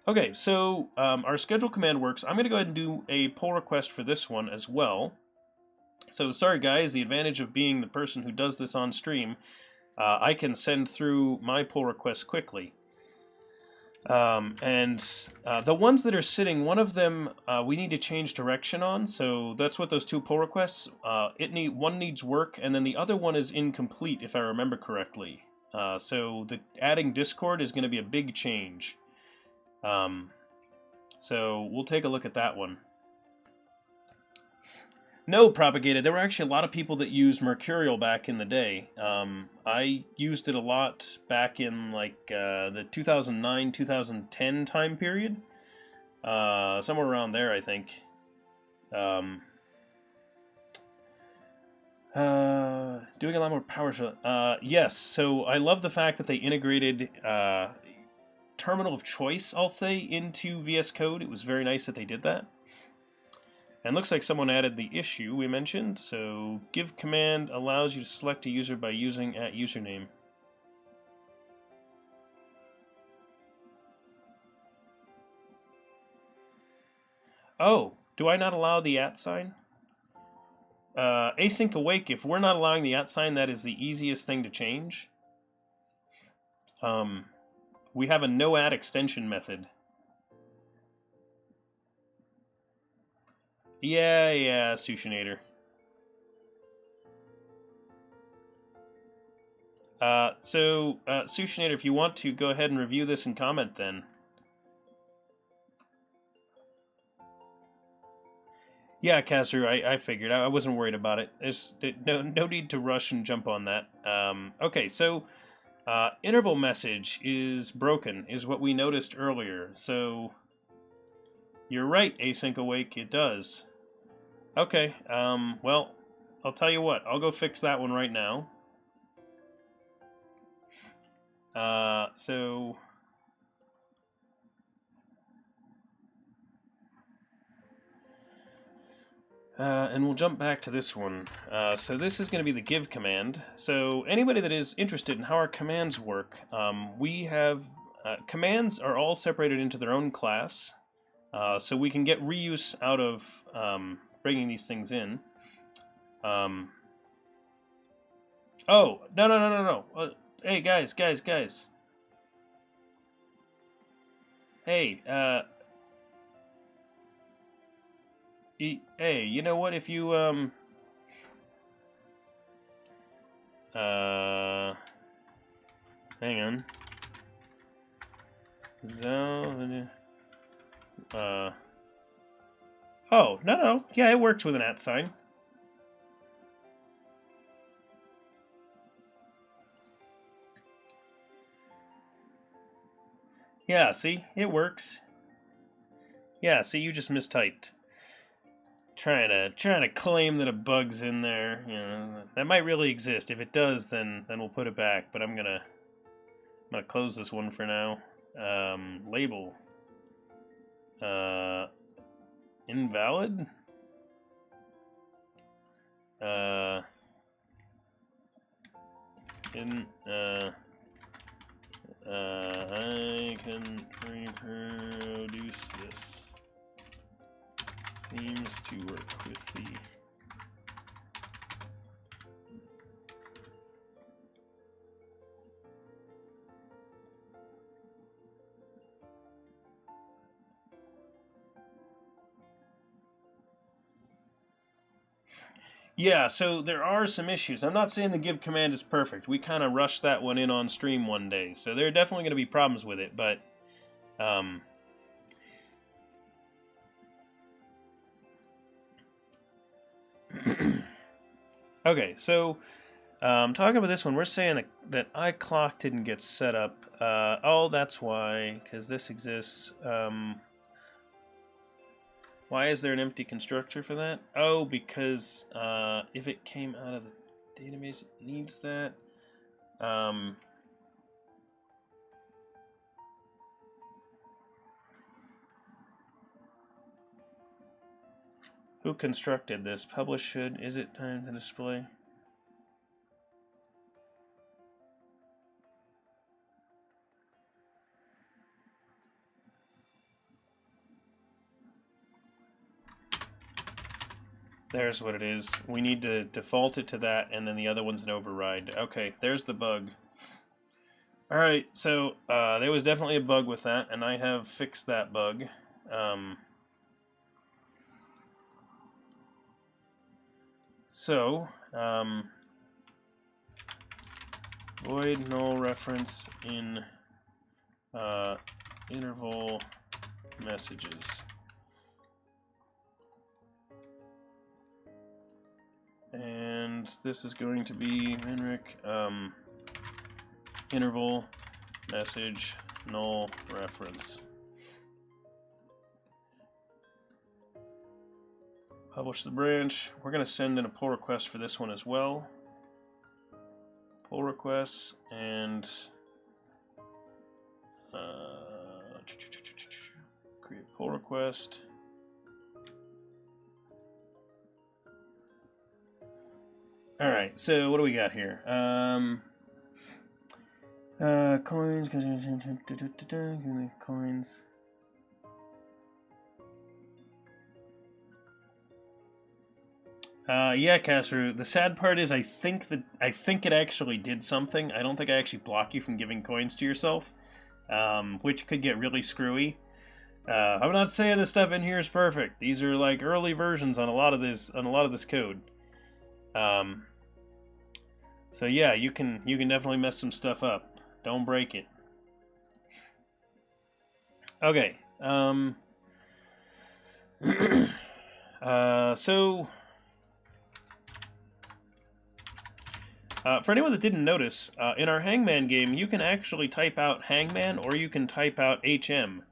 Okay, so our schedule command works. I'm going to go ahead and do a pull request for this one as well. So sorry guys, the advantage of being the person who does this on stream, I can send through my pull requests quickly. The ones that are sitting, one of them we need to change direction on, so that's what those two pull requests, one needs work, and then the other one is incomplete, if I remember correctly. So adding Discord is going to be a big change. So we'll take a look at that one. No, Propagated. There were actually a lot of people that used Mercurial back in the day. I used it a lot back in like the 2009-2010 time period. Somewhere around there, I think. Doing a lot more PowerShell. Yes, so I love the fact that they integrated terminal of choice, I'll say, into VS Code. It was very nice that they did that. And looks like someone added the issue we mentioned. So give command allows you to select a user by using @username. Oh, do I not allow the @ sign? Async awake, if we're not allowing the @ sign, that is the easiest thing to change. We have a no @ extension method. Yeah, Sushinator. Sushinator, if you want to, go ahead and review this and comment then. Yeah, Kazu, I figured. I wasn't worried about it. There's no need to rush and jump on that. Okay, so interval message is broken, is what we noticed earlier. So you're right, async awake, it does. Okay, well, I'll tell you what. I'll go fix that one right now. And we'll jump back to this one. So this is going to be the give command. So anybody that is interested in how our commands work, we have commands are all separated into their own class, so we can get reuse out of bringing these things in. Oh, no. Hey, guys. Hey, hey, you know what? If you, hang on. Oh, no. Yeah, it works with an @ sign. Yeah, see? It works. Yeah, see, you just mistyped. Trying to claim that a bug's in there, you know, that might really exist. If it does, then we'll put it back. But I'm gonna close this one for now. Label. Invalid. I can reproduce this. Seems to work with the Yeah, so there are some issues. I'm not saying the give command is perfect. We kind of rushed that one in on stream one day, so there are definitely going to be problems with it, but okay, so talking about this one, we're saying that iClock didn't get set up. Oh, that's why, because this exists. Why is there an empty constructor for that? Oh, because if it came out of the database, it needs that. Who constructed this? Publish should. Is it time to display? There's what it is. We need to default it to that, and then the other one's an override. Okay, there's the bug. Alright, so there was definitely a bug with that, and I have fixed that bug. Void null reference in interval messages. And this is going to be Henrik interval message null reference. Publish the branch. We're going to send in a pull request for this one as well. Pull requests and create pull request. All right, so what do we got here? Coins, coins. Yeah, Casper. The sad part is I think it actually did something. I don't think I actually block you from giving coins to yourself, which could get really screwy. I'm not saying this stuff in here is perfect. These are like early versions on a lot of this code. So yeah, you can definitely mess some stuff up. Don't break it. Okay. So for anyone that didn't notice, in our Hangman game, you can actually type out Hangman or you can type out HM,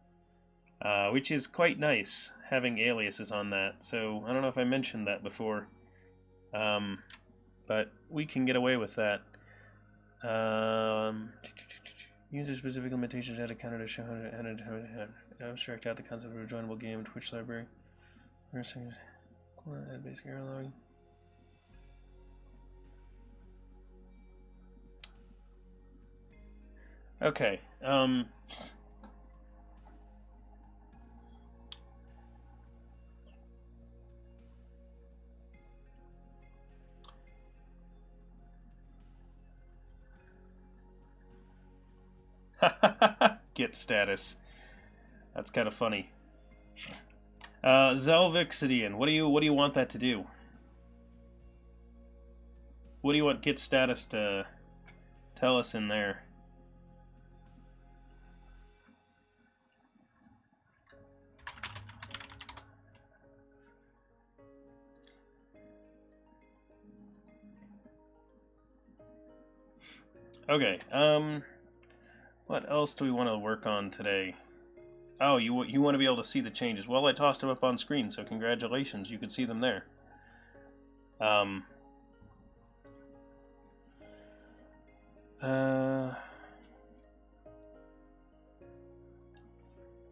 which is quite nice, having aliases on that. So I don't know if I mentioned that before, but we can get away with that. User-specific limitations add a counter to show how to abstract out the concept of a joinable game Twitch library. Add basic error log. Okay. Get status. That's kind of funny. Zelvixidian, what do you want that to do? What do you want get status to tell us in there? Okay, what else do we want to work on today? Oh, you want to be able to see the changes. Well, I tossed them up on screen, so congratulations, you could see them there.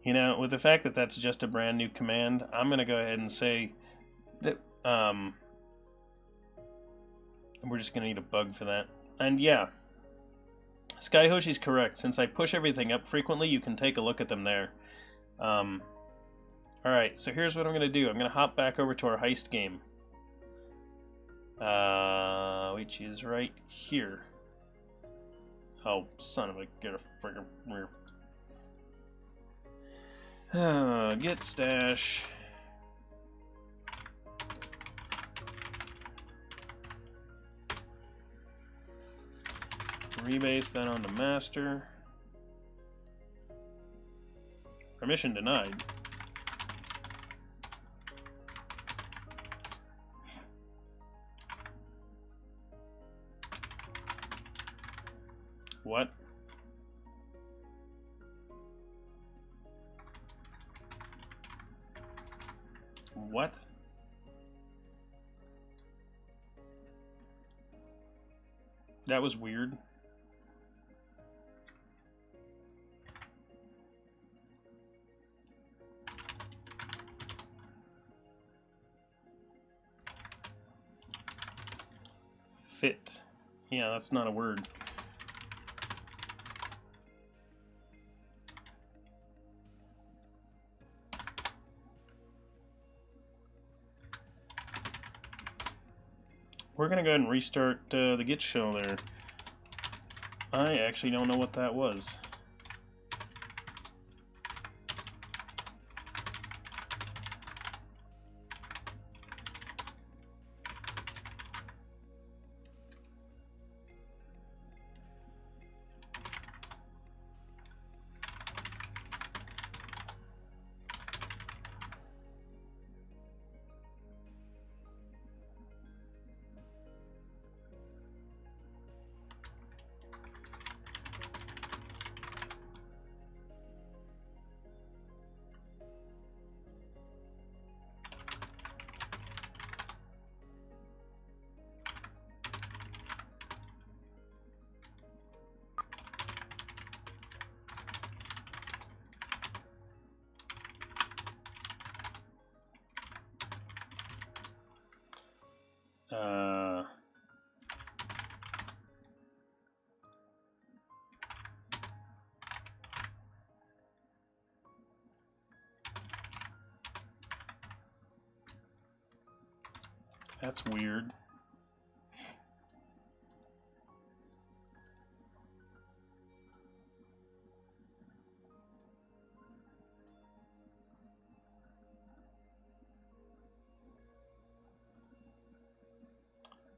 You know, with the fact that that's just a brand new command, I'm going to go ahead and say that we're just going to need a bug for that. And yeah, Skyhoshi's correct. Since I push everything up frequently, you can take a look at them there. Alright, so here's what I'm going to do. I'm going to hop back over to our heist game, which is right here. Oh, son of a... Get a friggin' get stash. Rebase that onto master. Permission denied. What? What? That was weird. Fit. Yeah, that's not a word. We're gonna go ahead and restart the Git shell there. I actually don't know what that was. That's weird.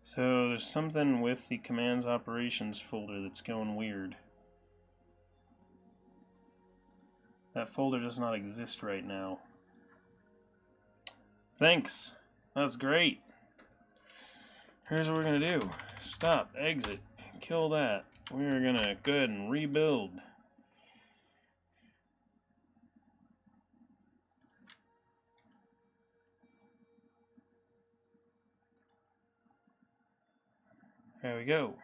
So there's something with the commands operations folder that's going weird. That folder does not exist right now. Thanks. That's great. Here's what we're going to do. Stop, exit, kill that. We're going to go ahead and rebuild. There we go.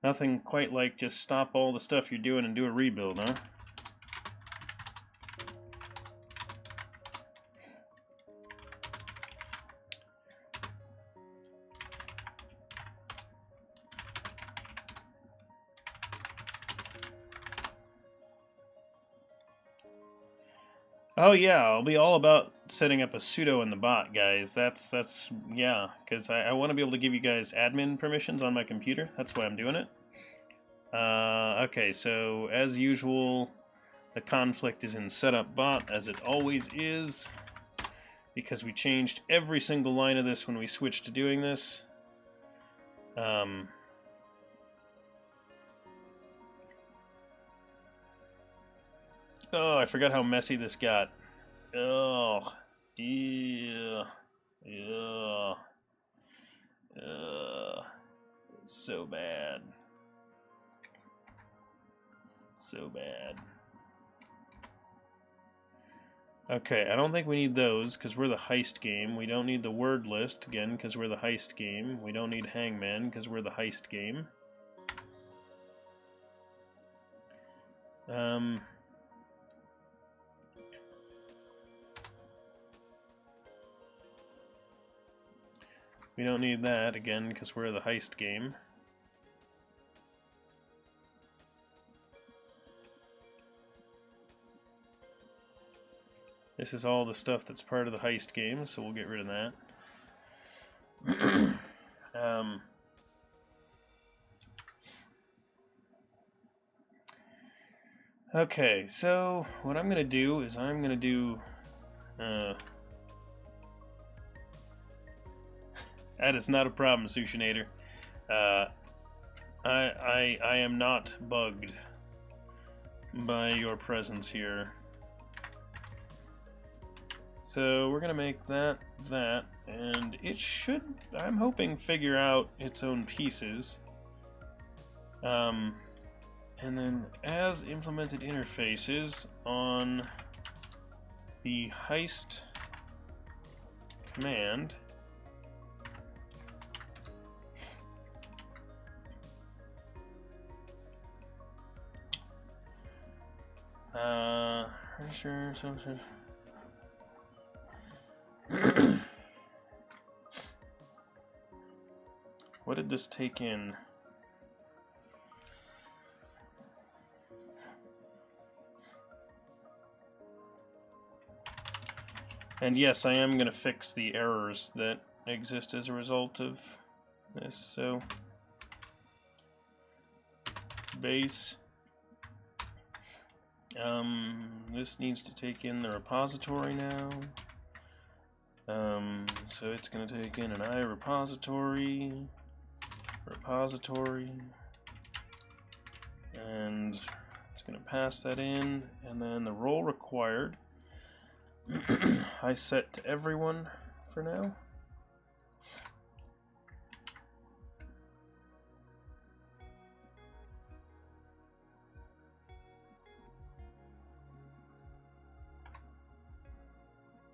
Nothing quite like just stop all the stuff you're doing and do a rebuild, huh? Oh yeah, I'll be all about setting up a sudo in the bot, guys. That's yeah, because I want to be able to give you guys admin permissions on my computer. That's why I'm doing it. Okay, so as usual, the conflict is in setup bot, as it always is, because we changed every single line of this when we switched to doing this. Oh, I forgot how messy this got. Oh, yeah, yeah, it's so bad. So bad. Okay, I don't think we need those, because we're the heist game. We don't need the word list, again, because we're the heist game. We don't need hangman, because we're the heist game. We don't need that, again, because we're the heist game. This is all the stuff that's part of the heist game, so we'll get rid of that. Okay, so what I'm going to do is I'm going to do... that is not a problem, Sushinator. I am not bugged by your presence here. So we're gonna make that, and it should, I'm hoping, figure out its own pieces. And then as implemented interfaces on the heist command, what did this take in? And yes, I am going to fix the errors that exist as a result of this. So, base. This needs to take in the repository now. So it's going to take in an iRepository, repository, and it's going to pass that in, and then the role required I set to everyone for now.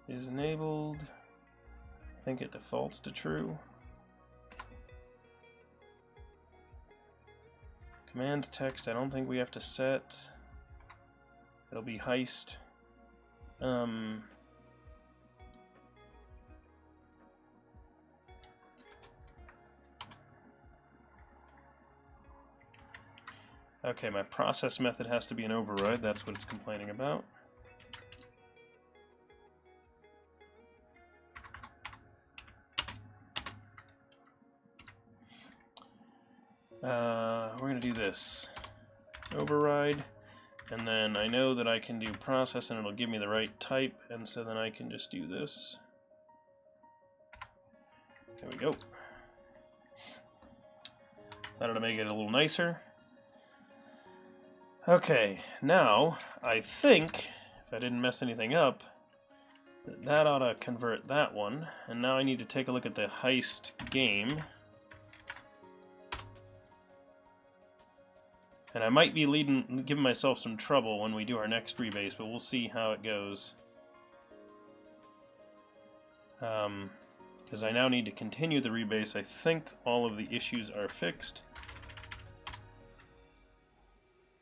Is enabled. I think it defaults to true. Command text, I don't think we have to set. It'll be heist. Okay, my process method has to be an override. That's what it's complaining about. We're going to do this. Override, and then I know that I can do process and it'll give me the right type, and so then I can just do this. There we go. That'll make it a little nicer. Okay, now I think, if I didn't mess anything up, that ought to convert that one, and now I need to take a look at the heist game. And I might be giving myself some trouble when we do our next rebase, but we'll see how it goes. Because I now need to continue the rebase. I think all of the issues are fixed.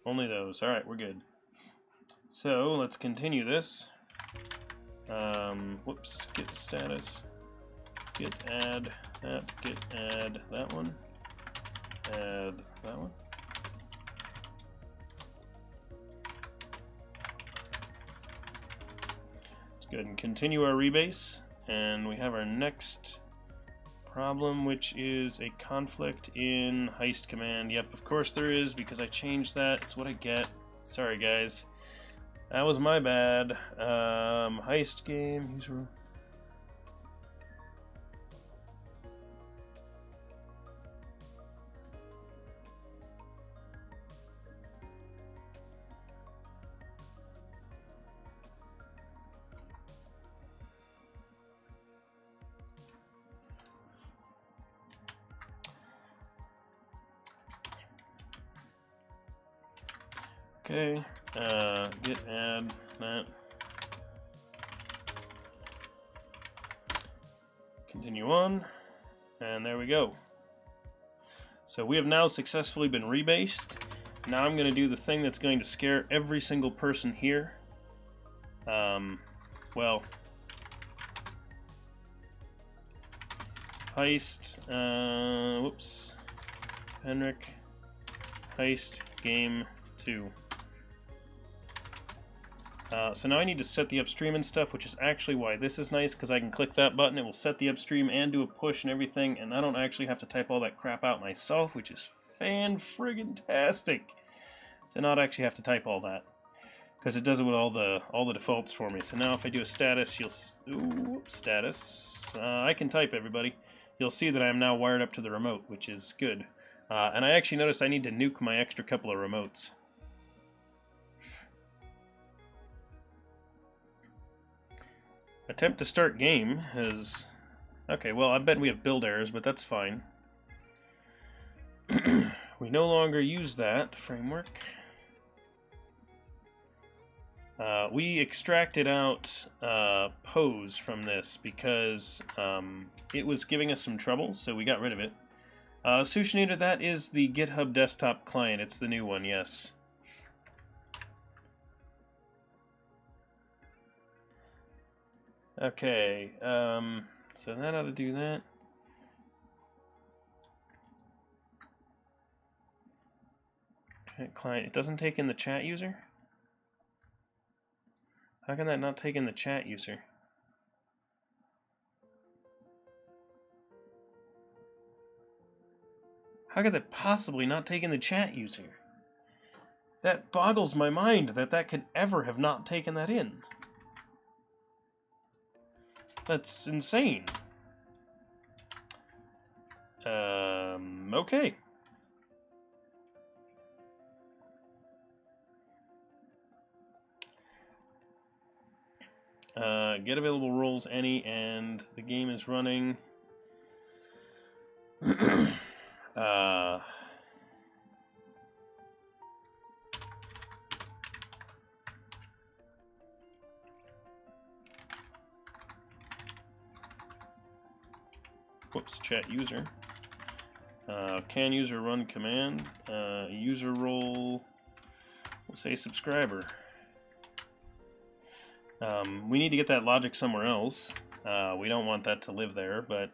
Only those. Alright, we're good. So, let's continue this. Whoops, get status. Git add that. Git add that one. Add that one. Go ahead and continue our rebase, and we have our next problem, which is a conflict in heist command. Yep, of course there is, because I changed that. It's what I get. Sorry, guys. That was my bad. Heist game. User. Okay, git add that. Continue on, and there we go. So we have now successfully been rebased. Now I'm going to do the thing that's going to scare every single person here. Well, heist, whoops, Henrik, heist game 2. So now I need to set the upstream and stuff, which is actually why this is nice, because I can click that button, it will set the upstream and do a push and everything, and I don't actually have to type all that crap out myself, which is fan-friggin-tastic to not actually have to type all that, because it does it with all the defaults for me. So now if I do a status, I can type, everybody. You'll see that I'm now wired up to the remote, which is good. And I actually noticed I need to nuke my extra couple of remotes. Attempt to start game is... Okay, well, I bet we have build errors, but that's fine. we no longer use that framework. We extracted out pose from this because it was giving us some trouble, so we got rid of it. Sushinator, that is the GitHub desktop client. It's the new one, yes. Okay, so that ought to do that. Client, it doesn't take in the chat user? How can that not take in the chat user? How could that possibly not take in the chat user? That boggles my mind that that could ever have not taken that in. That's insane. Okay. Get available roles any, and the game is running. Whoops, chat user. Can user run command? User role, we'll say subscriber. We need to get that logic somewhere else. We don't want that to live there, but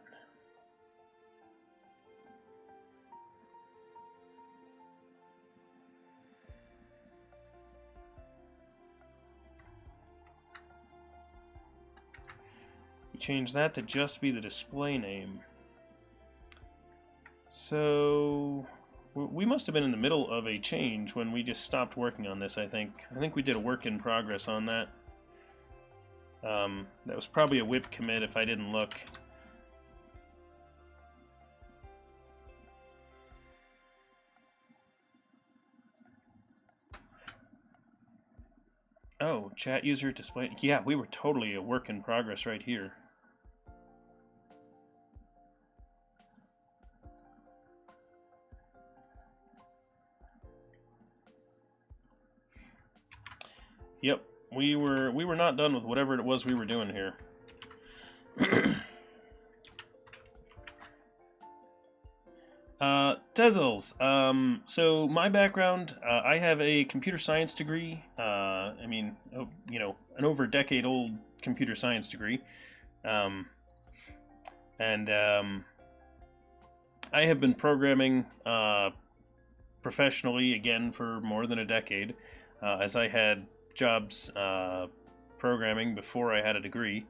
we change that to just be the display name. So we must have been in the middle of a change when we just stopped working on this, I think. I think we did a work in progress on that. That was probably a whip commit if I didn't look. Oh, chat user display. Yeah, we were totally a work in progress right here. Yep, we were not done with whatever it was we were doing here. Tezels. So my background, I have a computer science degree. I mean, you know, an over a decade old computer science degree. I have been programming professionally again for more than a decade, as I had jobs programming before I had a degree.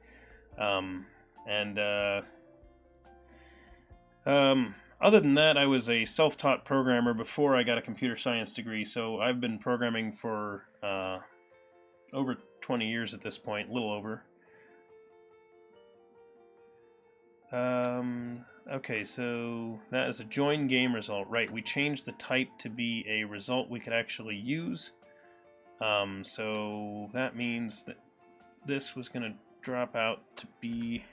Other than that, I was a self-taught programmer before I got a computer science degree, so I've been programming for over 20 years at this point, a little over. Okay, so that is a join game result. Right, we changed the type to be a result we could actually use. So that means that this was going to drop out to be...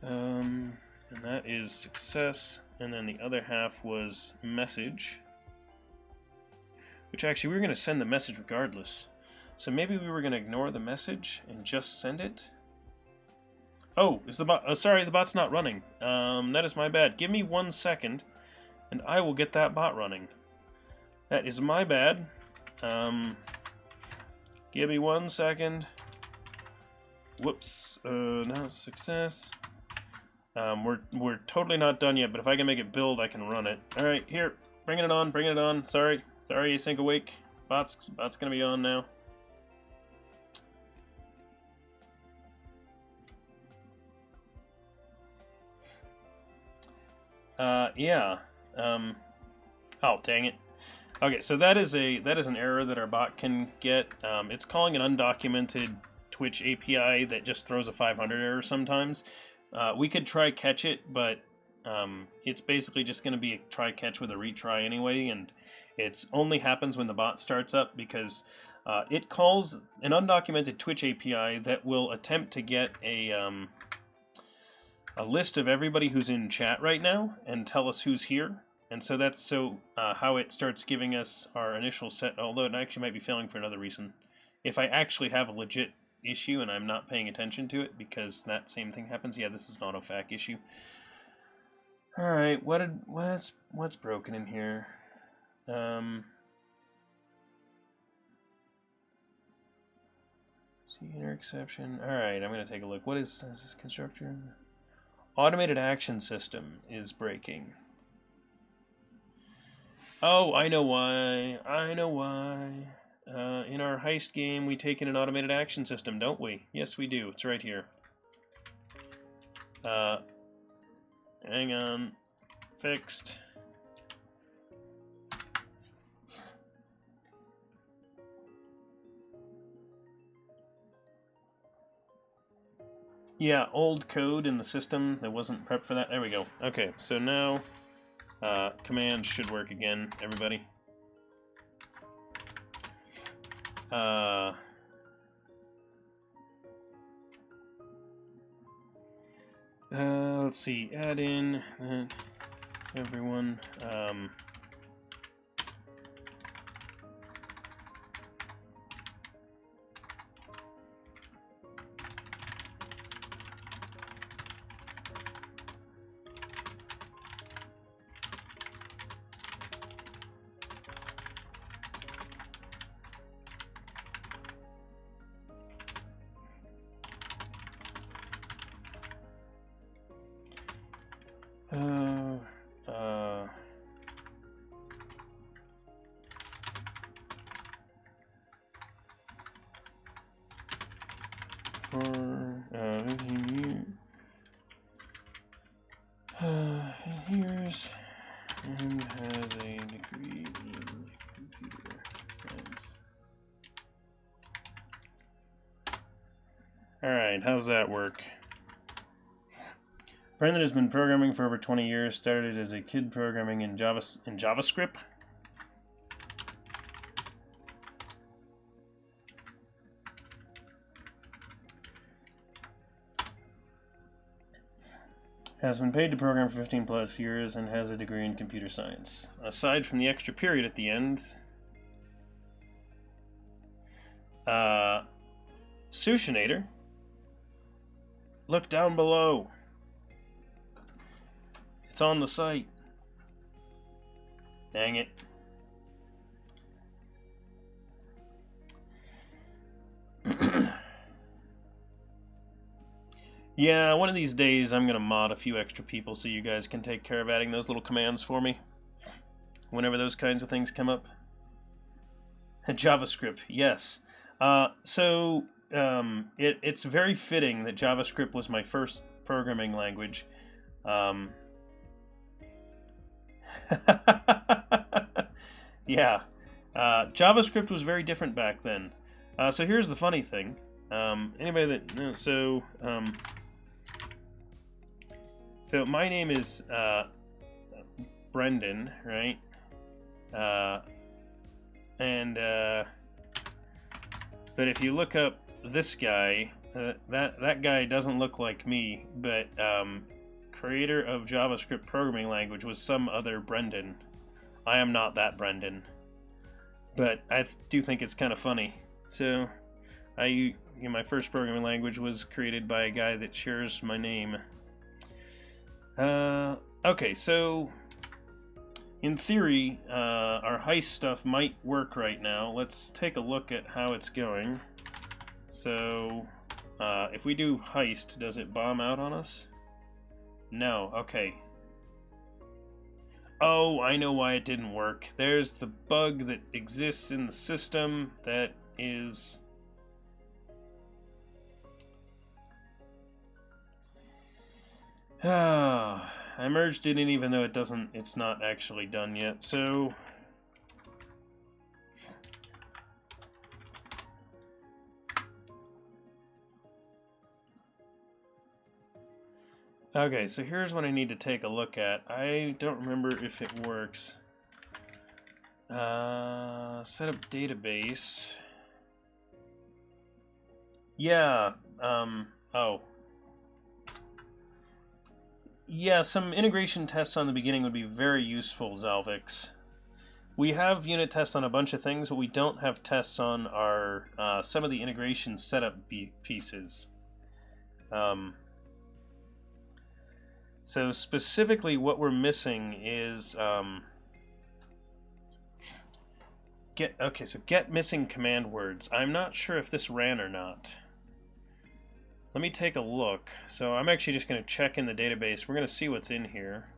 and that is success, and then the other half was message, which actually we were going to send the message regardless. So maybe we were going to ignore the message and just send it. Oh, is the bot? Sorry, the bot's not running. That is my bad. Give me 1 second, and I will get that bot running. That is my bad. Give me 1 second. Whoops. No success. We're totally not done yet, but if I can make it build, I can run it. All right, here, bringing it on, bringing it on. Sorry, async awake. Bot's gonna be on now. Yeah. Oh, dang it. Okay, so that is an error that our bot can get. It's calling an undocumented Twitch API that just throws a 500 error sometimes. We could try catch it, but it's basically just going to be a try catch with a retry anyway, and it only happens when the bot starts up because it calls an undocumented Twitch API that will attempt to get a a list of everybody who's in chat right now and tell us who's here. And so that's how it starts giving us our initial set, although it actually might be failing for another reason. If I actually have a legit issue and I'm not paying attention to it because that same thing happens, yeah, this is an autofac issue. All right, what's broken in here? See inner exception. All right, I'm gonna take a look. What is this constructor? Automated action system is breaking. Oh, I know why. I know why. In our heist game, we take in an automated action system, don't we? Yes, we do. It's right here. Hang on. Fixed. Yeah, old code in the system that wasn't prepped for that. There we go. Okay, so now commands should work again, everybody. Let's see, add in everyone. Here's and has a degree in computer science. Alright, how's that work? Brendan has been programming for over 20 years, started as a kid programming in JavaScript. Has been paid to program for 15 plus years and has a degree in computer science. Aside from the extra period at the end, Sushinator, look down below. It's on the site. Dang it. Yeah, one of these days I'm going to mod a few extra people so you guys can take care of adding those little commands for me whenever those kinds of things come up. JavaScript, yes. It's very fitting that JavaScript was my first programming language. Yeah. JavaScript was very different back then. So here's the funny thing. Anybody that... So my name is Brendan, right? But if you look up this guy, that guy doesn't look like me, but creator of JavaScript programming language was some other Brendan. I am not that Brendan, but I do think it's kind of funny. So, my first programming language was created by a guy that shares my name. Okay, so in theory, our heist stuff might work right now. Let's take a look at how it's going. So, if we do heist, does it bomb out on us? No, okay. Oh, I know why it didn't work. There's the bug that exists in the system that is... I merged it in even though it's not actually done yet, so... Okay, so here's what I need to take a look at. I don't remember if it works. Set up database. Yeah, oh. Yeah, some integration tests on the beginning would be very useful, Zalvix. We have unit tests on a bunch of things, but we don't have tests on our some of the integration setup pieces. So specifically what we're missing is get missing command words. I'm not sure if this ran or not. Let me take a look. So I'm actually just going to check in the database. We're going to see what's in here.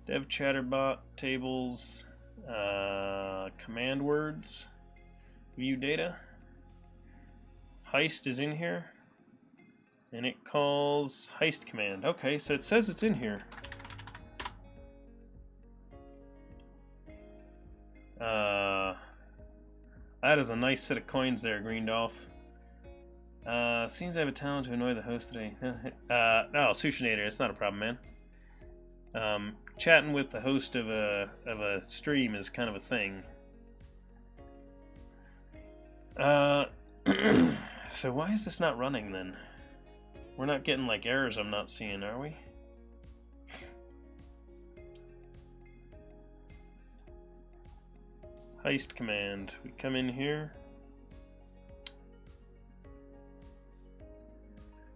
Dev chatterbot tables, command words, view data. Heist is in here, and it calls heist command. Okay, so it says it's in here. That is a nice set of coins there, Greendolf. Seems I have a talent to annoy the host today. No, Sushinator, it's not a problem, man. Chatting with the host of a stream is kind of a thing. So why is this not running then? We're not getting like errors I'm not seeing, are we? Heist command. We come in here.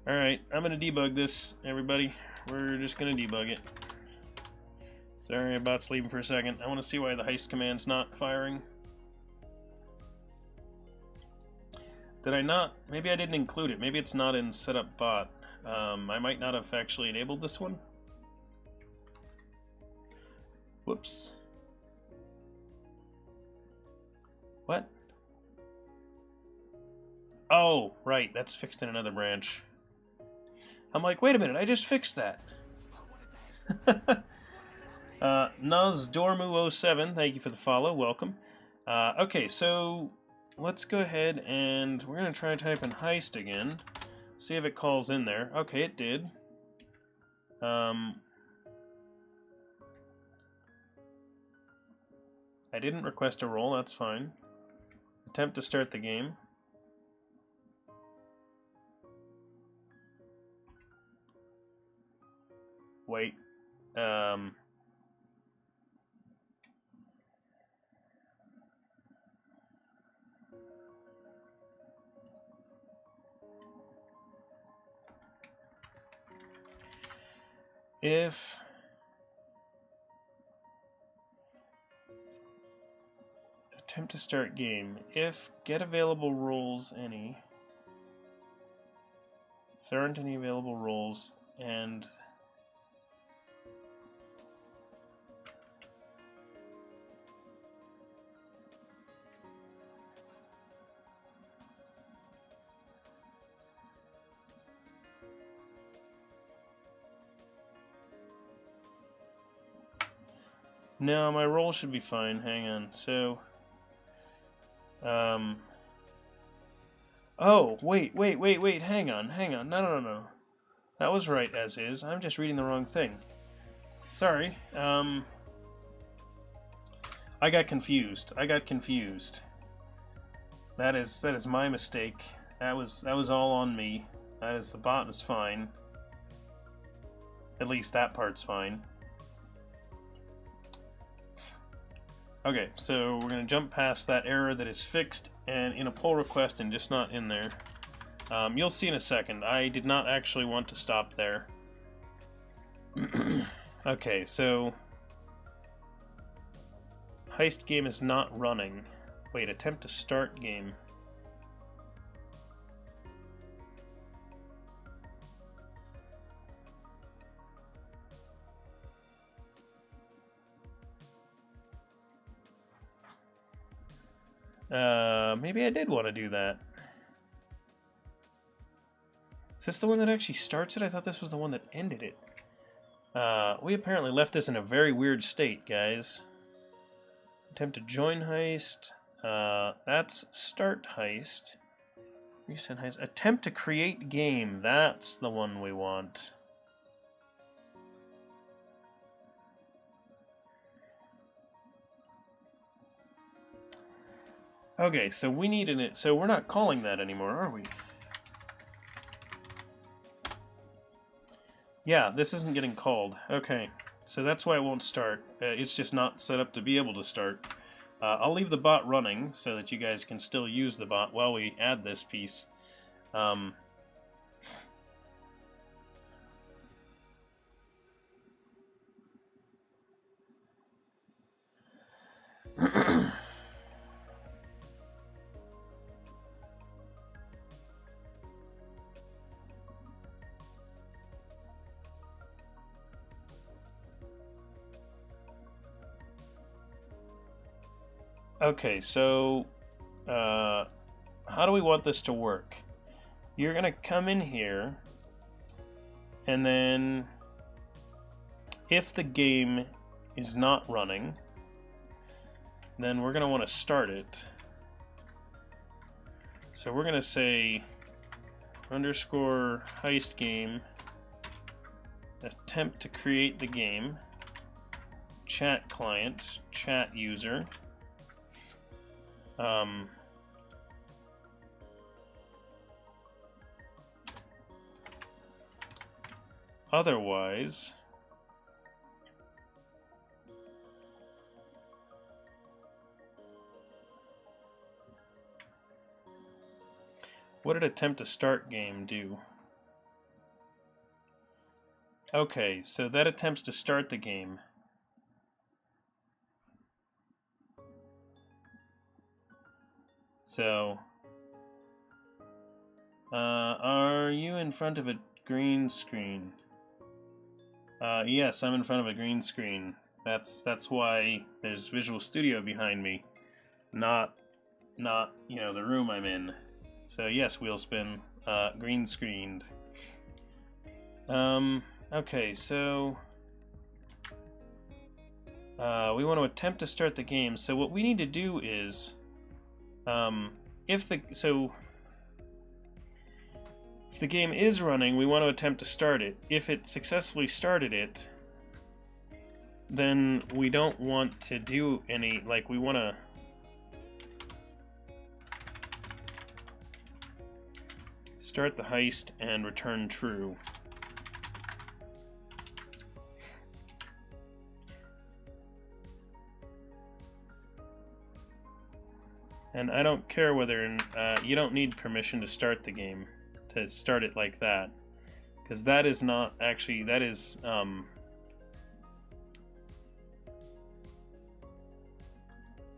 Alright, I'm gonna debug this, everybody. We're just gonna debug it. Sorry about sleeping for a second. I want to see why the heist command's not firing. Did I not? Maybe I didn't include it. Maybe it's not in setup bot. I might not have actually enabled this one. Whoops. What? Oh, right. That's fixed in another branch. I'm like, wait a minute. I just fixed that. Nazdormu07, thank you for the follow. Welcome. Okay, so let's go ahead and we're going to try to type in heist again. See if it calls in there. Okay, it did. I didn't request a roll, that's fine. Attempt to start the game. Wait. If attempt to start game, if get available roles any, if there aren't any available roles, and no, my roll should be fine. Hang on. So, oh, wait. Hang on. No. That was right as is. I'm just reading the wrong thing. Sorry. I got confused. That is my mistake. That was all on me. The bot is fine. At least that part's fine. Okay, so we're going to jump past that error that is fixed and in a pull request and just not in there. You'll see in a second. I did not actually want to stop there. Okay, so heist game is not running. Wait, attempt to start game. Maybe I did want to do that. Is this the one that actually starts it? I thought this was the one that ended it. We apparently left this in a very weird state, guys. Attempt to join heist. That's start heist. Reset heist. Attempt to create game. That's the one we want. Okay, so we need an... So we're not calling that anymore, are we? Yeah, this isn't getting called. Okay, so that's why it won't start. It's just not set up to be able to start. I'll leave the bot running so that you guys can still use the bot while we add this piece. Okay, so how do we want this to work? You're gonna come in here, and then if the game is not running, then we're gonna want to start it. So we're gonna say underscore heist game, attempt to create the game, chat client, chat user. Otherwise, what did attempt to start game do? Okay, so that attempts to start the game. So, are you in front of a green screen? Yes, I'm in front of a green screen. That's why there's Visual Studio behind me, not you know, the room I'm in. So yes, Wheelspin, green screened. Okay, so we want to attempt to start the game. So what we need to do is, if the game is running, we want to attempt to start it. If it successfully started it, then we don't want to do any, like, we want to start the heist and return true. And I don't care whether you don't need permission to start the game, to start it like that, because that is not actually, that is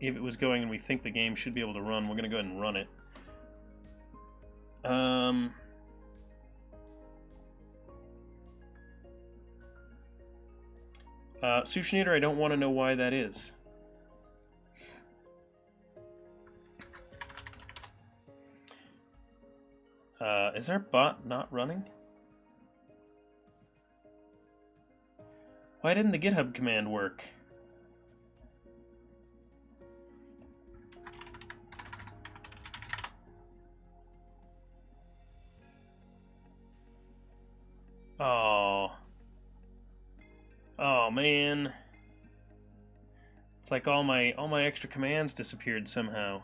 if it was going and we think the game should be able to run, we're gonna go ahead and run it. Sushinator, I don't want to know why that is. Is our bot not running? Why didn't the GitHub command work? Oh. Oh man. It's like all my extra commands disappeared somehow.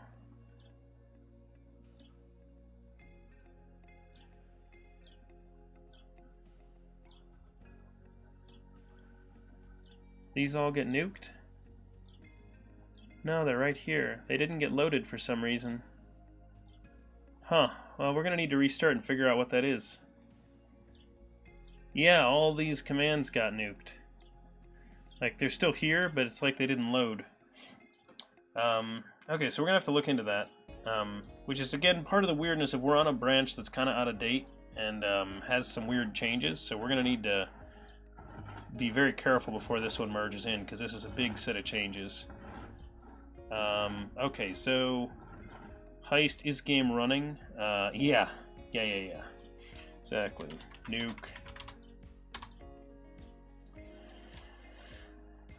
These all get nuked? No, they're right here. They didn't get loaded for some reason. Huh. Well, we're gonna need to restart and figure out what that is. Yeah, all these commands got nuked. Like, they're still here, but it's like they didn't load. Okay, so we're gonna have to look into that. Which is, again, part of the weirdness of we're on a branch that's kind of out of date and has some weird changes, so we're gonna need to be very careful before this one merges in, because this is a big set of changes. Okay, so heist, is game running? Yeah. Exactly. Nuke.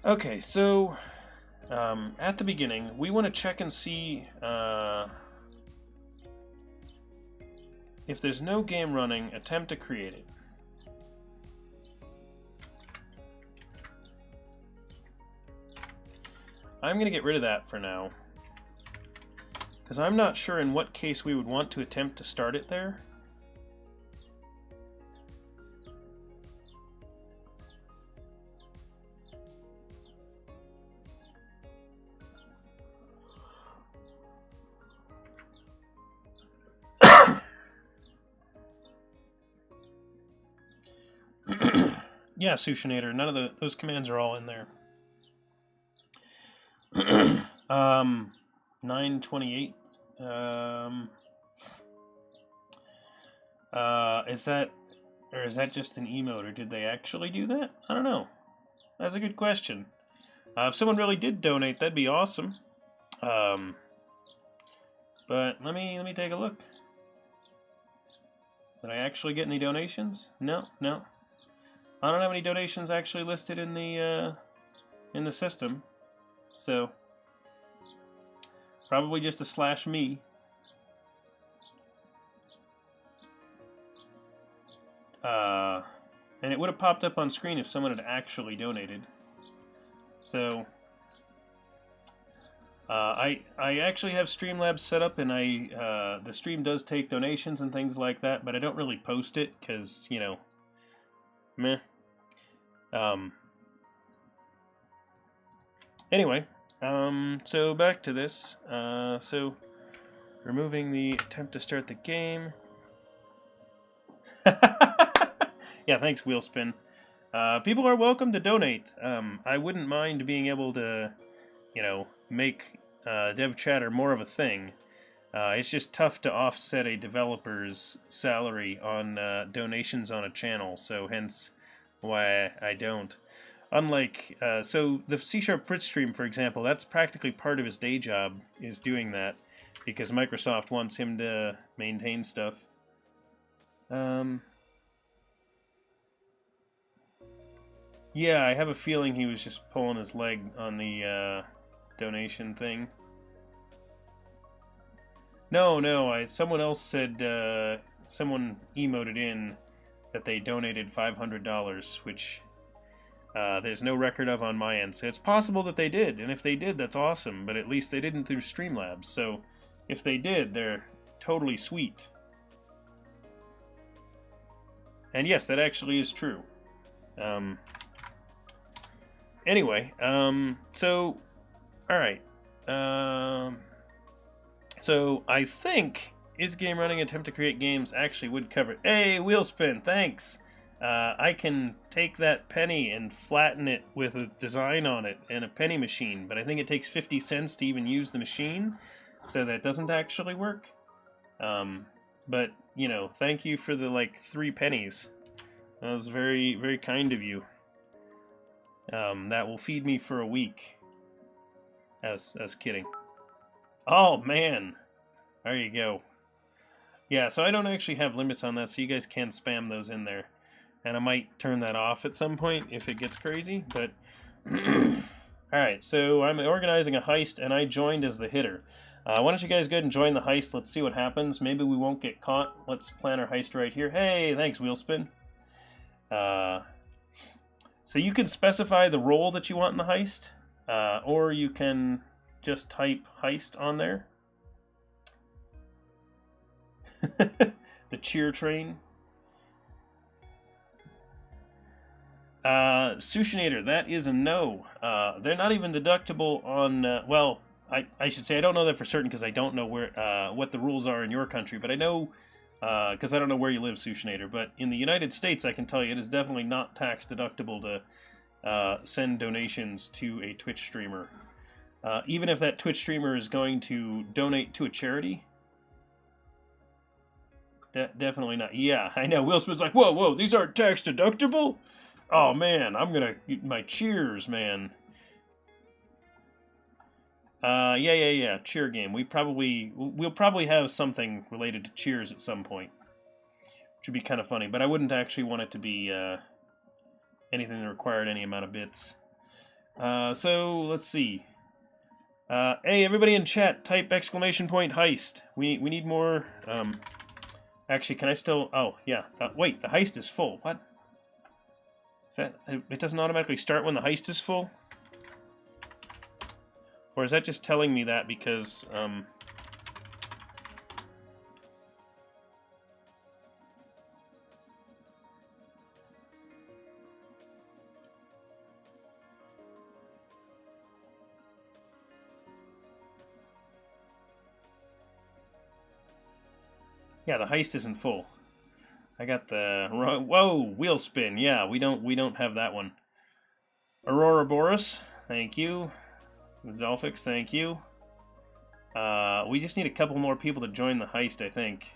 Okay, so at the beginning, we want to check and see if there's no game running, attempt to create it. I'm going to get rid of that for now, because I'm not sure in what case we would want to attempt to start it there. Yeah, Sushinator. None of those commands are all in there. 928. Is that, or is that just an emote, or did they actually do that? I don't know. That's a good question. If someone really did donate, that'd be awesome. But let me take a look. Did I actually get any donations? No. I don't have any donations actually listed in the system. So probably just a /me. And it would have popped up on screen if someone had actually donated. So I actually have Streamlabs set up, and the stream does take donations and things like that, but I don't really post it because, you know, meh. Anyway, so back to this. So removing the attempt to start the game. Yeah, thanks, Wheelspin. People are welcome to donate. I wouldn't mind being able to, you know, make dev chatter more of a thing. It's just tough to offset a developer's salary on donations on a channel, so hence why I don't. Unlike, so the C# Fritz stream, for example, that's practically part of his day job, is doing that, because Microsoft wants him to maintain stuff. Yeah, I have a feeling he was just pulling his leg on the donation thing. No, someone else said, someone emoted in that they donated $500, which there's no record of on my end. So it's possible that they did, and if they did, that's awesome, but at least they didn't through Streamlabs, so if they did, they're totally sweet. And yes, that actually is true. Anyway, so, alright. So, I think Is Game Running Attempt to Create Games actually would cover it. Hey, Wheelspin, thanks! I can take that penny and flatten it with a design on it and a penny machine, but I think it takes 50 cents to even use the machine, so that doesn't actually work. But, you know, thank you for the, like, 3 pennies. That was very, very kind of you. That will feed me for a week. I was kidding. Oh, man! There you go. Yeah, so I don't actually have limits on that, so you guys can spam those in there. And I might turn that off at some point if it gets crazy, but... Alright, so I'm organizing a heist, and I joined as the hitter. Why don't you guys go ahead and join the heist? Let's see what happens. Maybe we won't get caught. Let's plan our heist right here. Hey, thanks, Wheelspin. So you can specify the role that you want in the heist, or you can just type heist on there. The cheer train. Sushinator, that is a no. They're not even deductible on, well, I should say I don't know that for certain because I don't know where what the rules are in your country, but I know, because I don't know where you live, Sushinator, but in the United States I can tell you it is definitely not tax deductible to send donations to a Twitch streamer. Even if that Twitch streamer is going to donate to a charity. Definitely not. Yeah, I know. Will Smith's like, whoa, these aren't tax deductible? Oh, man, I'm gonna get my cheers, man. Yeah. Cheer game. We'll probably have something related to cheers at some point. Which would be kind of funny, but I wouldn't actually want it to be anything that required any amount of bits. So, let's see. Hey, everybody in chat, type ! heist. We need more, actually, can I still... Oh, yeah. Wait, the heist is full. What? Is that... It doesn't automatically start when the heist is full? Or is that just telling me that because... Yeah, the heist isn't full. I got the whoa wheel spin. Yeah, we don't have that one. Aurora Boris, thank you. Zolfix, thank you. We just need a couple more people to join the heist, I think.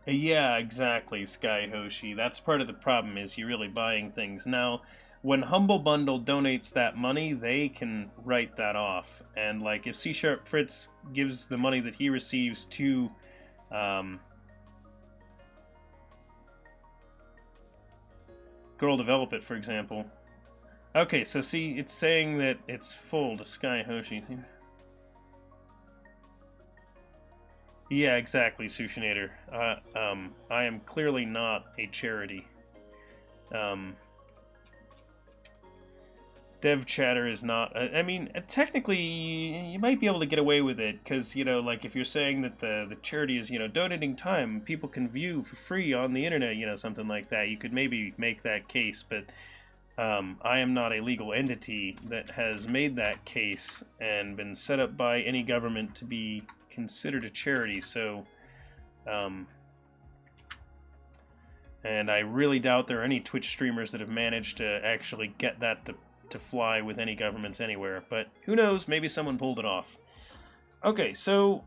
Yeah, exactly, Sky Hoshi. That's part of the problem, is you're really buying things. Now, when Humble Bundle donates that money, they can write that off. And, like, if C# Fritz gives the money that he receives to... Girl Develop It, for example. Okay, so see, it's saying that it's full to Sky Hoshi. Yeah, exactly, Sushinator. I am clearly not a charity. Dev chatter is not. I mean, technically, you might be able to get away with it because, you know, like if you're saying that the charity is, you know, donating time people can view for free on the internet, you know, something like that, you could maybe make that case. But I am not a legal entity that has made that case and been set up by any government to be considered a charity, so and I really doubt there are any Twitch streamers that have managed to actually get that to fly with any governments anywhere, but who knows, maybe someone pulled it off. Okay, so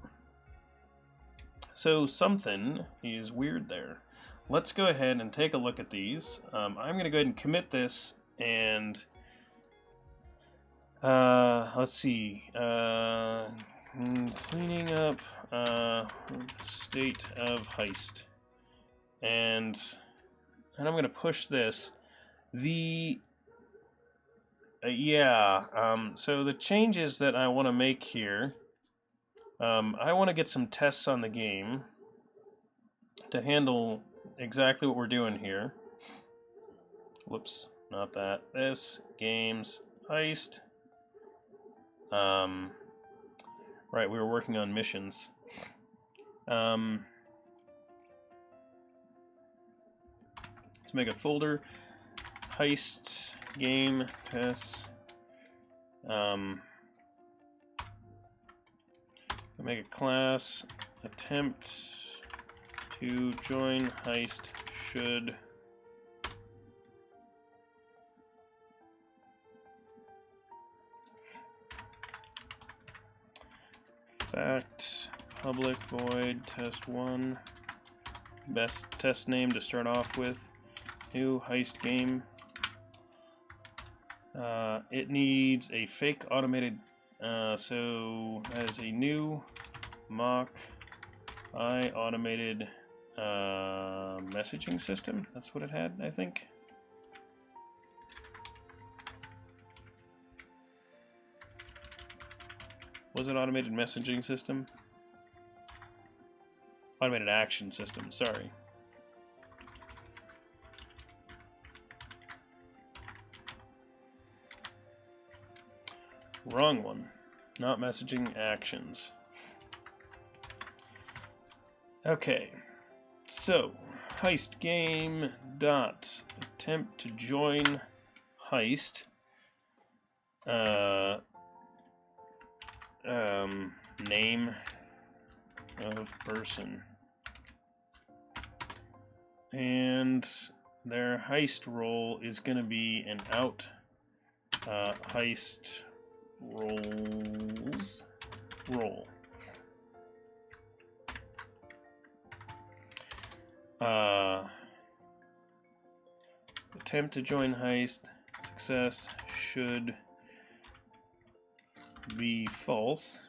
something is weird there. Let's go ahead and take a look at these. I'm going to go ahead and commit this, and let's see, cleaning up state of heist, and I'm going to push this. So the changes that I want to make here, I want to get some tests on the game to handle exactly what we're doing here. Whoops, not that. This, games, heist. Right, we were working on missions. Let's make a folder. Heist, game, tests. Make a class. Attempt to join heist should fact public void test1, best test name to start off with, new heist game. It needs a fake automated, so as a new mock automated messaging system. That's what it had, I think. Was it automated messaging system? Automated action system, sorry. Wrong one. Not messaging actions. Okay. So, heist game dot attempt to join heist. Name of person, and their heist role is going to be an out heist roles role. Attempt to join heist success should be false.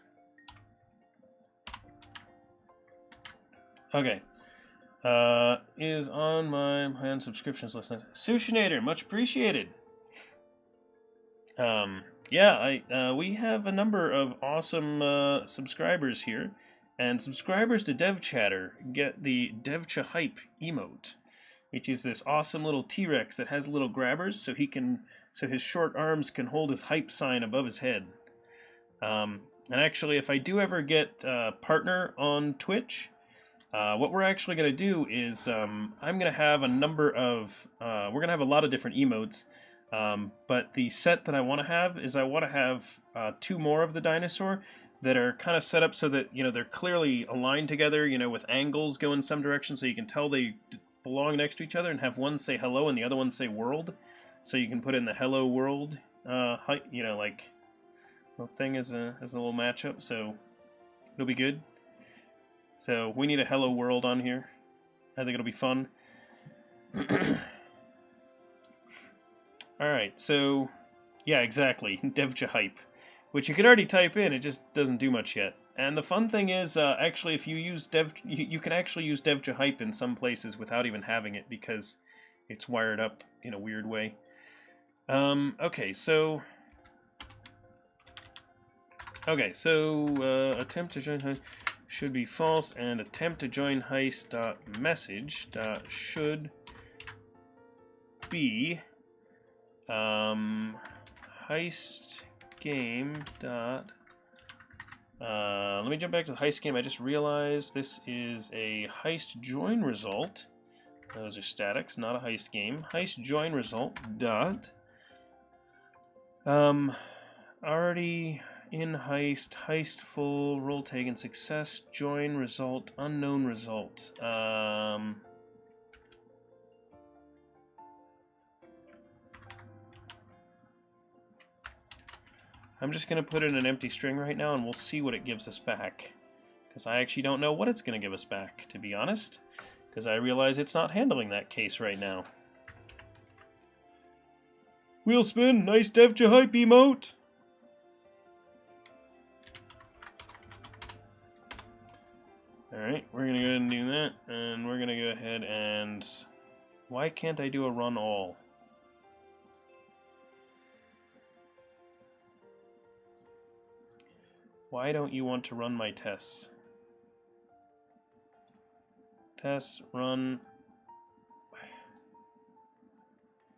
Okay. Is on my hand subscriptions list. Sushinator, much appreciated. Yeah, we have a number of awesome subscribers here, and subscribers to Dev Chatter get the DevCha Hype emote, which is this awesome little T-Rex that has little grabbers, so his short arms can hold his hype sign above his head. And actually, if I do ever get partner on Twitch, what we're actually going to do is I'm going to have a number of, we're going to have a lot of different emotes. But the set that I want to have is I want to have 2 more of the dinosaur that are kind of set up so that, you know, they're clearly aligned together, you know, with angles going some direction, so you can tell they belong next to each other, and have one say hello and the other one say world. So you can put in the hello world, you know, like little thing as a little matchup. So it'll be good. So we need a hello world on here. I think it'll be fun. All right, so yeah, exactly, devjahype, which you could already type in. It just doesn't do much yet. And the fun thing is, actually, if you use you can actually use devjahype in some places without even having it, because it's wired up in a weird way. Okay, so attempt to join heist should be false, and attempt to join heist message should be heist game dot. Let me jump back to the heist game. I just realized this is a heist join result. Those are statics, not a heist game. Heist join result dot. Already in heist, heist full, role taken, success, join result, unknown result. I'm just going to put in an empty string right now, and we'll see what it gives us back. Because I actually don't know what it's going to give us back, to be honest. Because I realize it's not handling that case right now. Wheel spin, nice devjahype emote! Alright, we're going to go ahead and do that, and we're going to go ahead and... Why can't I do a run all? Why don't you want to run my tests? Tests, run...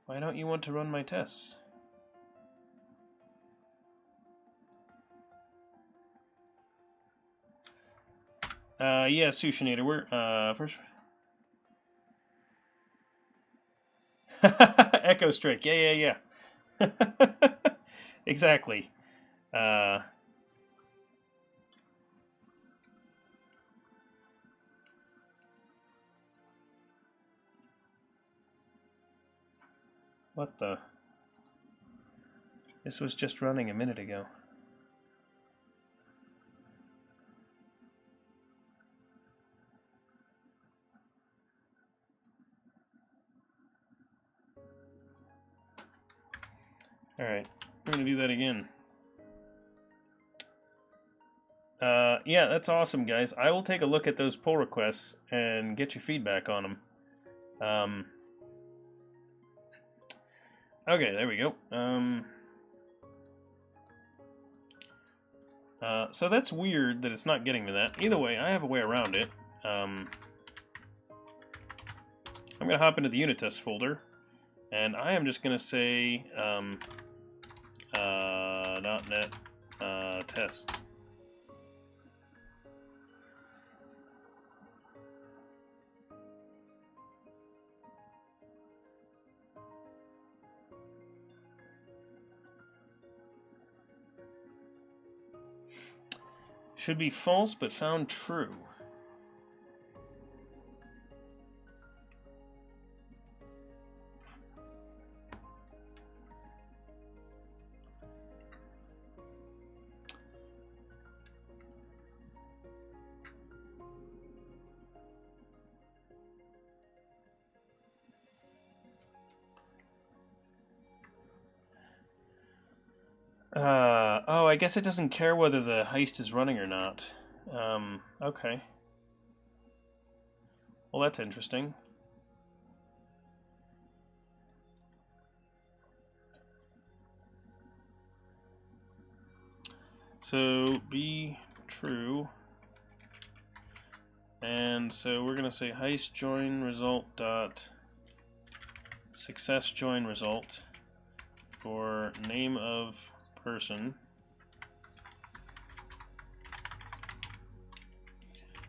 Why don't you want to run my tests? Yeah, Sushinator, we're, first... Echo Strike, yeah. Exactly. What the? This was just running a minute ago. Alright, we're going to do that again. Yeah, that's awesome, guys. I will take a look at those pull requests and get your feedback on them. Okay, there we go. So that's weird that it's not getting to that. Either way, I have a way around it. I'm going to hop into the unit test folder, and I am just going to say .NET test. Should be false, but found true. Oh, I guess it doesn't care whether the heist is running or not. Okay. Well, that's interesting. So, be true. And so we're going to say heist join result dot success join result for name of person.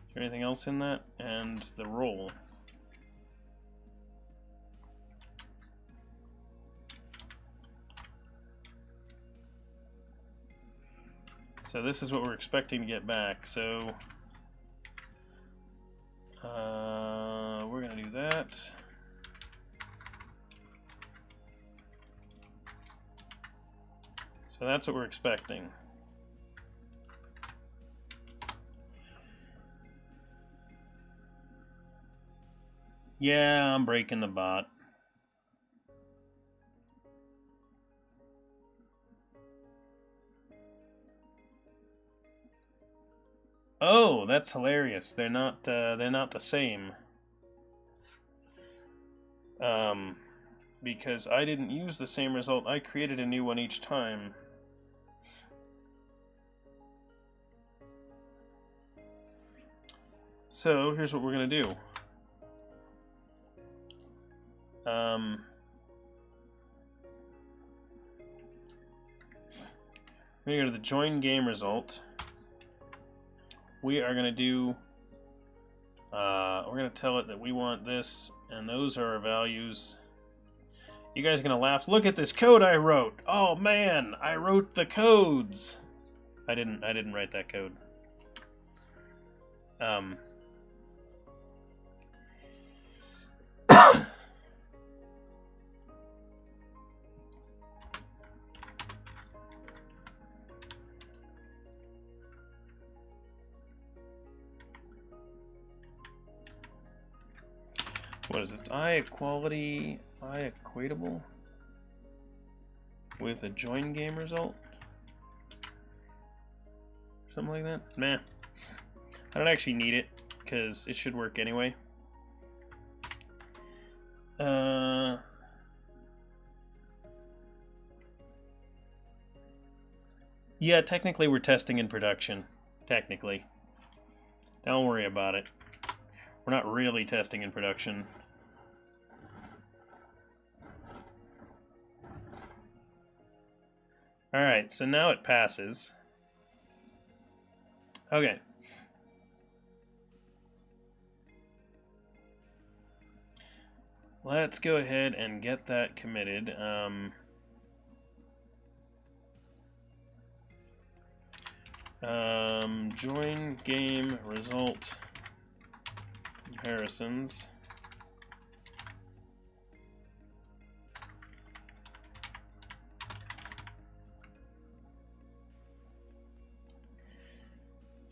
Is there anything else in that? And the role. So this is what we're expecting to get back. So we're going to do that. So that's what we're expecting. Yeah, I'm breaking the bot. Oh, that's hilarious. They're not the same. Because I didn't use the same result. I created a new one each time. So here's what we're gonna do. We're gonna go to the join game result. We are gonna do. We're gonna tell it that we want this, and those are our values. You guys are gonna laugh. Look at this code I wrote. Oh man, I wrote the codes. I didn't write that code. What is this? I equatable with a join game result? Something like that? Meh. I don't actually need it, because it should work anyway. Yeah, technically we're testing in production. Technically. Don't worry about it. We're not really testing in production. Alright, so now it passes. Okay. Let's go ahead and get that committed. Join game result comparisons.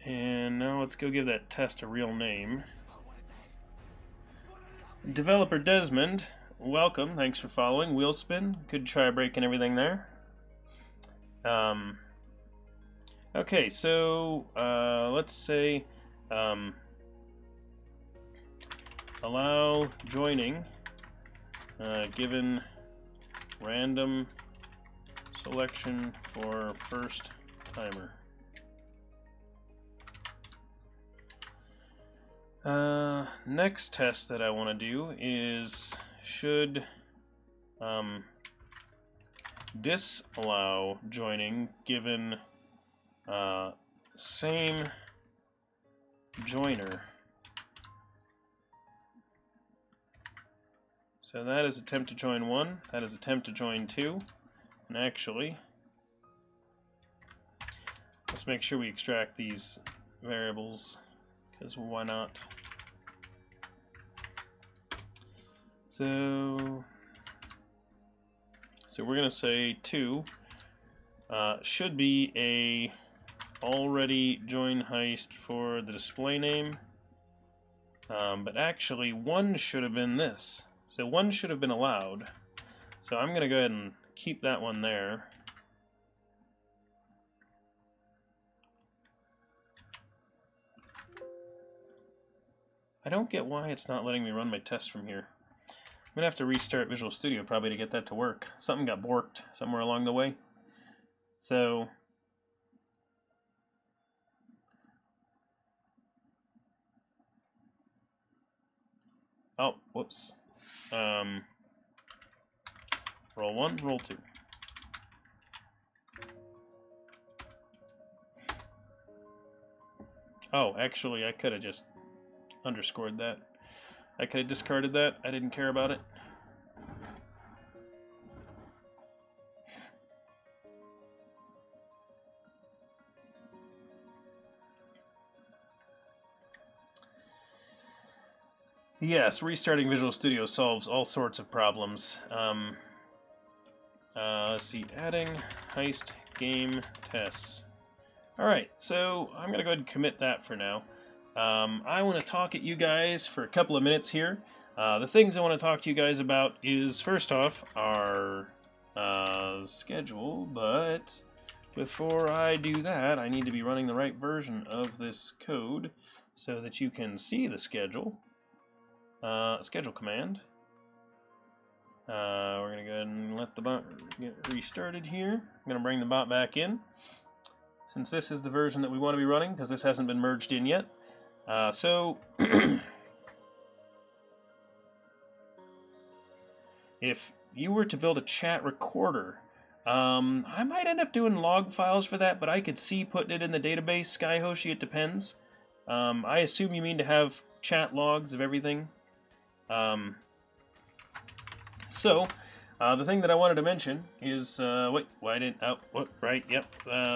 And now let's go give that test a real name. Developer Desmond, welcome. Thanks for following. Wheelspin, good try breaking everything there. Okay, so let's say allow joining given random selection for first timer. Next test that I want to do is should disallow joining given same joiner. So that is attempt to join 1, that is attempt to join 2, and actually let's make sure we extract these variables, because why not? So we're going to say 2 should be a already join heist for the display name, but actually 1 should have been this. So 1 should have been allowed. So I'm going to go ahead and keep that one there. I don't get why it's not letting me run my test from here. I'm going to have to restart Visual Studio probably to get that to work. Something got borked somewhere along the way. So oh, whoops. Roll 1, roll 2. Oh, actually, I could have just underscored that. I could have discarded that. I didn't care about it. Yes, restarting Visual Studio solves all sorts of problems. Let's see, adding heist game tests. Alright, so I'm going to go ahead and commit that for now. I want to talk at you guys for a couple of minutes here. The things I want to talk to you guys about is, first off, our schedule, but before I do that, I need to be running the right version of this code so that you can see the schedule. Schedule command. We're going to go ahead and let the bot get restarted here. I'm going to bring the bot back in, since this is the version that we want to be running, because this hasn't been merged in yet. So, if you were to build a chat recorder, I might end up doing log files for that, but I could see putting it in the database. Skyhoshi, it depends. I assume you mean to have chat logs of everything. So, the thing that I wanted to mention is, wait, why didn't, oh, what, right, yep,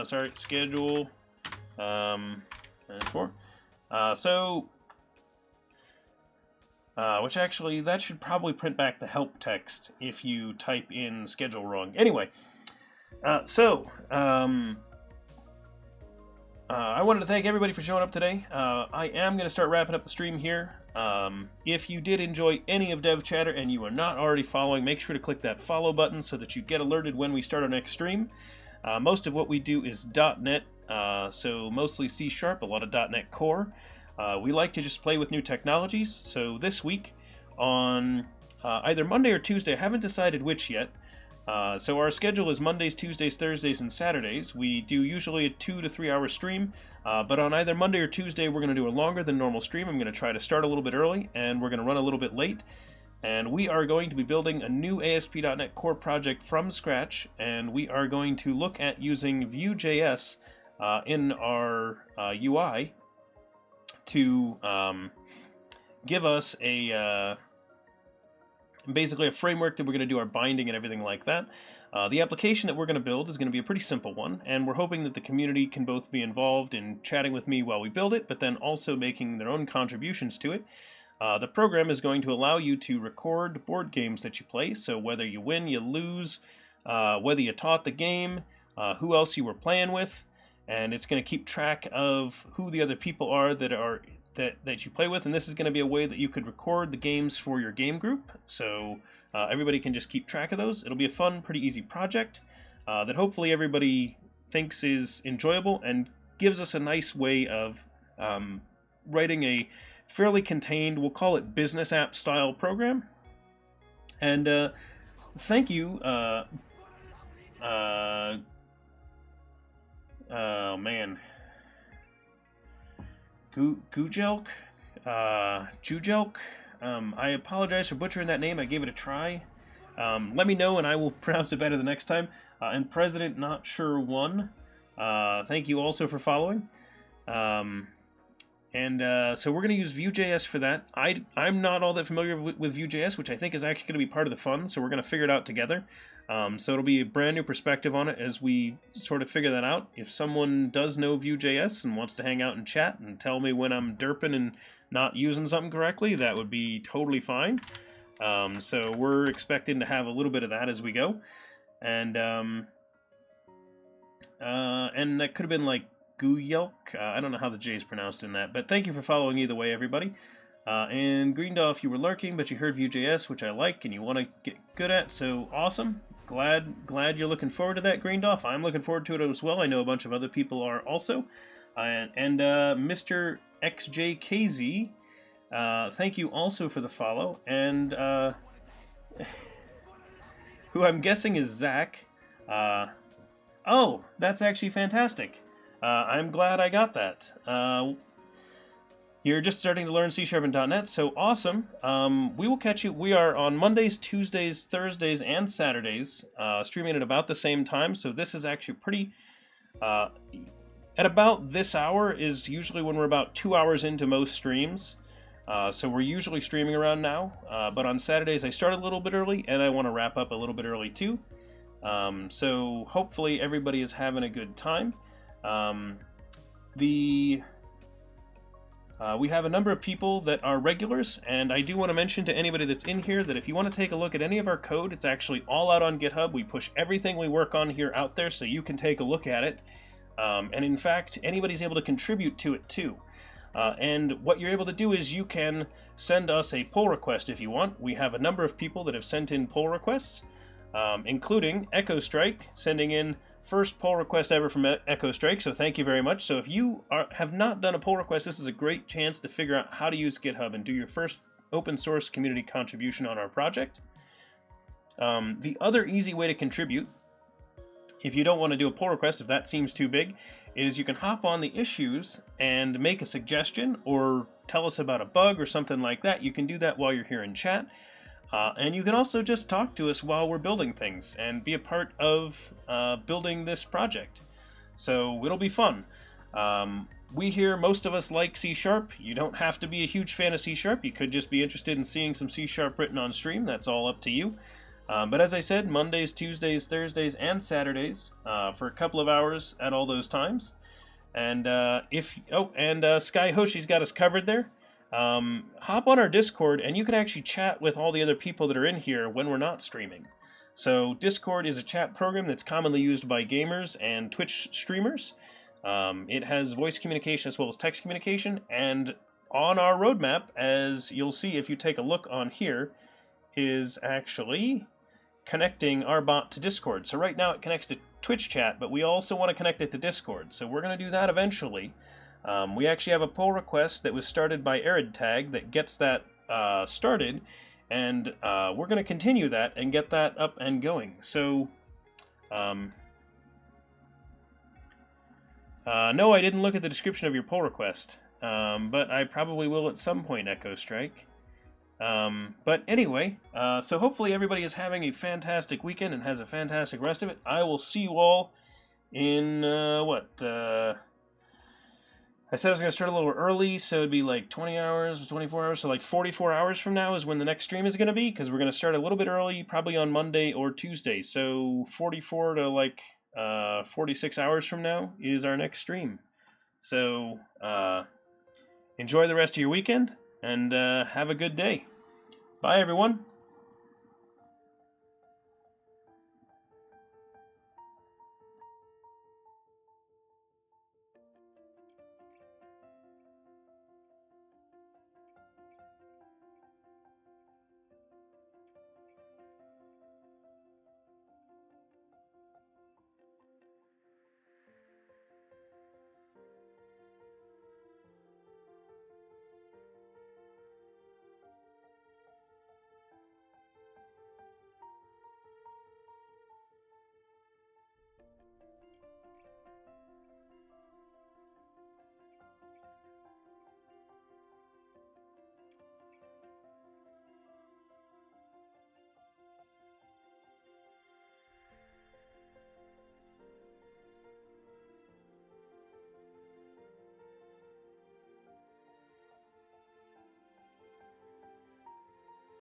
sorry, schedule, 4. Which actually, that should probably print back the help text if you type in schedule wrong. Anyway, I wanted to thank everybody for showing up today. I am going to start wrapping up the stream here. If you did enjoy any of Dev Chatter and you are not already following, make sure to click that follow button so that you get alerted when we start our next stream. Most of what we do is .NET, so mostly C#, a lot of .NET Core. We like to just play with new technologies, so this week on either Monday or Tuesday, I haven't decided which yet. So our schedule is Mondays, Tuesdays, Thursdays, and Saturdays. We do usually a 2 to 3 hour stream, but on either Monday or Tuesday we're going to do a longer than normal stream. I'm going to try to start a little bit early, and we're going to run a little bit late. And we are going to be building a new ASP.NET Core project from scratch, and we are going to look at using VueJS in our UI to give us basically a framework that we're going to do our binding and everything like that. The application that we're going to build is going to be a pretty simple one, and we're hoping that the community can both be involved in chatting with me while we build it, but then also making their own contributions to it. The program is going to allow you to record board games that you play, so whether you win, you lose, whether you taught the game, who else you were playing with, and it's going to keep track of who the other people are that you play with, and this is going to be a way that you could record the games for your game group, so everybody can just keep track of those. It'll be a fun, pretty easy project that hopefully everybody thinks is enjoyable and gives us a nice way of writing a fairly contained, we'll call it business app style program. And thank you, oh man, Jujelk, I apologize for butchering that name. I gave it a try. Let me know and I will pronounce it better the next time. And President Not Sure One, thank you also for following. So we're going to use VueJS for that. I'm not all that familiar with VueJS, which I think is actually going to be part of the fun, so we're going to figure it out together. So it'll be a brand new perspective on it as we sort of figure that out. If someone does know VueJS and wants to hang out and chat and tell me when I'm derping and not using something correctly, that would be totally fine. So we're expecting to have a little bit of that as we go. And that could have been like Guyelk. I don't know how the J is pronounced in that, but thank you for following either way, everybody. And Greendolph, you were lurking, but you heard VueJS, which I like, and you want to get good at, so awesome. Glad you're looking forward to that, Greendolph. I'm looking forward to it as well. I know a bunch of other people are also. And Mr. XJKZ, thank you also for the follow. And who I'm guessing is Zach. Oh, that's actually fantastic. I'm glad I got that. You're just starting to learn C# and .NET, so awesome. We will catch you. We are on Mondays, Tuesdays, Thursdays, and Saturdays, streaming at about the same time, so this is actually pretty... at about this hour is usually when we're about 2 hours into most streams, so we're usually streaming around now, but on Saturdays I start a little bit early, and I want to wrap up a little bit early too. So hopefully everybody is having a good time. We have a number of people that are regulars, and I do want to mention to anybody that's in here that if you want to take a look at any of our code, it's actually all out on GitHub. We push everything we work on here out there so you can take a look at it. And in fact, anybody's able to contribute to it too. And what you're able to do is you can send us a pull request if you want. We have a number of people that have sent in pull requests, including Echo Strike, sending in first pull request ever from Echo Strike, so thank you very much. So if you have not done a pull request, this is a great chance to figure out how to use GitHub and do your first open source community contribution on our project. The other easy way to contribute, if you don't want to do a pull request, if that seems too big, is you can hop on the issues and make a suggestion or tell us about a bug or something like that. You can do that while you're here in chat. And you can also just talk to us while we're building things and be a part of building this project. So it'll be fun. We here, most of us like C#. You don't have to be a huge fan of C#. You could just be interested in seeing some C# written on stream. That's all up to you. But as I said, Mondays, Tuesdays, Thursdays, and Saturdays for a couple of hours at all those times. And Sky Hoshi's got us covered there. Hop on our Discord and you can actually chat with all the other people that are in here when we're not streaming. So Discord is a chat program that's commonly used by gamers and Twitch streamers. It has voice communication as well as text communication, and on our roadmap, as you'll see if you take a look on here, is actually connecting our bot to Discord. So right now it connects to Twitch chat, but we also want to connect it to Discord. So we're going to do that eventually. We actually have a pull request that was started by AridTag that gets that started, and we're going to continue that and get that up and going. So, no, I didn't look at the description of your pull request, but I probably will at some point, Echo Strike. But anyway, so hopefully everybody is having a fantastic weekend and has a fantastic rest of it. I will see you all in, I said I was going to start a little early, so it'd be like 20 hours, 24 hours, so like 44 hours from now is when the next stream is going to be, because we're going to start a little bit early, probably on Monday or Tuesday. So 44 to like 46 hours from now is our next stream. So enjoy the rest of your weekend, and have a good day. Bye, everyone.